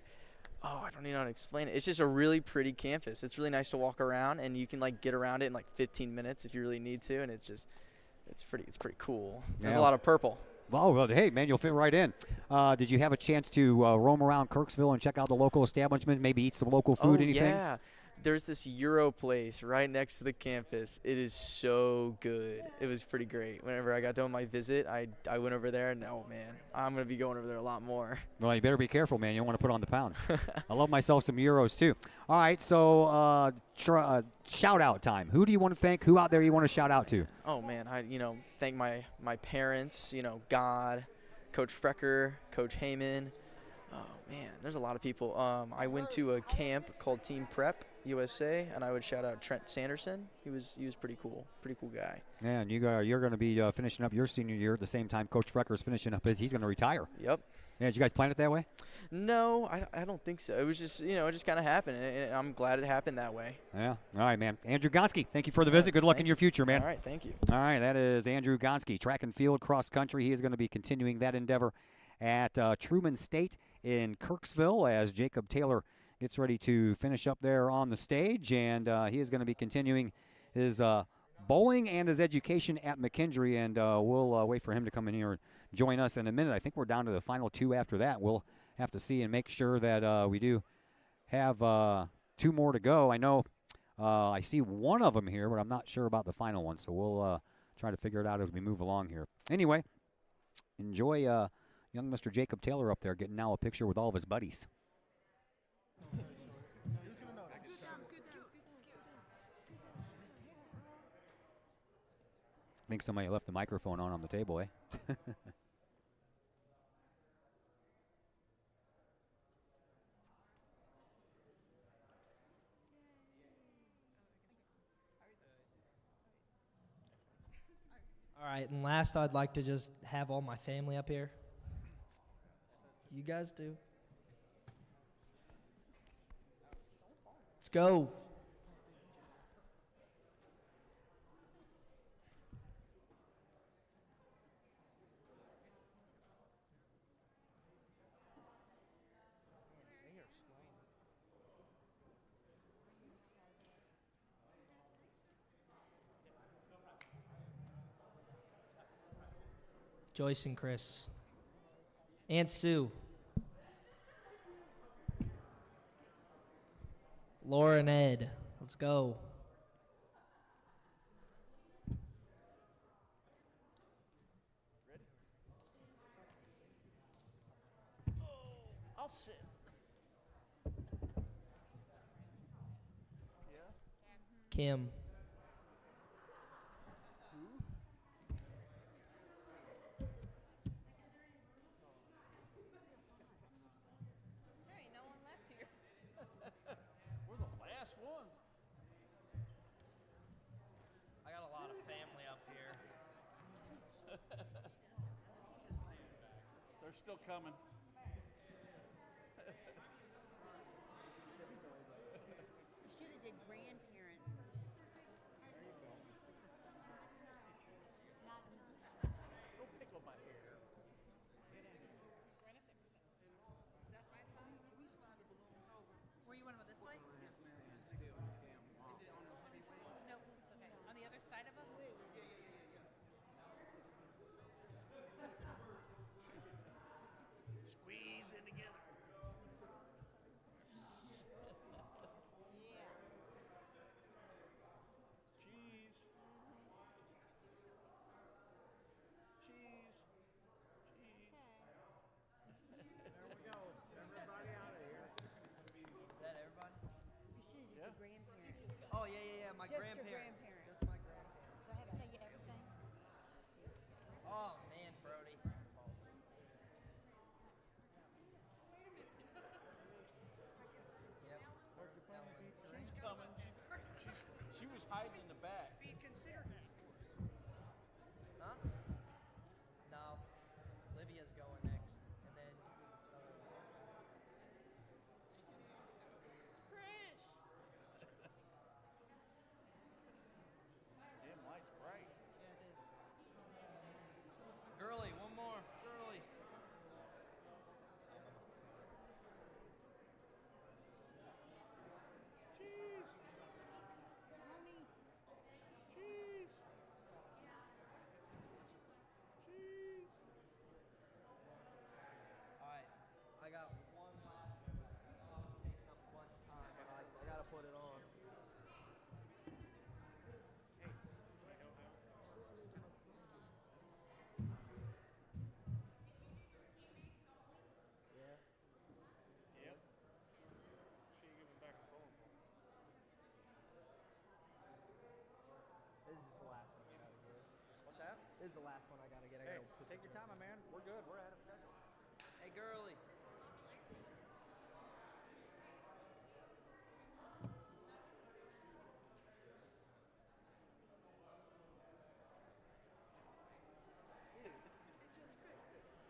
I don't even know how to explain it. It's just a really pretty campus. It's really nice to walk around, and you can like get around it in like 15 minutes if you really need to, and it's pretty cool. There's a lot of purple. Well, hey, man, you'll fit right in. Did you have a chance to roam around Kirksville and check out the local establishment, maybe eat some local food, anything? Yeah. There's this Euro place right next to the campus. It is so good. It was pretty great. Whenever I got done with my visit, I went over there, and oh, man, I'm going to be going over there a lot more. Well, you better be careful, man. You don't want to put on the pounds. I love myself some Euros, too. All right, so shout-out time. Who do you want to thank? Who out there you want to shout out to? Oh, man, I thank my parents, God, Coach Frecker, Coach Heyman. Oh, man, there's a lot of people. I went to a camp called Team Prep USA, and I would shout out Trent Sanderson. He was pretty cool guy. Yeah, and you're going to be finishing up your senior year at the same time Coach Frecker is finishing up his. He's going to retire. Yep. Yeah, did you guys plan it that way? No, I don't think so. It was just, it just kind of happened, and I'm glad it happened that way. Yeah. All right, man. Andrew Gonsky, thank you for the visit. Good luck in your future, man. All right, thank you. All right, that is Andrew Gonsky, track and field, cross country. He is going to be continuing that endeavor at Truman State in Kirksville as Jacob Taylor gets ready to finish up there on the stage, and he is going to be continuing his bowling and his education at McKendree, and we'll wait for him to come in here and join us in a minute. I think we're down to the final two after that. We'll have to see and make sure that we do have two more to go. I know I see one of them here, but I'm not sure about the final one, so we'll try to figure it out as we move along here. Anyway, enjoy young Mr. Jacob Taylor up there getting now a picture with all of his buddies. I think somebody left the microphone on the table, eh? All right, and last, I'd like to just have all my family up here. You guys do. Let's go. Joyce and Chris. Aunt Sue. Laura and Ed. Let's go. I'll sit. Kim. We're the last ones. I got a lot of family up here. They're still coming. We should have did grandparents. Don't pickle my hair. Were you one of this way? Yes, ma'am. Is it on the heavyweight? No, it's okay. On the other side of them? is the last one I gotta get. Hey, take your time, my man. We're good. We're ahead of schedule. Hey, girly.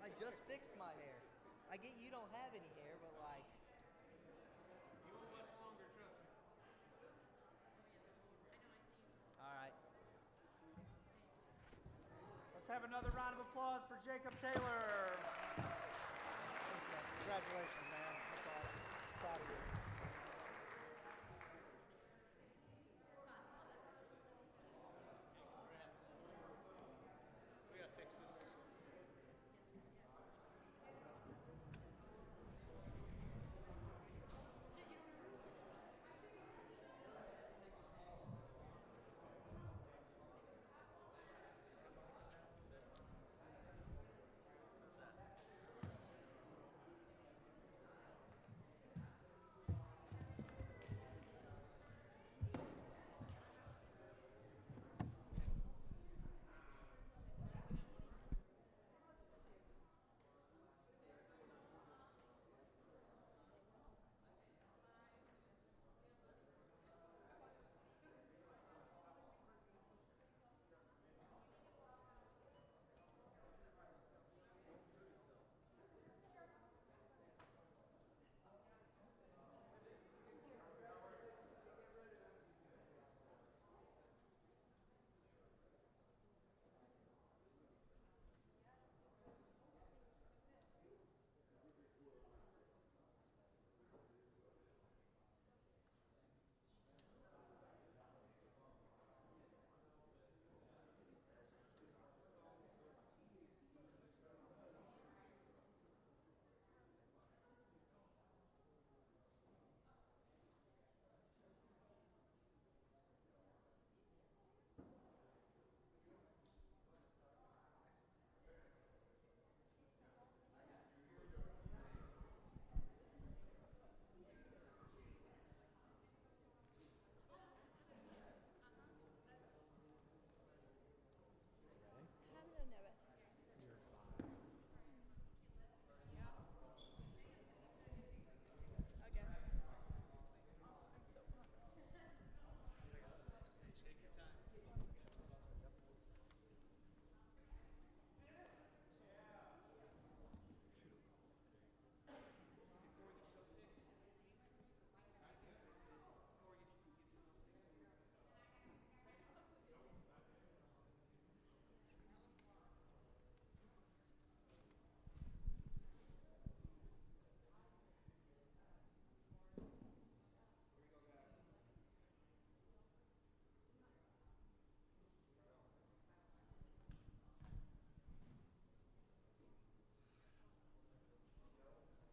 I just fixed my hair. I get you don't have any hair, but like. You were much longer, trust me. All right. Let's have another round of applause for Jacob Taylor. Congratulations, man. That's awesome. Proud of you. We gotta fix this.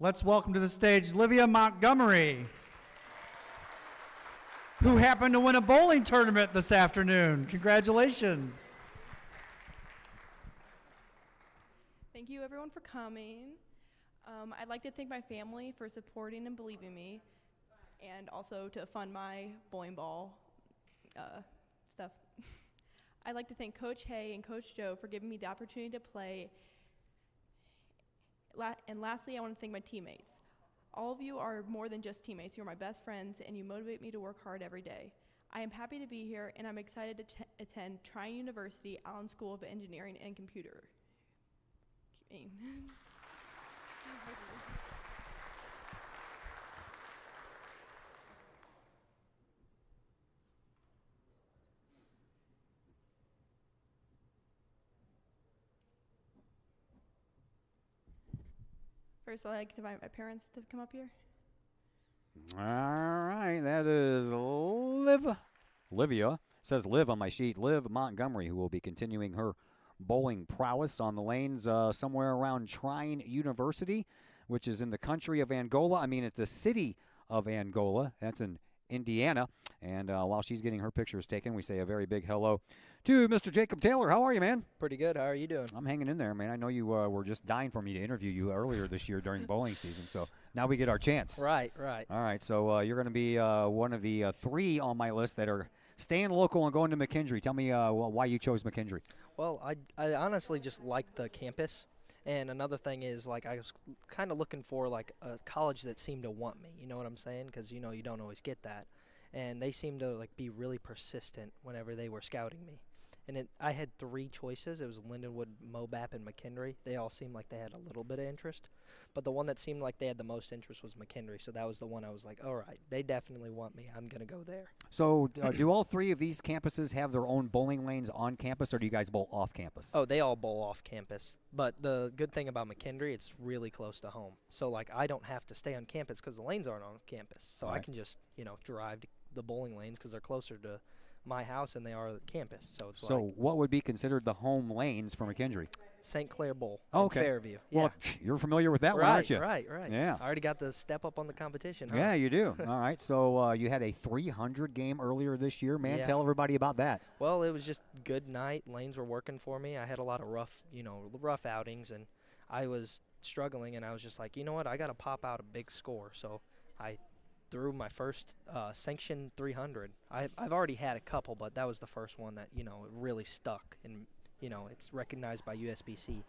Let's welcome to the stage Livia Montgomery, who happened to win a bowling tournament this afternoon. Congratulations. Thank you everyone for coming. I'd like to thank my family for supporting and believing in me, and also to fund my bowling ball stuff. I'd like to thank Coach Hay and Coach Joe for giving me the opportunity to play. And lastly, I want to thank my teammates. All of you are more than just teammates. You're my best friends, and you motivate me to work hard every day. I am happy to be here, and I'm excited to attend Trine University Allen School of Engineering and Computer. First, I'd like to invite my parents to come up here. All right, that is Livia. Says Liv on my sheet. Liv Montgomery, who will be continuing her bowling prowess on the lanes somewhere around Trine University, which is in the country of Angola. I mean, it's the city of Angola. That's in Indiana. And while she's getting her pictures taken, we say a very big hello to Mr. Jacob Taylor. How are you, man? Pretty good. How are you doing? I'm hanging in there, man. I know you were just dying for me to interview you earlier this year during bowling season, so now we get our chance. Right, right. All right, so you're going to be one of the three on my list that are staying local and going to McKendree. Tell me why you chose McKendree. Well, I honestly just like the campus. And another thing is, like, I was kind of looking for, like, a college that seemed to want me. You know what I'm saying? Because, you know, you don't always get that. And they seemed to, like, be really persistent whenever they were scouting me. And I had 3 choices. It was Lindenwood, Mobap, and McKendree. They all seemed like they had a little bit of interest. But the one that seemed like they had the most interest was McKendree. So that was the one I was like, all right, they definitely want me. I'm going to go there. So do all 3 of these campuses have their own bowling lanes on campus, or do you guys bowl off campus? Oh, they all bowl off campus. But the good thing about McKendree, it's really close to home. So, like, I don't have to stay on campus because the lanes aren't on campus. So I can just, you know, drive to the bowling lanes because they're closer to my house and they are the campus. So it's like what would be considered the home lanes for McKendree? St. Clair Bowl in Fairview. Well, you're familiar with that one, aren't you? Right. Yeah. I already got the step up on the competition. Huh? Yeah, you do. All right. So you had a 300 game earlier this year, man. Yeah. Tell everybody about that. Well, it was just good night. Lanes were working for me. I had a lot of rough outings, and I was struggling, and I was just like, you know what? I got to pop out a big score. So I threw my first sanctioned 300. I've already had a couple, but that was the first one that, you know, really stuck, and, you know, it's recognized by USBC.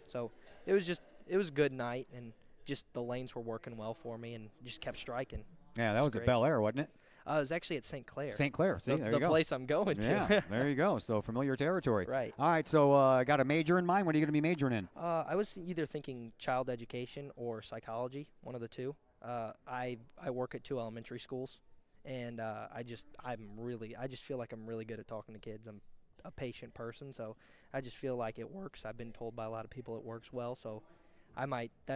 So it was good night, and just the lanes were working well for me and just kept striking. Yeah, that was at Bel Air, wasn't it? It was actually at St. Clair. St. Clair. See, there you go. The place I'm going to. Yeah, there you go. So familiar territory. Right. All right, so got a major in mind. What are you going to be majoring in? I was either thinking child education or psychology, one of the two. I work at 2 elementary schools, and I just feel like I'm really good at talking to kids. I'm a patient person, so I just feel like it works. I've been told by a lot of people it works well, so that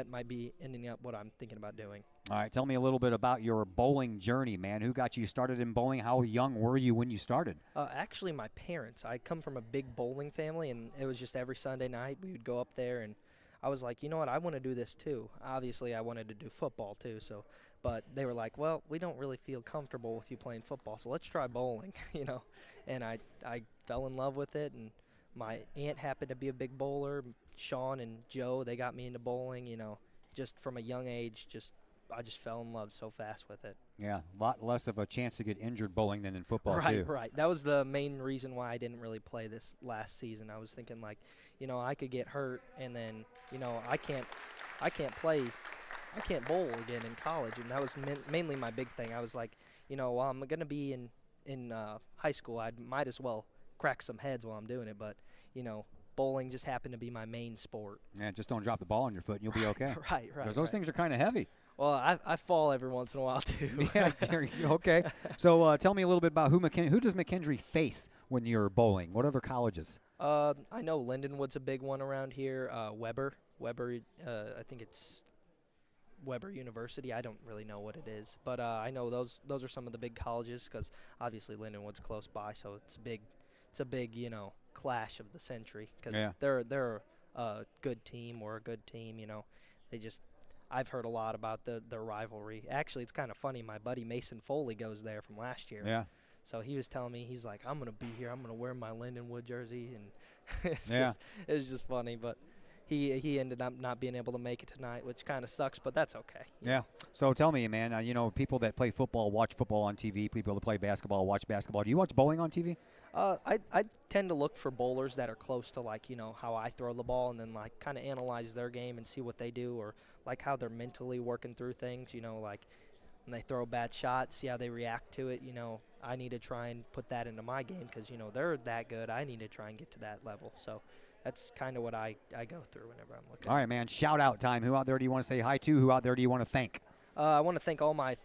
might be ending up what I'm thinking about doing. All right, tell me a little bit about your bowling journey, man. Who got you started in bowling? How young were you when you started? Actually, my parents. I come from a big bowling family, and it was just every Sunday night we would go up there, and I was like, you know what, I want to do this too. Obviously, I wanted to do football too, but they were like, well, we don't really feel comfortable with you playing football, so let's try bowling, you know. And I fell in love with it, and my aunt happened to be a big bowler. Sean and Joe, they got me into bowling, you know, just from a young age. I just fell in love so fast with it. Yeah, a lot less of a chance to get injured bowling than in football, too. Right. That was the main reason why I didn't really play this last season. I was thinking, like, you know, I could get hurt, and then, you know, I can't bowl again in college, and that was mainly my big thing. I was like, you know, while I'm going to be in high school, I might as well crack some heads while I'm doing it, but, you know, bowling just happened to be my main sport. Yeah, just don't drop the ball on your foot and you'll be okay. Right. Because those things are kind of heavy. Well, I fall every once in a while, too. Yeah, okay. So tell me a little bit about who does McKendree face when you're bowling? What other colleges? I know Lindenwood's a big one around here. Weber, I think it's Weber University. I don't really know what it is. But I know those are some of the big colleges because obviously Lindenwood's close by, so it's a big, you know, clash of the century because they're a good team or a good team, you know. I've heard a lot about their rivalry. Actually, it's kind of funny. My buddy Mason Foley goes there from last year. Yeah. So he was telling me, he's like, I'm going to be here. I'm going to wear my Lindenwood jersey. And it was just funny. But he ended up not being able to make it tonight, which kind of sucks, but that's okay. Yeah. So tell me, man, you know, people that play football watch football on TV. People that play basketball watch basketball. Do you watch bowling on TV? I tend to look for bowlers that are close to, like, you know, how I throw the ball, and then, like, kind of analyze their game and see what they do, or, like, how they're mentally working through things, you know, like when they throw a bad shot, see how they react to it. You know, I need to try and put that into my game because, you know, they're that good. I need to try and get to that level. So that's kind of what I go through whenever I'm looking. All right, man, shout-out time. Who out there do you want to say hi to? Who out there do you want to thank? I want to thank all my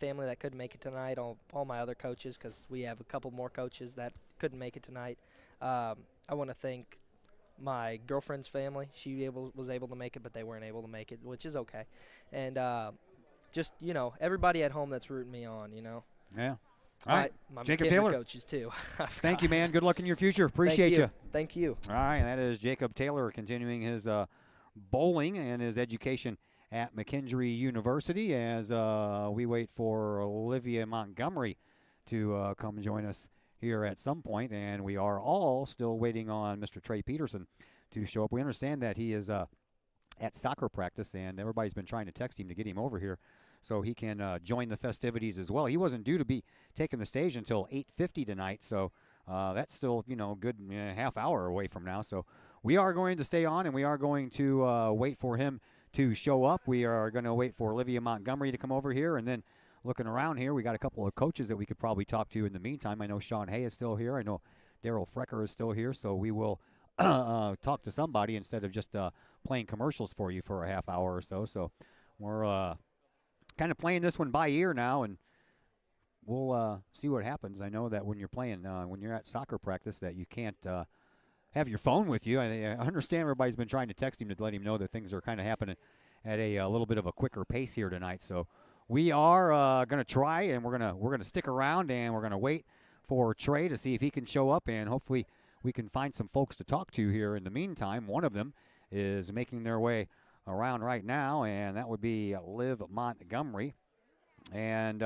family that couldn't make it tonight, all my other coaches, because we have a couple more coaches that couldn't make it tonight. I want to thank my girlfriend's family. She was able to make it, but they weren't able to make it, which is okay. And just, you know, everybody at home that's rooting me on, you know. Yeah. All right. My Jacob Taylor. coaches, too. Thank you, man. Good luck in your future. Appreciate you. Thank you. All right. That is Jacob Taylor continuing his bowling and his education at McKendree University as we wait for Livia Montgomery to come join us here at some point. And we are all still waiting on Mr. Trey Peterson to show up. We understand that he is at soccer practice, and everybody's been trying to text him to get him over here. so he can join the festivities as well. He wasn't due to be taking the stage until 8:50 tonight, so that's still, a good half hour away from now. So we are going to stay on, and we are going to wait for him to show up. We are going to wait for Livia Montgomery to come over here, and then looking around here, we got a couple of coaches that we could probably talk to in the meantime. I know Sean Hay is still here. I know Daryl Frecker is still here, so we will talk to somebody instead of just playing commercials for you for a half hour or so. So we're kind of playing this one by ear now, and we'll see what happens. I know that when you're playing, when you're at soccer practice, that you can't have your phone with you. I understand everybody's been trying to text him to let him know that things are kind of happening at a little bit of a quicker pace here tonight. So we are going to try, and we're gonna stick around, and we're gonna wait for Trey to see if he can show up, and hopefully we can find some folks to talk to here in the meantime. One of them is making their way around right now, and that would be Liv Montgomery. And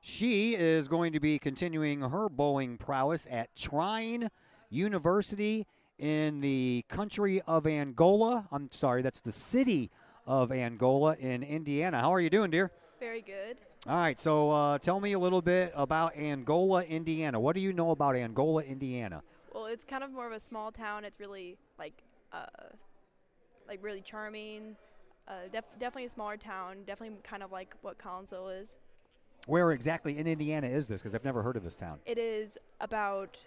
she is going to be continuing her bowling prowess at Trine University in the country of Angola. I'm sorry, that's the city of Angola in Indiana. How are you doing, dear? Very good. All right, so tell me a little bit about Angola, Indiana. What do you know about Angola, Indiana? Well, it's kind of more of a small town. It's really like really charming. Definitely a smaller town. Definitely kind of like what Collinsville is. Where exactly in Indiana is this? Because I've never heard of this town. It is about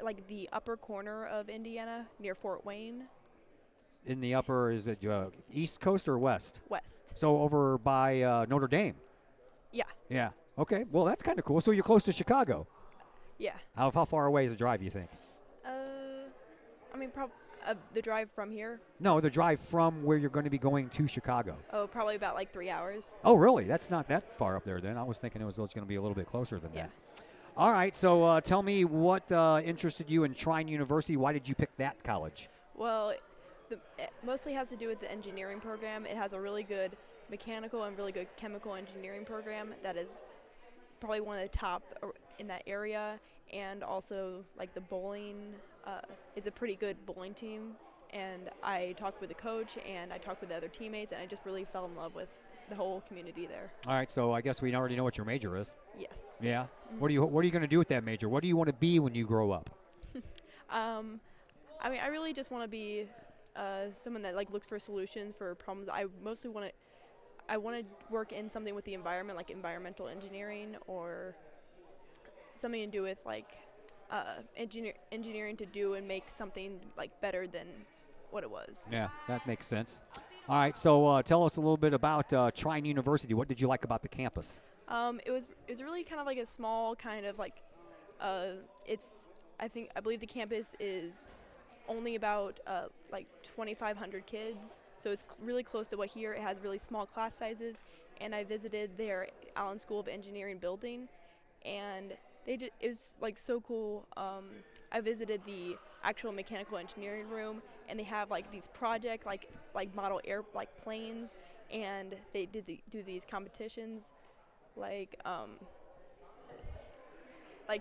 like the upper corner of Indiana near Fort Wayne. In the upper, is it east coast or west? West. So over by Notre Dame. Yeah. Yeah. Okay. Well, that's kind of cool. So you're close to Chicago. Yeah. How far away is the drive, you think? I mean, the drive from here. No, the drive from where you're going to be going to Chicago. Oh, probably about like 3 hours. Oh, really? That's not that far up there then. I was thinking it was going to be a little bit closer than that. All right. So tell me what interested you in Trine University. Why did you pick that college? Well, it mostly has to do with the engineering program. It has a really good mechanical and really good chemical engineering program that is probably one of the top in that area. And also, like the bowling, it's a pretty good bowling team. And I talked with the coach, and I talked with the other teammates, and I just really fell in love with the whole community there. All right, so I guess we already know what your major is. Yes. Yeah. What are you going to do with that major? What do you want to be when you grow up? I mean, I really just want to be someone that like looks for solutions for problems. I mostly want to work in something with the environment, like environmental engineering, or something to do with like engineering to do and make something like better than what it was. Yeah, that makes sense. All right, so tell us a little bit about Trine University. What did you like about the campus? It was really kind of like a small kind of like I believe the campus is only about like 2,500 kids, so it's really close to what here. It has really small class sizes, and I visited their Allen School of Engineering building, and it was like so cool. I visited the actual mechanical engineering room, and they have like these project like model planes, and they do these competitions like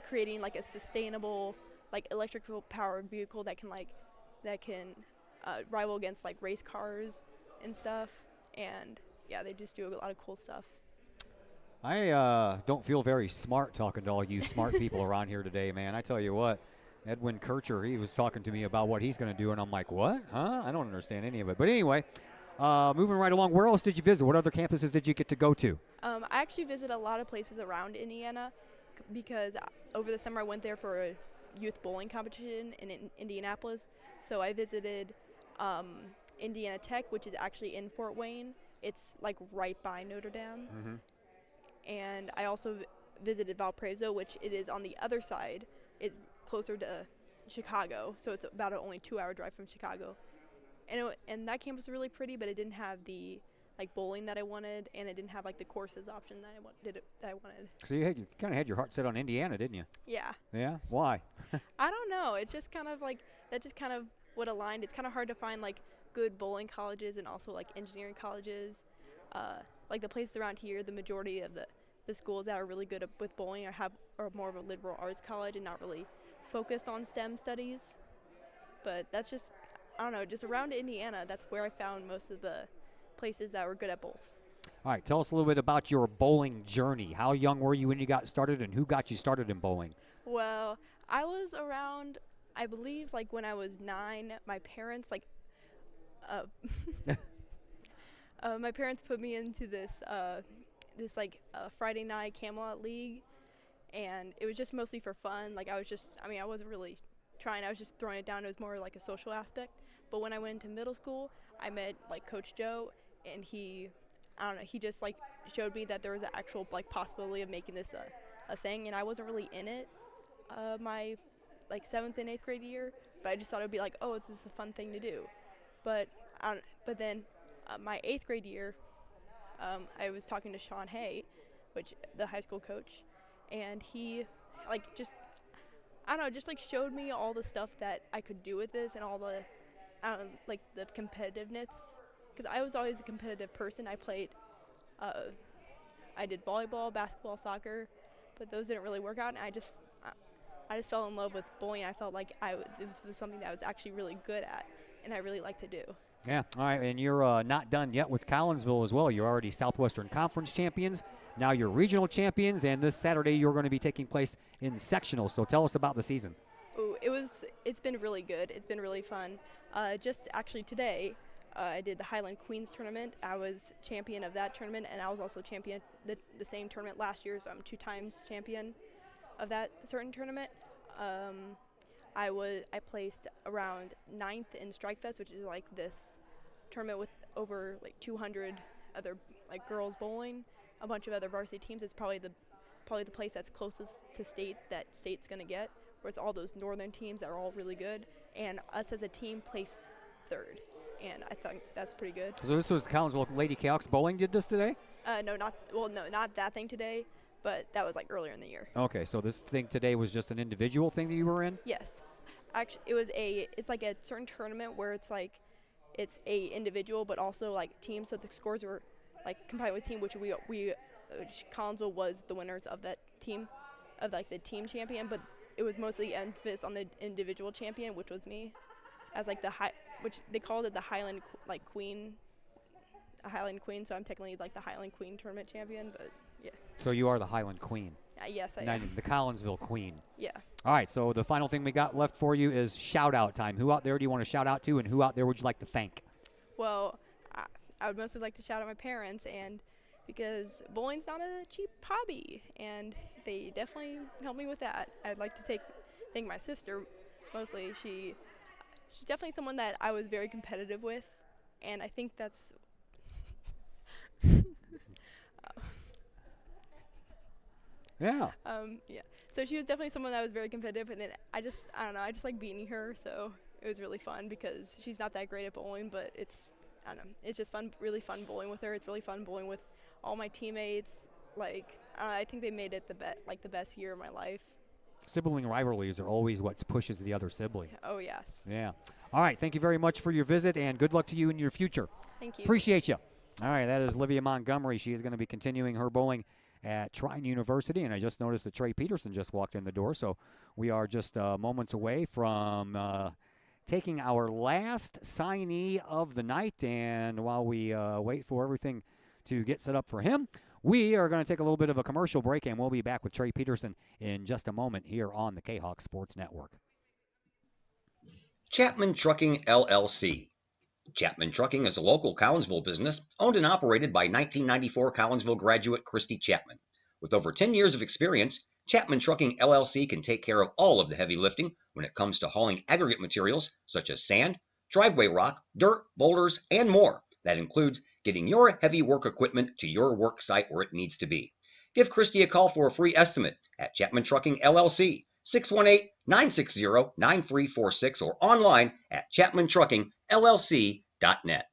creating like a sustainable like electrical powered vehicle that can rival against like race cars and stuff. And yeah, they just do a lot of cool stuff. I don't feel very smart talking to all you smart people around here today, man. I tell you what, Edwin Ker, he was talking to me about what he's going to do, and I'm like, what? Huh? I don't understand any of it. But anyway, moving right along, where else did you visit? What other campuses did you get to go to? I actually visited a lot of places around Indiana because over the summer I went there for a youth bowling competition in Indianapolis. So I visited Indiana Tech, which is actually in Fort Wayne. It's like right by Notre Dame. Mm-hmm. And I also visited Valparaiso, which it is on the other side. It's closer to Chicago, so it's about an only 2-hour drive from Chicago. And that campus was really pretty, but it didn't have the like bowling that I wanted, and it didn't have like the courses option that I wanted. So you kind of had your heart set on Indiana, didn't you? Yeah. Yeah? Why? I don't know. It just kind of like that just kind of what aligned. It's kind of hard to find like good bowling colleges and also like engineering colleges. Like the places around here, the majority of the schools that are really good with bowling are more of a liberal arts college and not really focused on STEM studies. But that's just, I don't know, just around Indiana, that's where I found most of the places that were good at both. All right, tell us a little bit about your bowling journey. How young were you when you got started, and who got you started in bowling? Well, I was around, I believe, like when I was 9, my parents, like, my parents put me into this Friday night Camelot League, and it was just mostly for fun. Like, I wasn't really trying. I was just throwing it down. It was more like a social aspect. But when I went into middle school, I met, like, Coach Joe, and he just, like, showed me that there was an actual, like, possibility of making this a thing, and I wasn't really in it my, like, 7th and 8th grade year, but I just thought it would be like, oh, this is a fun thing to do. But then my 8th grade year, I was talking to Sean Hay, the high school coach, and he, like, just showed me all the stuff that I could do with this and all the, like, the competitiveness, because I was always a competitive person. I played, I did volleyball, basketball, soccer, but those didn't really work out, and I just fell in love with bowling. I felt like this was something that I was actually really good at, and I really like to do. Yeah, all right, and you're not done yet with Collinsville as well. You're already Southwestern Conference champions. Now you're regional champions, and this Saturday you're going to be taking place in sectionals. So tell us about the season. Ooh, it's been really good. It's been really fun. Just actually today, I did the Highland Queens tournament. I was champion of that tournament, and I was also champion the same tournament last year, so I'm 2 times champion of that certain tournament. I placed around 9th in Strike Fest, which is like this tournament with over like 200 other like girls bowling, a bunch of other varsity teams. It's probably the place that's closest to state that state's gonna get, where it's all those northern teams that are all really good, and us as a team placed 3rd, and I think that's pretty good. So this was the Collinsville Lady Cayhawks bowling did this today? No, not that thing today, but that was like earlier in the year. Okay, so this thing today was just an individual thing that you were in? Yes. Actually, it's like a certain tournament where it's a individual, but also like team. So the scores were like combined with team, which Collinsville was the winners of that team, of like the team champion, but it was mostly emphasis on the individual champion, which was me, as like which they called it the Highland Queen. A Highland Queen, so I'm technically like the Highland Queen tournament champion, but yeah. So you are the Highland Queen. Yes, I am. The Collinsville Queen. Yeah. All right, so the final thing we got left for you is shout-out time. Who out there do you want to shout out to, and who out there would you like to thank? Well, I would mostly like to shout out my parents, and because bowling's not a cheap hobby, and they definitely helped me with that. I'd like to thank my sister, mostly. She's definitely someone that I was very competitive with, and I think that's Yeah. Yeah. So she was definitely someone that was very competitive, and then I don't know, I just like beating her, so it was really fun because she's not that great at bowling, but it's just fun, really fun bowling with her. It's really fun bowling with all my teammates. Like, I think they made it the best year of my life. Sibling rivalries are always what pushes the other sibling. Oh, yes. Yeah. All right, thank you very much for your visit, and good luck to you in your future. Thank you. Appreciate you. All right, that is Livia Montgomery. She is going to be continuing her bowling at Trine University, and I just noticed that Trey Peterson just walked in the door, so we are just moments away from taking our last signee of the night, and while we wait for everything to get set up for him, we are going to take a little bit of a commercial break, and we'll be back with Trey Peterson in just a moment here on the K-Hawk Sports Network. Chapman Trucking, LLC. Chapman Trucking is a local Collinsville business owned and operated by 1994 Collinsville graduate Christy Chapman. With over 10 years of experience, Chapman Trucking LLC can take care of all of the heavy lifting when it comes to hauling aggregate materials such as sand, driveway rock, dirt, boulders, and more. That includes getting your heavy work equipment to your work site where it needs to be. Give Christy a call for a free estimate at Chapman Trucking LLC, 618-960-9346, or online at chapmantruckingllc.net.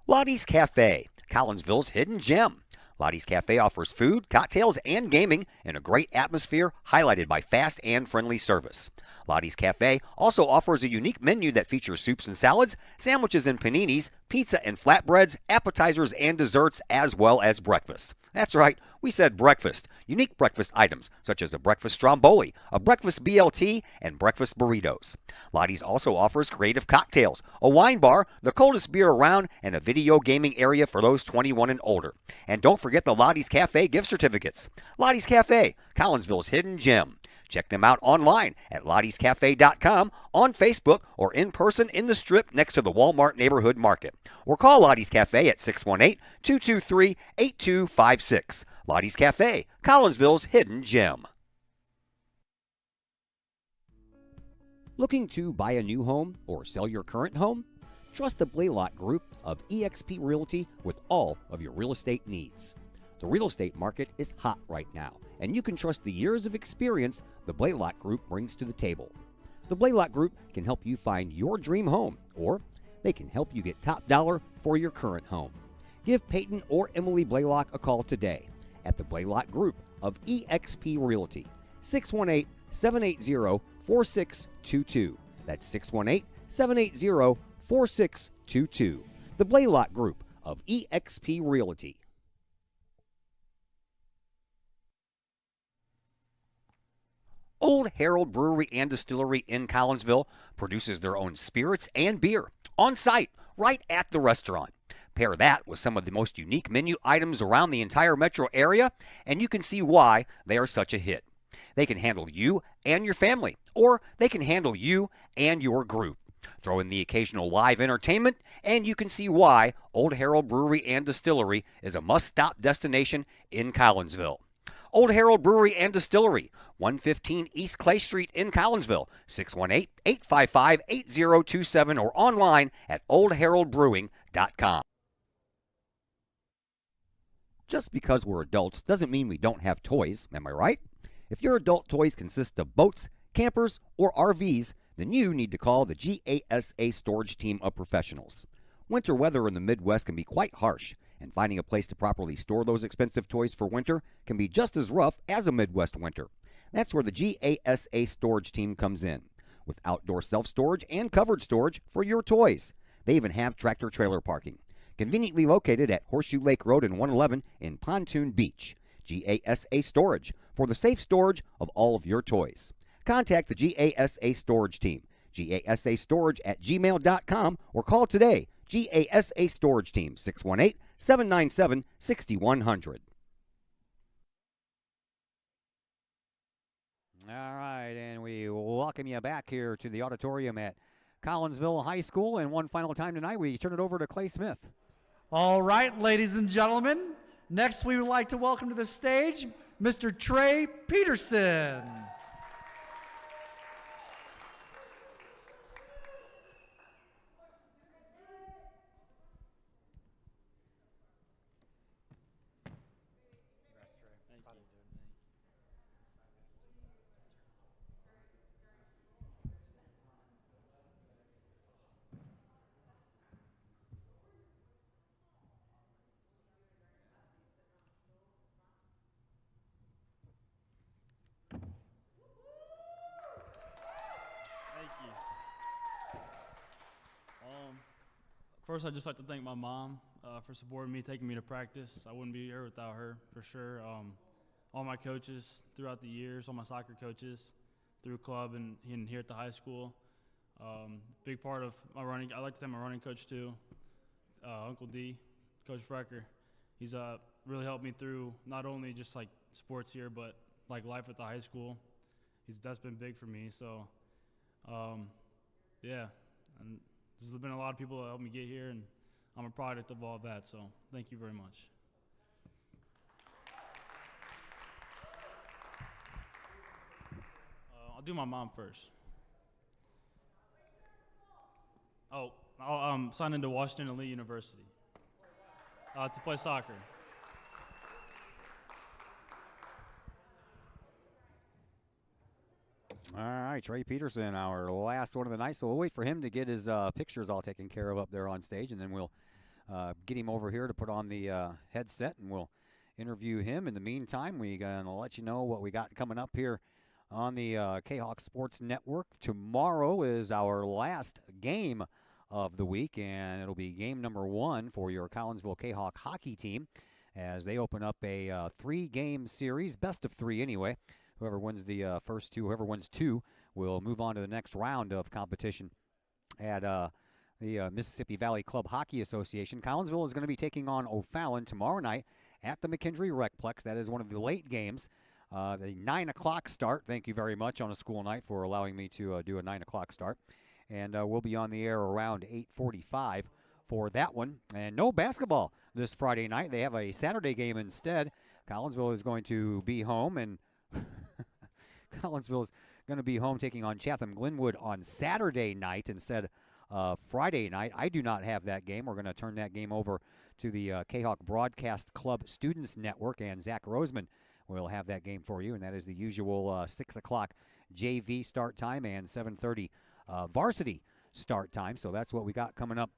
Lottie's Cafe, Collinsville's hidden gem. Lottie's Cafe offers food, cocktails, and gaming in a great atmosphere highlighted by fast and friendly service. Lottie's Cafe also offers a unique menu that features soups and salads, sandwiches and paninis, pizza and flatbreads, appetizers and desserts, as well as breakfast. That's right, We said breakfast. Unique breakfast items such as a breakfast stromboli, a breakfast BLT, and breakfast burritos. Lottie's also offers creative cocktails, a wine bar, the coldest beer around, and a video gaming area for those 21 and older. And don't forget the Lottie's Cafe gift certificates. Lottie's Cafe, Collinsville's hidden gem. Check them out online at lottiescafe.com, on Facebook, or in person in the Strip next to the Walmart Neighborhood Market. Or call Lottie's Cafe at 618-223-8256. Lottie's Cafe, Collinsville's hidden gem. Looking to buy a new home or sell your current home? Trust the Blaylock Group of eXp Realty with all of your real estate needs. The real estate market is hot right now, and you can trust the years of experience the Blaylock Group brings to the table. The Blaylock Group can help you find your dream home, or they can help you get top dollar for your current home. Give Peyton or Emily Blaylock a call today at the Blaylock Group of eXp Realty, 618-780-4622. That's 618-780-4622. The Blaylock Group of eXp Realty. Old Herald Brewery and Distillery in Collinsville produces their own spirits and beer on site, right at the restaurant. Pair that with some of the most unique menu items around the entire metro area, and you can see why they are such a hit. They can handle you and your family, or they can handle you and your group. Throw in the occasional live entertainment, and you can see why Old Herald Brewery and Distillery is a must-stop destination in Collinsville. Old Herald Brewery and Distillery, 115 East Clay Street in Collinsville, 618-855-8027, or online at oldheraldbrewing.com. Just because we're adults doesn't mean we don't have toys, am I right? If your adult toys consist of boats, campers, or RVs, then you need to call the GASA storage team of professionals. Winter weather in the Midwest can be quite harsh, and finding a place to properly store those expensive toys for winter can be just as rough as a Midwest winter. That's where the GASA storage team comes in, with outdoor self-storage and covered storage for your toys. They even have tractor-trailer parking, conveniently located at Horseshoe Lake Road and 111 in Pontoon Beach. GASA Storage, for the safe storage of all of your toys. Contact the GASA Storage team, gasastorage@gmail.com, or call today, GASA Storage Team, 618-797-6100. All right, and we welcome you back here to the auditorium at Collinsville High School. And one final time tonight, we turn it over to Clay Smith. All right, ladies and gentlemen, next we would like to welcome to the stage Mr. Trey Peterson. First, I'd just like to thank my mom for supporting me, taking me to practice. I wouldn't be here without her, for sure. All my coaches throughout the years, all my soccer coaches through club and here at the high school. Big part of my running. I like to thank my running coach, too, Uncle D, Coach Frecker. He's really helped me through not only just, like, sports here, but, like, life at the high school. That's been big for me. So, yeah. And there's been a lot of people that helped me get here, and I'm a product of all that, so thank you very much. I'll do my mom first. Oh, I'll sign into Washington Elite University to play soccer. All right, Trey Peterson, our last one of the night. So we'll wait for him to get his pictures all taken care of up there on stage, and then we'll get him over here to put on the headset, and we'll interview him. In the meantime, we're going to let you know what we got coming up here on the K-Hawk Sports Network. Tomorrow is our last game of the week, and it'll be game number 1 for your Collinsville K-Hawk hockey team as they open up a 3-game series, best of 3 anyway. Whoever wins the first 2, whoever wins 2, will move on to the next round of competition at the Mississippi Valley Club Hockey Association. Collinsville is going to be taking on O'Fallon tomorrow night at the McKendree Recplex. That is one of the late games. The 9 o'clock start. Thank you very much on a school night for allowing me to do a 9 o'clock start. And we'll be on the air around 8:45 for that one. And no basketball this Friday night. They have a Saturday game instead. Collinsville is going to be home, and Collinsville is going to be home taking on Chatham Glenwood on Saturday night instead of Friday night. I do not have that game. We're going to turn that game over to the K-Hawk Broadcast Club Students Network, and Zach Roseman will have that game for you, and that is the usual 6 o'clock JV start time and 7:30 varsity start time. So that's what we got coming up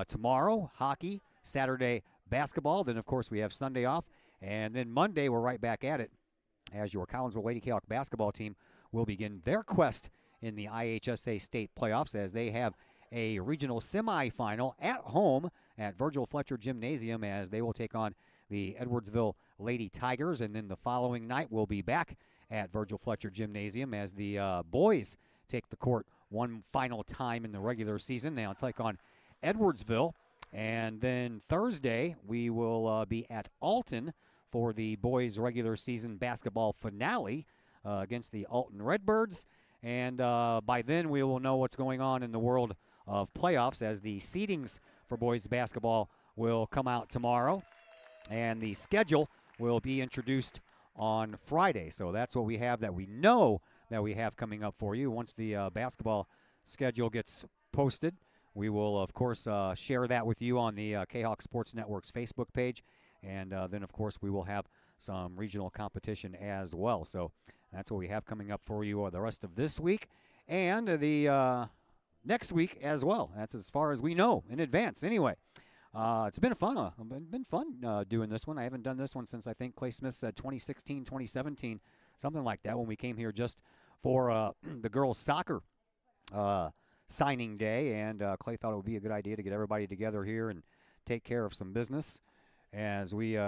tomorrow. Hockey, Saturday basketball. Then, of course, we have Sunday off. And then Monday, we're right back at it as your Collinsville Lady K-Hawk basketball team will begin their quest in the IHSA state playoffs as they have a regional semifinal at home at Virgil Fletcher Gymnasium as they will take on the Edwardsville Lady Tigers. And then the following night, we'll be back at Virgil Fletcher Gymnasium as the boys take the court one final time in the regular season. They'll take on Edwardsville. And then Thursday, we will be at Alton for the boys' regular season basketball finale against the Alton Redbirds. And by then, we will know what's going on in the world of playoffs as the seedings for boys basketball will come out tomorrow. And the schedule will be introduced on Friday. So that's what we have that we know that we have coming up for you. Once the basketball schedule gets posted, we will, of course, share that with you on the K-Hawk Sports Network's Facebook page. And then, of course, we will have some regional competition as well. So that's what we have coming up for you the rest of this week and the next week as well. That's as far as we know in advance. Anyway, it's been fun. Been fun doing this one. I haven't done this one since I think Clay Smith said 2016, 2017, something like that when we came here just for the girls' soccer signing day. And Clay thought it would be a good idea to get everybody together here and take care of some business as we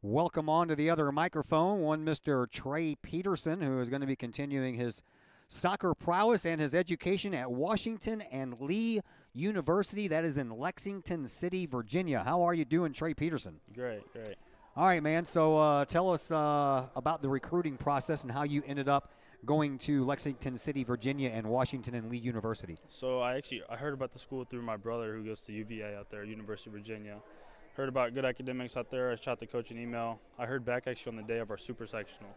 welcome on to the other microphone one Mr. Trey Peterson, who is going to be continuing his soccer prowess and his education at Washington and Lee University. That is in Lexington City, Virginia. How are you doing, Trey Peterson? Great. All right, man. So tell us about the recruiting process and how you ended up going to Lexington City, Virginia, and Washington and Lee University. So I heard about the school through my brother who goes to UVA out there, University of Virginia. Heard about good academics out there. I shot the coach an email. I heard back actually on the day of our super sectional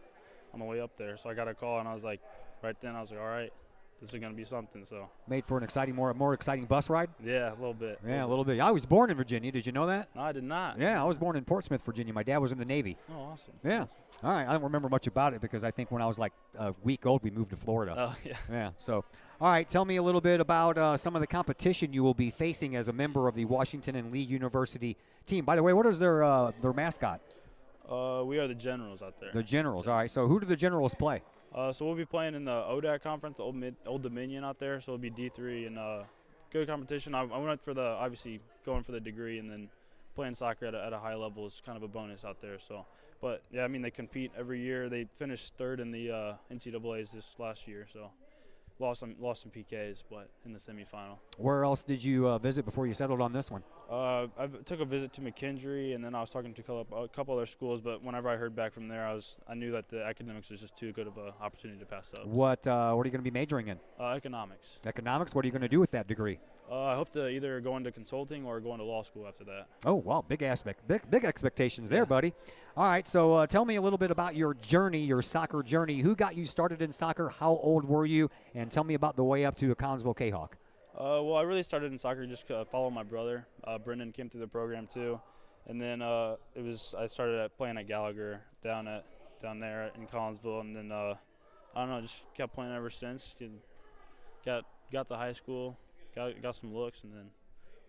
on the way up there. So I got a call, and I was like, right then, I was like, all right, this is going to be something. So made for an exciting, more exciting bus ride? Yeah, a little bit. Yeah, a little bit. I was born in Virginia. Did you know that? No, I did not. Yeah, I was born in Portsmouth, Virginia. My dad was in the Navy. Oh, awesome. Yeah. Awesome. All right. I don't remember much about it because I think when I was like a week old, we moved to Florida. Oh, yeah. Yeah. So, all right. Tell me a little bit about some of the competition you will be facing as a member of the Washington and Lee University team. By the way, what is their mascot? We are the Generals out there. The Generals. All right. So who do the Generals play? So we'll be playing in the ODAC conference, the Old Dominion out there. So it'll be D3 and good competition. I went for obviously going for the degree, and then playing soccer at a high level is kind of a bonus out there. So, but yeah, I mean they compete every year. They finished third in the NCAA's this last year. So lost some PKs, but in the semifinal. Where else did you visit before you settled on this one? I took a visit to McKendree, and then I was talking to a couple other schools. But whenever I heard back from there, I knew that the academics was just too good of an opportunity to pass up. What are you going to be majoring in? Economics. Economics. What are you going to do with that degree? I hope to either go into consulting or go into law school after that. Oh, wow, big expectations there, buddy. All right, so tell me a little bit about your journey, your soccer journey. Who got you started in soccer? How old were you? And tell me about the way up to a Collinsville K-Hawk. Well, I really started in soccer just following my brother. Brendan came through the program too, and then I started playing at Gallagher down there in Collinsville, and then I don't know, just kept playing ever since. Got to high school. Got some looks, and then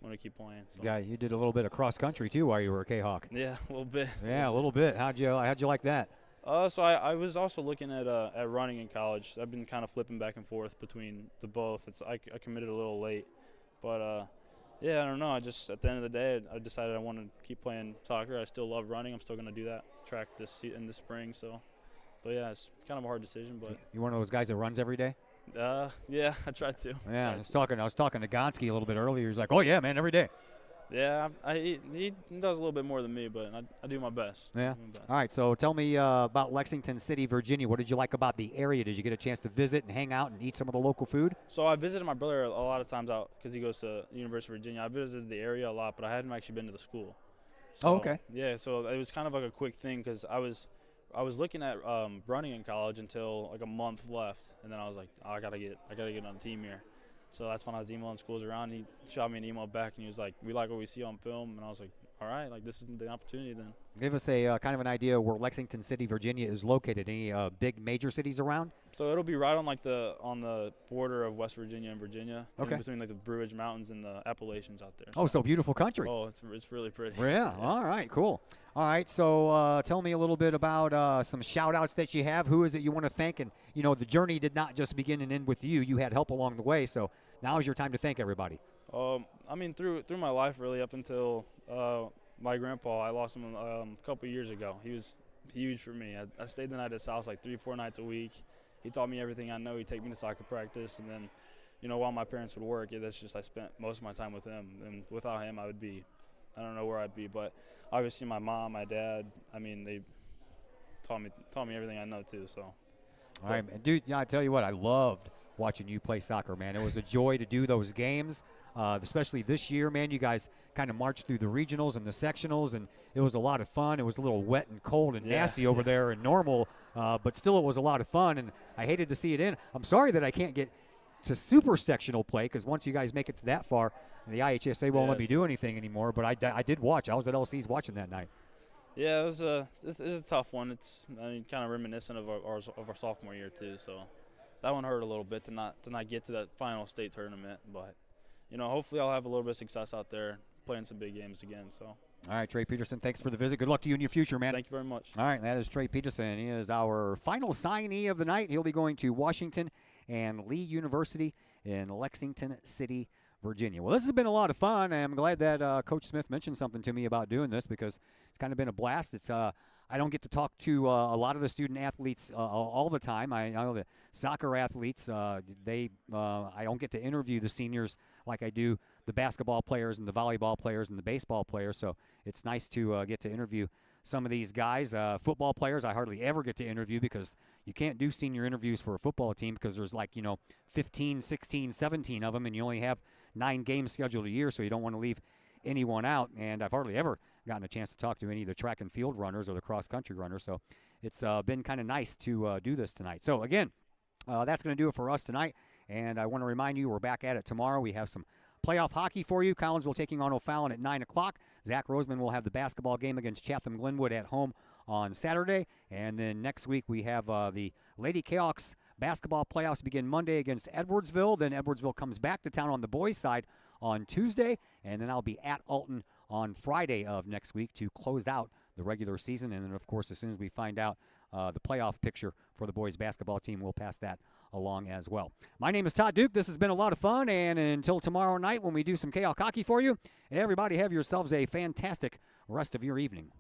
want to keep playing. So. Yeah, you did a little bit of cross country too while you were a K-Hawk. Yeah, a little bit. Yeah, a little bit. How'd you like that? So I was also looking at running in college. I've been kind of flipping back and forth between the both. I committed a little late, but Yeah, I don't know. I just, at the end of the day, I decided I wanted to keep playing soccer. I still love running. I'm still going to do that track in the spring. So, but yeah, it's kind of a hard decision. But You one of those guys that runs every day? Yeah, I try to. Yeah, I was talking to Gonsky a little bit earlier. He was like, "Oh yeah, man, every day." Yeah, he does a little bit more than me, but I do my best. Yeah. I do my best. All right. So tell me about Lexington City, Virginia. What did you like about the area? Did you get a chance to visit and hang out and eat some of the local food? So I visited my brother a lot of times out because he goes to University of Virginia. I visited the area a lot, but I hadn't actually been to the school. So, Oh, okay. Yeah, so it was kind of like a quick thing because I was looking at running in college until like a month left, and then I was like, oh, I gotta get on the team here. So that's when I was emailing schools around. He shot me an email back, and he was like, we like what we see on film. And I was like, all right, like this is the opportunity then. Give us a kind of an idea where Lexington City, Virginia is located. Any big major cities around? So it'll be right on like on the border of West Virginia and Virginia, Okay. in between like the Blue Ridge Mountains and the Appalachians out there. Oh, so beautiful country. Oh, it's really pretty. Yeah. All right. Cool. All right. So tell me a little bit about some shout-outs that you have. Who is it you want to thank? And, you know, the journey did not just begin and end with you. You had help along the way. So now is your time to thank everybody. I mean, through my life, really, up until my grandpa, I lost him a couple years ago. He was huge for me. I stayed the night at his house like 3-4 nights a week. He taught me everything I know. He'd take me to soccer practice, and then, you know, while my parents would work, that's just I spent most of my time with him. And without him, I don't know where I'd be. But obviously, my mom, my dad, I mean, they taught me everything I know too. So. All right, man. Dude, I tell you what, I loved watching you play soccer, man. It was a joy to do those games, especially this year, man. You guys kind of marched through the regionals and the sectionals, and it was a lot of fun. It was a little wet and cold and nasty over there in Normal, but still it was a lot of fun, and I hated to see it end. I'm sorry that I can't get to super sectional play because once you guys make it to that far, the IHSA won't let me do anything anymore, but I did watch. I was at LC's watching that night. Yeah, it's a tough one. It's kind of reminiscent of our sophomore year too. So that one hurt a little bit to not get to that final state tournament. But you know, hopefully I'll have a little bit of success out there playing some big games again. So. All right, Trey Peterson, thanks for the visit. Good luck to you in your future, man. Thank you very much. All right, that is Trey Peterson. He is our final signee of the night. He'll be going to Washington and Lee University in Lexington City, Virginia. Well, this has been a lot of fun. I'm glad that Coach Smith mentioned something to me about doing this because it's kind of been a blast. It's I don't get to talk to a lot of the student athletes all the time. I know the soccer athletes, I don't get to interview the seniors like I do the basketball players and the volleyball players and the baseball players. So it's nice to get to interview some of these guys. Football players I hardly ever get to interview because you can't do senior interviews for a football team because there's 15, 16, 17 of them, and you only have 9 games scheduled a year, so you don't want to leave anyone out. And I've hardly ever gotten a chance to talk to any of the track and field runners or the cross-country runners. So it's been kind of nice to do this tonight. So, again, that's going to do it for us tonight. And I want to remind you we're back at it tomorrow. We have some playoff hockey for you. Collinsville taking on O'Fallon at 9 o'clock. Zach Roseman will have the basketball game against Chatham Glenwood at home on Saturday. And then next week we have the Lady Jayhawks basketball playoffs begin Monday against Edwardsville. Then Edwardsville comes back to town on the boys' side on Tuesday. And then I'll be at Alton on Friday of next week to close out the regular season. And then, of course, as soon as we find out the playoff picture for the boys' basketball team, we'll pass that along as well. My name is Todd Duke. This has been a lot of fun. And until tomorrow night when we do some Jayhawk hockey for you, everybody have yourselves a fantastic rest of your evening.